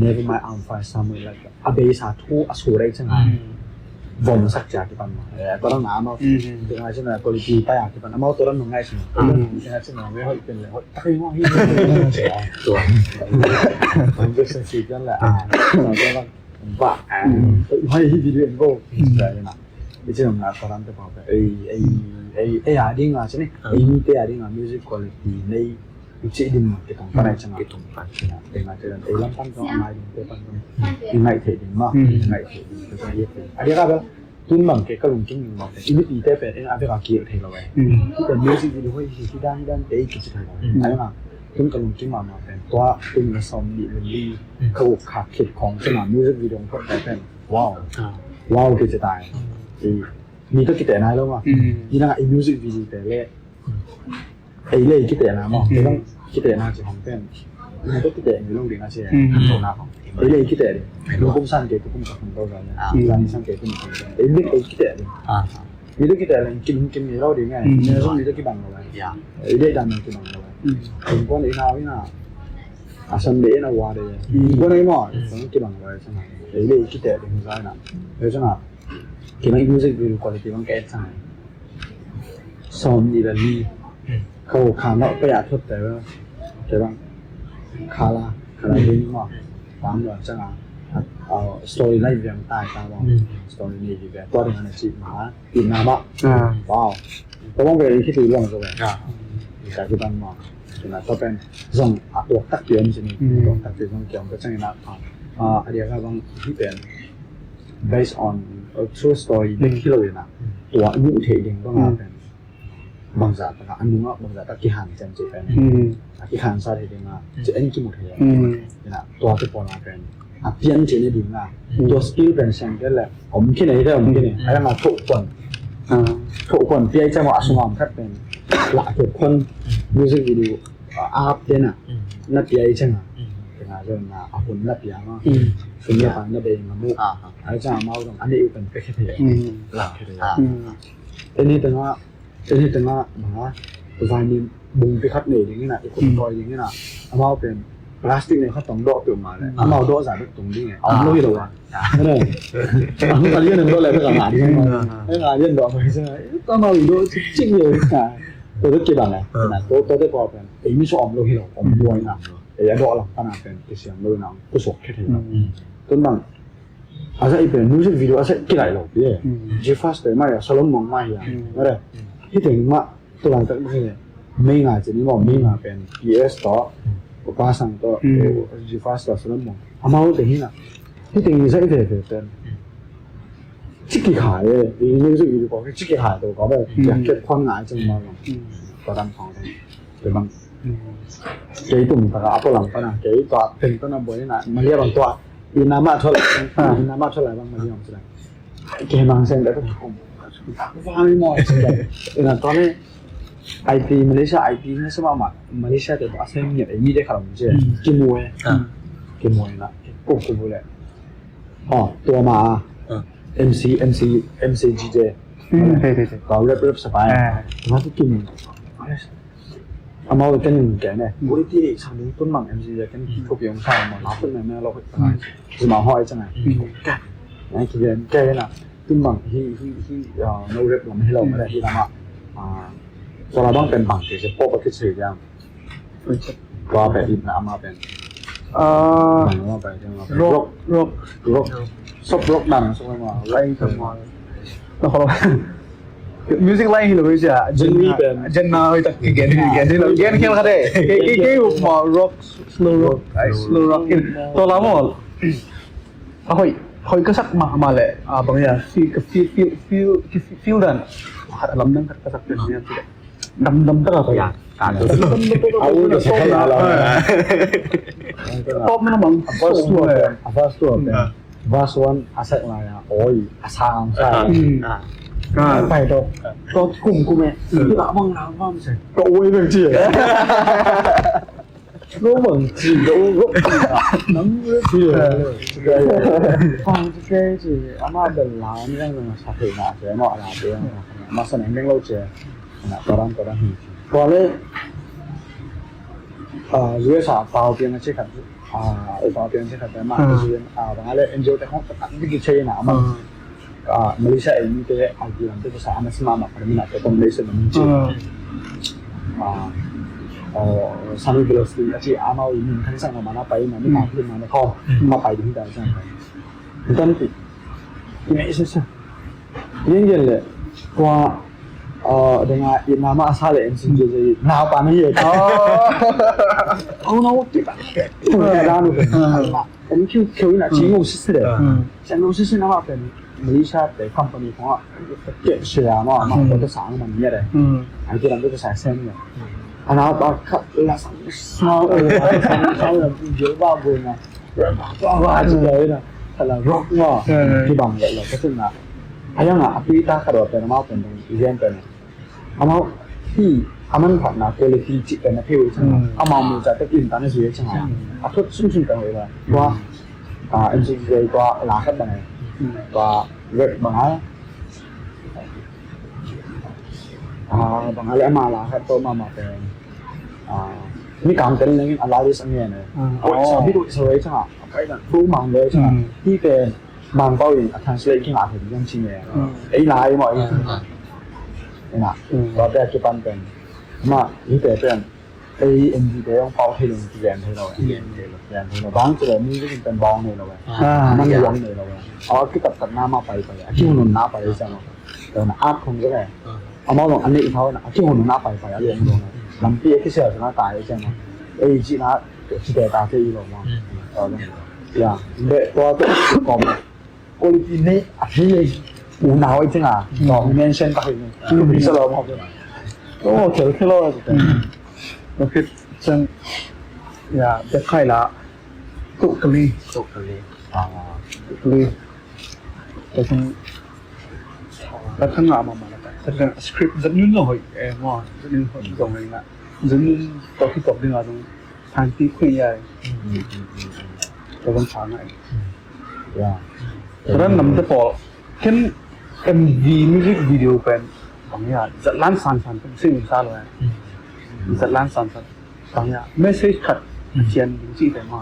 never mind I'm fine somewhere like that อาเบสาทูอสูรได้จังวงสักจากที่ปันมาตัวนั้นหนามาตัวนั้นใช่ไหมตัวลีไปอ่ะที่ปันมาตัวนั้นหนุ่มง่ายใช่ไหมตัวนั้นใช่ไหมไม่ค่อยเป็นเลยเฮ้ยว่าตัวมันเป็นสิ่งที่นั่นแหละตัวนั้นบ้าให้วิดีโอก็ได้นะไม่ใช่หนุ่มนะตัวนั้นแต่พอไปอะไรงอ่ะใช่ไหมนี่แต่อะไรงอ่ะ music quality ในIchi din ke tong parai changa ke tong pan na te na te lam pan ko amai din te pan ngai the din ma ngai the din te ye te ari ga ba tun mang ke ka lung king ma te ibi ti te pe en ave ga ki the lo we te music video hoi hi dan te ki chi tha ai ma tun ka lung king ma pe to tun na som ni li ka wo kha khit khong changa music video ko te pen wow ke chi tai ni to ki te nai lo ma ni na ai music video te le aiเลยคิดแต่นะมั้งต้องคิดแต่นะจะของเป็นมันก็คิดแต่ในโลกนี้นะใช่ไหมตัวน้าของไอ้เลยคิดแต่โลกกุ้งสั่งเกตุกุ้งกับของตัวกันเนี่ยร้านนี้สั่งเกตุกุ้งไอ้เล็กไอ้คิดแต่มีตัวคิดแต่อะไรกินในเราดีไงเนี่ยต้องมีตัวคิดบังเอาไว้ไอ้เล็กดันมันคิดบังเอาไว้ผมก็ในนาวินาอาสันเดน่ะว่าเลยก็ในหม้อต้องคิดบังเอาไว้ใช่ไหมไอ้เล็กคิดแต่ถึงใจนะเพราะฉะนั้นกินไอ้มิวสิกวิดีโอคุณภาพมันแก่จังซ้อมดีละลีเขาขาเนาะไปอาทุบแต่ว่าใช่ป่ะขาลาเรื่องว่าตามว่าจังอ่ะสตอรี่ไลฟ์ยังตายตามว่าสตอรี่นี้ดีแบบตัวเรื่องนั้นจีบมาปีนาบะว้าวเพราะว่าเป็นที่ดีเรื่องตัวแบบการที่บ้านมาฉะนั้นก็เป็นส่งตัวตักเกียร์ใช่ไหมตัวตักเกียร์ส่งเกี่ยวกับจังนะอันนี้ก็บางที่เป็น based on a true story เรื่องที่เราเห็นนะตัวยุคเทดิงก็มาเป็นบางจากอันนู้นบางจากตะกี้หันจำเจเป็นตะกี้หันซาเทดิงอ่ะจะอันนี้กี่หมดเลยนะตัวที่ปนมาเป็นเปลี่ยนเจนี่ดิงอ่ะตัวสกิลเป็นเซนก็แหละผมคิดไหนได้ผมคิดไหนไอ้มาทุกคนเปลี่ยนจะมาสมองแค่เป็นหลักทุกคนมิวสิกวิดีโออาร์ตเนี่ยนะนักเปลี่ยนใช่ไหมเป็นอะไรนะอาหุ่นนักเปลี่ยนมาเป็นยังไงนักเปลี่ยนมามุกไอ้จ้ามาตรงอันนี้เป็นแค่เพียงหลักแค่เพียงอันนี้เป็นว่ามาไฟนี่บุ้งไปคัดเหนื่อยอย่างนี้นะไอ้คนต่อยอย่างนี้นะเอาเป็นพลาสติกเนี่ยเขาต้องโดดตัวมาเลยเอาโดดใส่ตรงนี้ไงเอาลุยตัวไม่ได้เอาตอนนี้เนี่ยโดดอะไรเพื่อหาที่ให้หาเรื่องโดดไปใช่ไหมต้องเอาโดดจริงเลยค่ะตัวที่เกี่ยวกับอะไรนะตัวที่พอเป็นไอ้ไม่ชอบลุยหรอกผมรวยนะไอ้โดดหลังขนาดเป็นเสียงลุยน้ำก็สกแค่เท่านั้นต้นบางอาจจะเป็นมิวสิกวิดีโออาจจะกี่หลายหลอกพี่จีฟาสเตอร์มาอย่างสโลมองมาอย่างไม่ได้ที่ถึงมาตัวหลังจากนี้ไม่ง่ายจะนี่บอกไม่ง่ายเป็น PS ต่อภาษาต่อ GFast ต่อสำหรับมองอามาเอาแต่ที่น่ะที่ถึงมีสักเท่าเป็นจิกกี้ขายเลยนี่รู้สึกอยู่บอกว่าจิกกี้ขายตัวก็แบบอยากเก็บความง่ายจังมาลองก็ดังของแต่บางเกี่ยตุ่มแต่ก็อัปหลังก็นะเกี่ยตัวเป็นต้นน้ำบวยนี่นะมาเรียกบางตัวอินามาเท่าไหร่อินามาเท่าไหร่บ้างมาเรียกบางส่วนเกี่ยบางเส้นแต่ก็ผมฟ้าไม่มองใช่ไหมตอนนี้IT Malaysia IT นี่สมัยมา Malaysia แต่ว่าเส้นเนี่ยไอ้มีได้ขนาดนี้กิมวยนะโอ้กิมวยเลยตัวมา MCGJ ก็เรียบสบายมาที่กิมอามาเป็นแก่เนี่ยบริษัทสั่งต้นมัง MCGJ กันทุกอย่างใช่มาล้าเป็นแม่เราเป็นอะไรจะมาห้อยจังไงแก่เนี่ยคิดว่าแก่นะต้นมังที่เราเรียบเราไม่ให้เราไม่ได้ที่ทำตัวเราต้องเป็นบางทีจะพบกับที่สื่อยังก็แบบอินนะมาเป็นบางว่าไปจังว่าโรคซบโรคดังใช่ไหมว่าไล่ทั้งหมดแล้วเขามิวสิกไล่หรือไม่ใช่เจนนี่เป็นเจนน่าไปตักเกนที่เราเกนเข้าได้เกี่ยวกับร็อกสโลว์ร็อกตัวเราหมดเขาก็สักมาเลยบางอย่างฟิลดันหัดลำนั่งก็สักเป็นอย่างที่ดำตลอดตัวอย่าง การดู เอาจะใช้เรา top mana bang first one verse 1 aset lah ya oi asang sa ไปตัวกลุ่มกูแม่ที่ละมั่งน้ำมั่งใช่ก็โอ้ยเรื่องจีรู้เหมือนจีรู้น้ำเรื่องจีฟังจะแค่จีอาม่าเป็นล้านเรื่องนึงสักทีนะเจ้าหน้าอะไรเรื่องมาสนามเรื่องเราเจ้านะตอนนั้นก่อนเลยรู้ว่าสาวเปล่าเพียงแค่ขัดเปล่าเพียงแค่ขัดแต่มาคือบางอะไรเอ็นจิโอแต่ห้องตัดที่กิจใช้นะมันMalaysia ini tu agian tu pasal anak semua mak kami nak ketemu Malaysia menunjuk. Sami velocity aci amal ini kan sang mana pai mana nak pergi mana kau ma pai di dah sang. Dan tu ini esok. Ini je le. Kau dengan nama asal MCJ je. Nah apa ni ye? Oh nak kita. Dah nu kan. Kami kau nak cingu sisi le. Cingu sisi nama apa ni? Malaysia 的 company ของเก็บเสียมาตัวจะสางมันเนี่ยเลยไอ้ที่เราจะใส่เส้นเนี่ยอันนั้นก็ขับละสองแบบเยอะบ้าบุญนะบ้าจริงเลยนะแต่ละร็อกว่าที่บางเลยก็ซึ่งนะไอ้ยังอ่ะพี่ตาขับรถเป็นมาเป็นอีเวนต์เป็นเอามาที่อามันผ่านนะคุณภาพจิตเป็นนะพี่วิชัยเอามามือจัดตะกินตอนนี้สวยจังอ่ะเอาทุกสุ่มๆกันเลยว่าจริงๆเลยก็หลาขับไปvà việc bằng lẽ mà là các tôi mà về mi cảm thấy là anh lấy sang nghề này sao biết đội sới chẳng hạn cái là thu bằng đấy chẳng hạn khi về bằng bao nhiêu translate cái ngã thì dân chi nghề ấy là ai mọi người này nè và bây giờ ban bên mà như thế bên ấy em đi để ông bao thay đường thì làm thế rồi bán cho là mi cái bên bong này rồi năng lượng này rồi cái tập tập nam mà phải khi hồn nát phải sao rồi là áp không cái này mà lòng anh ấy thôi là khi hồn nát phải ở liền rồi làm kia cái sẹo nó tài xem mà ấy chị nó chỉ để ta chơi rồi mà rồi để qua cái còn quality này thì u nào ấy chứ à còn mention các hình chưa bị sao đâu mà ô kiểu thế rồiโอเคฉันอยากจะใครละตุกลีแต่ฉันแล้วข้างหลังมาแล้วแต่ฉันสคริปต์จะนุ่นหน่อยว่าจะนุ่นหน่อยตรงนี้นะจะนุ่นตอกที่ตอกดึงตรงทางที่คุยใหญ่จะต้องช้าหน่อยเพราะฉะนั้นนำจะบอกแค่ MV music video เป็นบางอย่างจะล้านสันเป็นสิ่งที่ซาเลยจะล้านสันบางอย่างไม่ใช่ขัดเชียนจริงๆแต่มา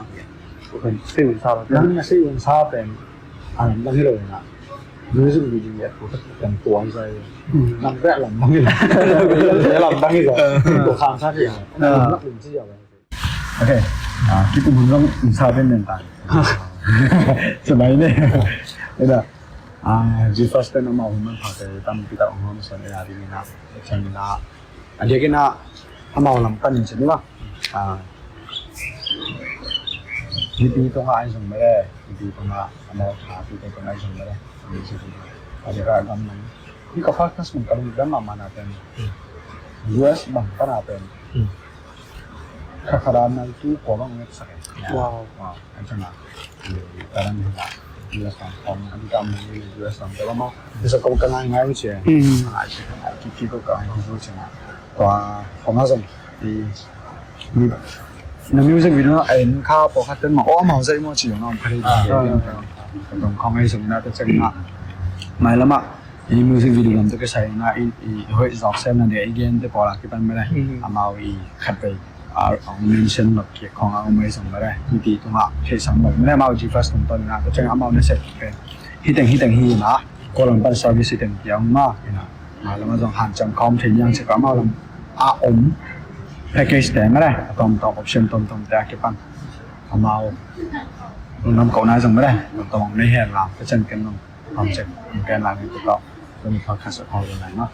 เป็นสิ่งที่ซาเลยนั่นสิ่งที่ซาเป็นอันนั้นที่เลยนะmusic video เนี่ยผมเป็นตัวใจนั่นแรกหลังบางอย่างหลังบางอย่างตัวข้างซาที่อย่างนักเรียนที่อย่างไรโอเคkita belum misalkan tentang sebenarnya ada di first time mau pakai tam kita ngomong soal hari ini nak channel ada kena mau lampan ni lah di itu ngai sung mere di itu ngai mau tapi itu ngai sung mere di situ ada ragam nang ni kau fokus mengkaji dalam mana pen US bang kana pen Kakarana itu kolong net sakit. Wow, macam mana? Sekarang ni lah, US Hong Kong, kami US Hong Kong, mau bisa kau kenal ngai macam, kita kau kenal macam, wah, Hong Kong di music video anh khao bỏ khát tên mà mau dậy mau chỉ nó phải Hong Kong hay sung na cái chân na, mai lắm ạ. Ini music video làm cho cái sai na, hơi dọc xem là để again để bỏ lại cái phần này, mau khát về mention แบบเกี่ยวของเอาไม่ส่งมาได้ทีตีตรงอ่ะเทสังแบบไม่ได้มาจีฟัสตรงต้นนะก็จะเอามาในเซ็ตเป็นฮิตแต่งฮีนะก็ลำปัน service แต่งเดียวมากนะมาแล้วมาต้องหันจำคอมถึงยังจะก็มาลำpackage แต่ไม่ได้ตรง option ตรงแต่เก็บปังเอามาน้ำเก่าหน้าส่งไม่ได้ตรงในแห่งเราก็เช่นกันตรงความเจ็บแกนหลังนี่ก็จะมีความขัดสนองอะไรเนาะ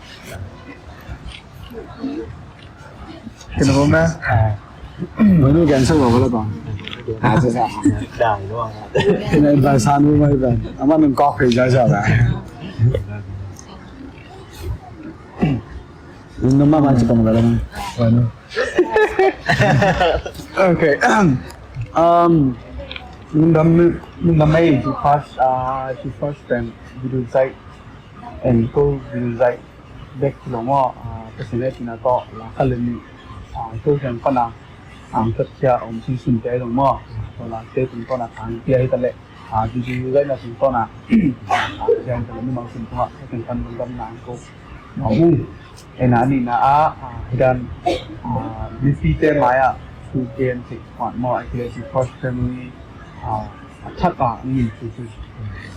Kenapa mah? Mana cancel apa lah bang? Ada sah. Dah doang. Ini bahasa nu mai bang. Ama nung kau kerja siapa? Ini nama macam apa bang? Bueno. Okay. Nung damay si first time video site and ko video site back to mo kasi na tinato la kalani ko kan pana ang tatya si sunte dong mo so la te tung ko na tang pia itale video site na tung ko na yan kan mo sun ko kan dam na ko mo enani na dan defeated maya to gain 6 point more actually si first family chắc là nhìn từ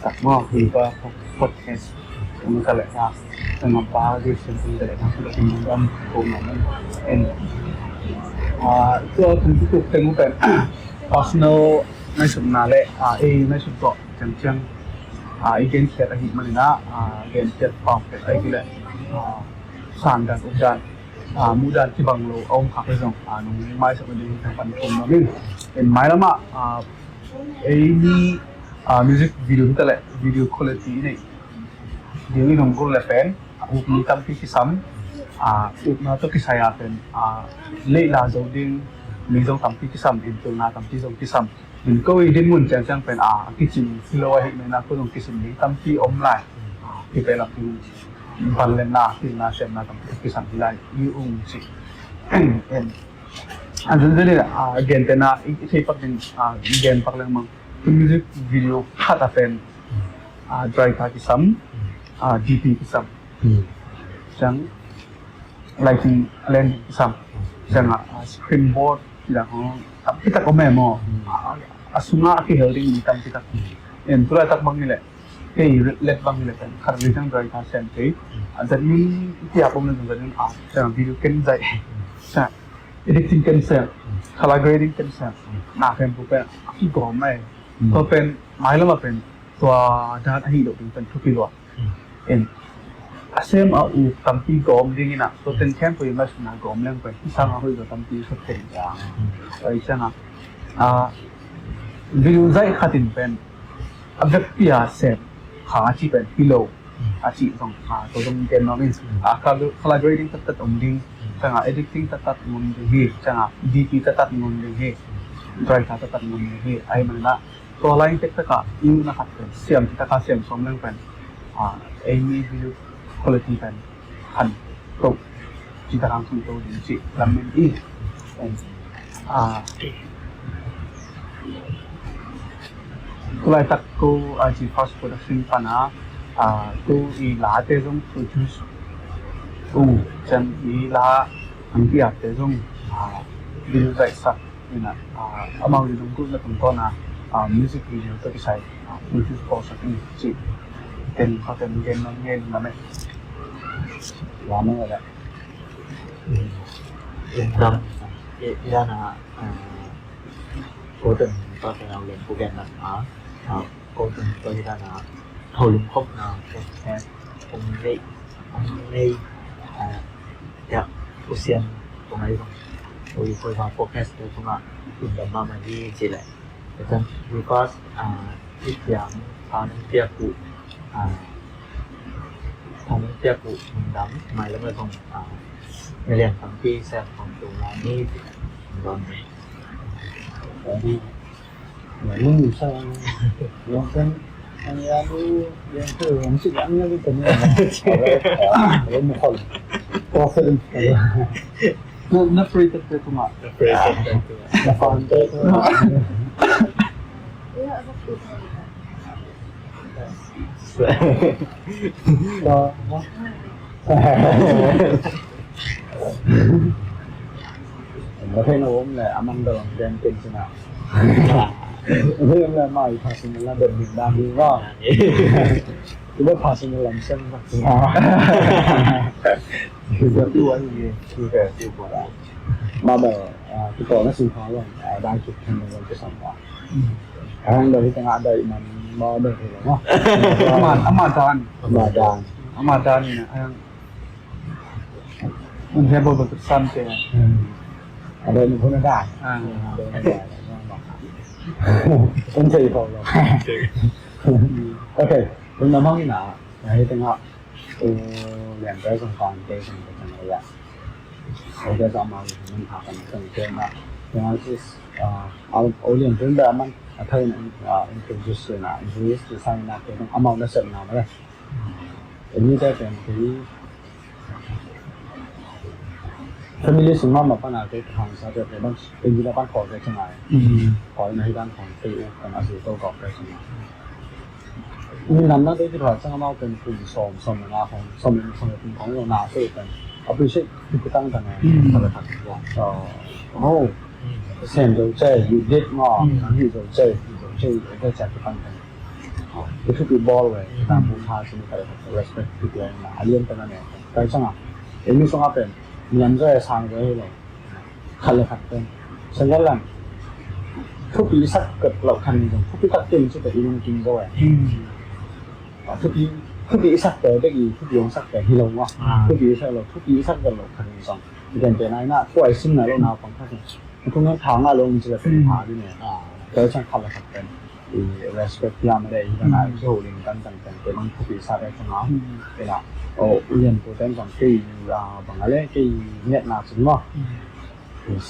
các mò thì có podcast chúng ta lại ra trong năm ba đi xem từ để làm được những âm của mình and cho chúng tôi thấy một cái personal ngay sum nào đấy ngay sum có chẳng ý kiến sẽ là hiện mà nó hiện chất phòng cái cái này sàn dan udan mudah si bang lo ông khác với dòng nung mai sẽ đi thành phần cùng nó lên and mai lắm ini music video kita le video quality ni dia ni nunggu le pen aku ni tampi kisam na to kisaya pen le la zo ding ni zo tampi kisam into na tampi zo kisam min ko i din mun chang pen kitchen silo hi me na ko zo kisam ni tampi online ki pe la ki ban le na ki na sem na tampi kisam lai i si en anh dẫn đến là again tên là cái phát triển again phát lên mang music video hát à fan dry cái sắm GP cái sắm chẳng lighting lên cái sắm chẳng screenboard thì là họ kita có mềm mò asuma cái hiệu định tâm kita en tu là tak bang nilai cái let bang nilai kan khar lidang dry cái sen cái jadi tiap orang dengan chẳng video kan dạy chẳng editing kan sen color grading kan sen na kan bukan ki gom mai to pen mai lama pen to dan hi do pen tu pilwa en asem u tampi gom ding ina to ten camp wi mas na gom leng pen sang a hoi do tampi so ten ya ai changa video zai khatin pen abjak pia sem kha chi pen kilo chi song to dong ken no min color grading tat ding chẳng editing tatat ngun hi chẳng DP tatat ngun hi dry tatat ngun hi ai man na to line tek taka yu na khat siam taka siam som lang pen ai video quality pen han to chỉ ta làm tôi đến chị làm mình đi lại tak ko chỉ post production pana to i la te jong produce chân ý là anh kia để dùng video dạy sắc nên là among những công cụ chúng tôi là music video tôi xài YouTube post những chị tên có tên game nó nghe là mẹ làm rồi đấy yên tâm ra là cố tình tôi phải làm lên của game là cố tình tôi ra là hồi lúc khóc nào cái ông này ya usian pengayu oi foi va podcast tu cuma unda mama ni jile dan because it yang panitia ku undam mai la mai kong melian tampi saya untuk lani don Jadi lalu sang yang kan hanya tu yang tu yang si yang ni tu ni ada mukol profit na created pe kuma na founder Có thể nó cũng là among the gen tin chứ nào thế là mai passing là đợt mình đang đi vào cứ bắt passing làm sân mà thì giờ tu anh gì thì về tiêu của bạn mà bờ cái cổ nó sinh khó rồi đang chụp thành một cái sản phẩm hàng đời thì ngã đời mà mò đời thì đúng không Ramadan ni mình sẽ bồi bổ sung thế ada yang pun ada không chơi vào rồi ok chúng ta mong như nào hãy từng họ làm cái công còn cái này là 我在找嘛，我们他可能更多的，然后是我连真的们他们introduce นะ introduce ที่ใช่นะคือต้องเอามาแล้วเสร็จนะมาเลยอันนี้จะเป็นที่ family สิ่งที่มาปัญหาที่ทางสาธารณะบ้านเป็นที่บ้านขอได้ใช่ไหมขอในด้านของที่เป็นอาชีพตัวกอบได้ใช่ไหมมีนำหน้าที่ที่ถอดซึ่งเอาเป็นกลุ่มสมนาของสมของเราหนาสุดเป็นเอาไปใช้ที่ตั้งแต่ไหนอะไรทั้งหมดโอ้เส้น就即係越益嘛，等於就即係都隻嘅分別。佢出邊 ball 嘅，但冇差先睇到 respect 啲嘅嗱，呢樣等等嘅。第三啊，有啲送一邊，人真係撐咗起嚟，合嚟合邊，成個人出邊塞腳落近仲出邊得正出邊用見過嘅。出邊塞嘅的而出邊用塞嘅起路啊，出邊塞落，出邊塞嘅落近上，人哋嗱嗱，都係先嚟攞拿放開嘅。通常躺啊，ลงจะเป็นผาด้วยเนี่ยก็ช่างขับเลยครับเป็น respect ยามไม่ได้อีกนะที่หูลิงกันต่างๆเป็นผู้พิพากษาได้ใช่ไหมเป็นอ่ะโอ้เรียนตัวเต็มสองที่บางอะไรที่เนี่ยน่าสนว่า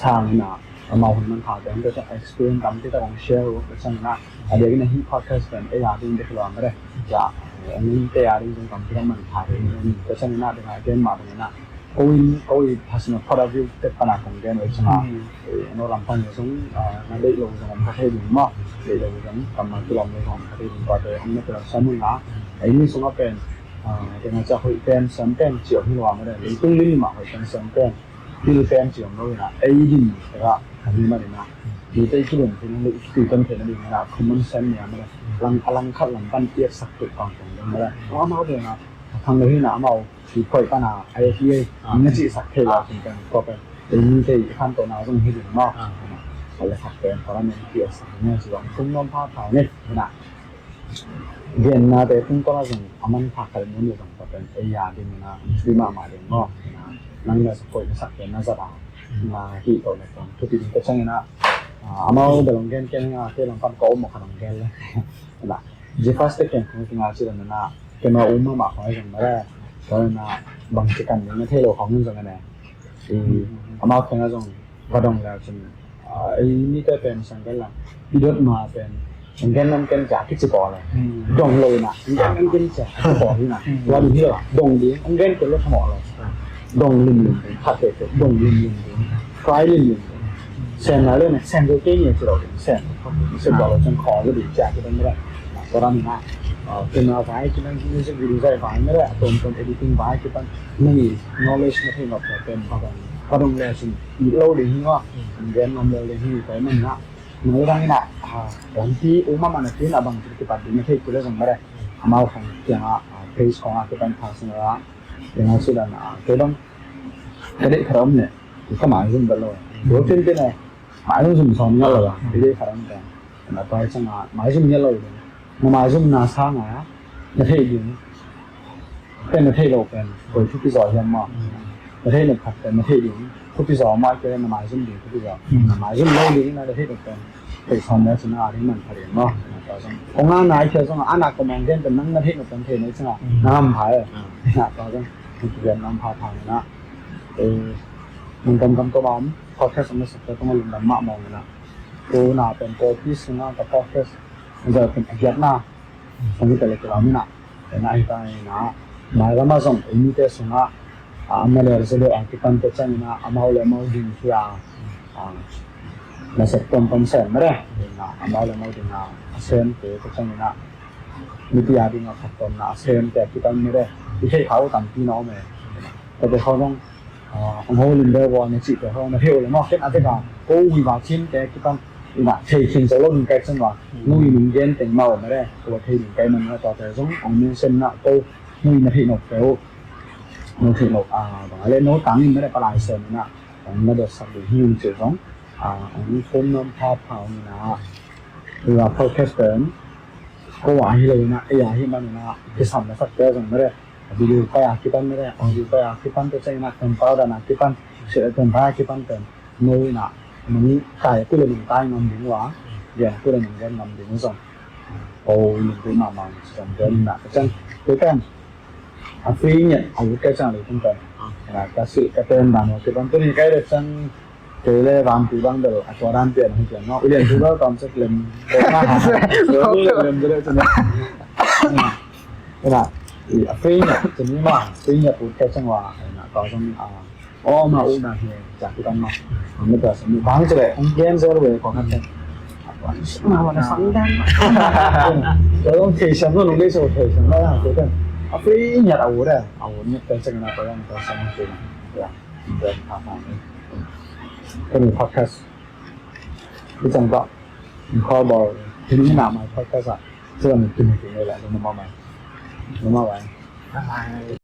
สร้างน่ะมาหุ่นมันผ่าแต่ก็จะ experience ตามที่ต้อง share ก็ช่างน่ะเดี๋ยวนี้ที่ podcast เป็นยาดิ้งได้คือว่าไม่ได้จะอันนี้แต่ยาดิ้งตรงที่มันผ่าเองก็ช่างน่ะเป็นอะไรเกณฑ์มาตรงนี้น่ะကိုယ် personal point of view တက်ပါလာကုန်တယ်လို့ကျွန်တော်နော်လမ်းပန်းဆုံးနားလေးလုံးကျွန်တော်ဖတ်ခဲ့ပြီးမှလေလုံးကျွန်တော်ကမှပြောင်းနေအောင်ဖတ်ပြီးပါတယ်အမေကဆမ်းနာအဲ့ဒီဆုံးအပန်ကျွန်တော်จะคุยเป็นสัมเป็นเจียวที่ว่าไม่ได้เลยตุ้งลิ้นมาคุยเป็นสัมเป็นที่เป็นเจียวน้อยนะไอ้ดินก็ทำมาเลยนะมีแต่ที่เป็นที่นี่คือต้นเหตุนั่นเองนะ common sense เนี่ยไม่ได้ลังขัดลังปั้นเอียดสักตุกกองตรงนี้ไม่ได้เพราะว่าเดี๋ยวนะทางเลยนะเอาที่คอยปัญหาไอ้ที่นี่จีสักเทเราถึงกันก็เป็นเป็นที่ขั้นตอนเราต้องให้ถึงมากอะไรขัดเป็นเพราะว่ามันเกี่ยวสักเนี่ยสิว่าคุ้มน้ำผ้าเผาเนี่ยนะเย็นนะแต่คุ้มก็เราส่งเอามันผักกันนี่อยู่ตรงก็เป็นไอ้ยาดินนะที่มาเดี๋ยวก็นั่งเนี่ยสักคนสักเป็นน่าจะมาที่ตัวเนี่ยตรงทุกทีก็ใช่นะเอามาเดี๋ยวลองแกนนะที่ลองปั้นโก้หมกขนมแกนเลยนะจีฟัสเต็กแกนของที่งานชื่อนั้นนะเป็นมาอุ้มมาขอให้ส่งมาได้ก็นะบางทีกันเนี่ยที่เราของเงินส่งกันเนี่ยเอามาแข่งกันส่งก็ต้องแล้วจนไอ้นี่ก็เป็นสังเกตละที่รถมาเป็นสังเกตน้ำกันจากที่จะบอกเลยดงเลยนะน้ำกันจากที่บอกที่นะว่าดูที่เราดงดีน้ำกันเป็นรถหมอเลยดงลิมผัดเผ็ดดงลิมฟรายลิมเซนอะไรเนี่ยเซนโดเกนี่ที่เราเซนบอกเราจนคอก็ดีจากที่นั่นไม่ได้ก็ทำนะเป็นมาฝ่ายที่นั่นมิวสิกวิดีโอฝ่ายไม่ได้ตรงediting ฝ่ายที่ตั้งไม่ knowledge ไม่ให้เราเป็นก็ต้องเรียนสิ่งอีกโลดีที่ว่าเรียนนำเลยที่ไปมันนะเมื่อไรนะบางทีมันที่บางทีปัจจุบันไม่ใช่ตัวเรื่องไม่ได้มาของอย่างเพจของที่เป็นภาษาละอย่างสุดนะก็ต้องจะได้ขรมเนี่ยก็หมายถึงตลอดโดยที่เนี่ยหมายถึงสมสอนเยอะเลยที่ได้ขรมกันนะตอนนี้หมายถึงเยอะเลยมาจุ่มนาซ่าไงประเทศยิงเป็นประเทศโลกเป็นโดยทุกปีสองยังมาประเทศหนึ่งขัดเป็นประเทศยิงทุกปีสองมาเป็นมาจุ่มยิงทุกปีสองมาจุ่มโลกยิงในประเทศเป็นเป็นสองเนี่ยชนะที่มันผลิตมาของงานไหนเชื่อส่งอันนักก็มองเห็นเป็นนั่งประเทศเป็นประเทศนี้ใช่ไหมน้ำพายนะตอนนั้นเรียนน้ำพาทางนะมันกำตัวมันพอแค่สมัยสุดท้ายต้องมาลงดำมะมองนะตัวหน้าเป็นตัวที่สุนัขกับพอแค่จะเป็นอาชีพนะสมัยแต่เล็กเราไม่นะแต่ในตอนนี้นะหมายว่ามาส่งอิมิเตชันนะมาเลยจะได้อาชีพตัวเช่นนะมาเลยมาดึงที่มาเสร็จต้นเส้นไม่ได้นะมาเลยมาดึงเส้นตัวเช่นนะมีที่อาดึงขัดต้นนะเส้นแต่ที่ตั้งไม่ได้ที่ใช้เขาตั้งที่น้องเลยแต่เขาต้องเขาลินเดอร์วอลในจิตเขาในเที่ยวเลยมั้งเช่นอาจจะการกู้วิบากชิ้นแต่ที่ตั้งนะเทคินจะลดไกลสักหน่อยนู่นนี่เย็นแต่งเมาไม่ได้ตัวเทคินไกลมันก็ต่อแต่ต้องของมือเส้นน่ะโตนู่นนาทีหนกเดียวนู่นทีหนกบางอะไรโน้ตตั้งไม่ได้ปลายเส้นน่ะของไม่ได้สักเดียวหิ้วเจ๋อของของคนน้ำพาเผานี่นะหรือว่าพอแคสเตอร์ก็หวานเลยนะไอ้ยาที่มันนะที่ทำมาสักเดียวจังไม่ได้วิดีโอไปอาคิปันไม่ได้วิดีโอไปอาคิปันตัวเองนะเป็นเป้าด้านอาคิปันเสียเป็นพาอาคิปันเป็นนู่นน่ะมันกายกูเลยหนึ่งตายงอมดิ้งวะเดี๋ยวกูเลยหนึ่งเดินงอมดิ้งส่งโอ้ยหนึ่งตัวมาส่งเดินหนักจังตัวแป้งฟรีเนี่ยเอาแค่จังเลยตั้งแต่ Kasi katayan dano kita tu ni kaya desan kaya rampi bang dalo atau rampi yang hidup no ulian juga konsep lem lem dulu tu nah Afrinya jenis mah Afrinya pun kacangwa nah kau sama oh mau nak ni jadi kan mah ini tu semua bang cerai game saya boleh kau kan apa mana sandan kalau kesan tu nulis so kesan lah tu kan Afrinya tahu dah awalnya kacang apa yang kau sama tu ya dan apa niเป็นพอดแคสต์ที่จังก็ขอบอกทีนี้หนามาพอดแคสต์อ่ะเชื่อมันกินจริงเลยแหละรู้มาไหมรู้มาไหม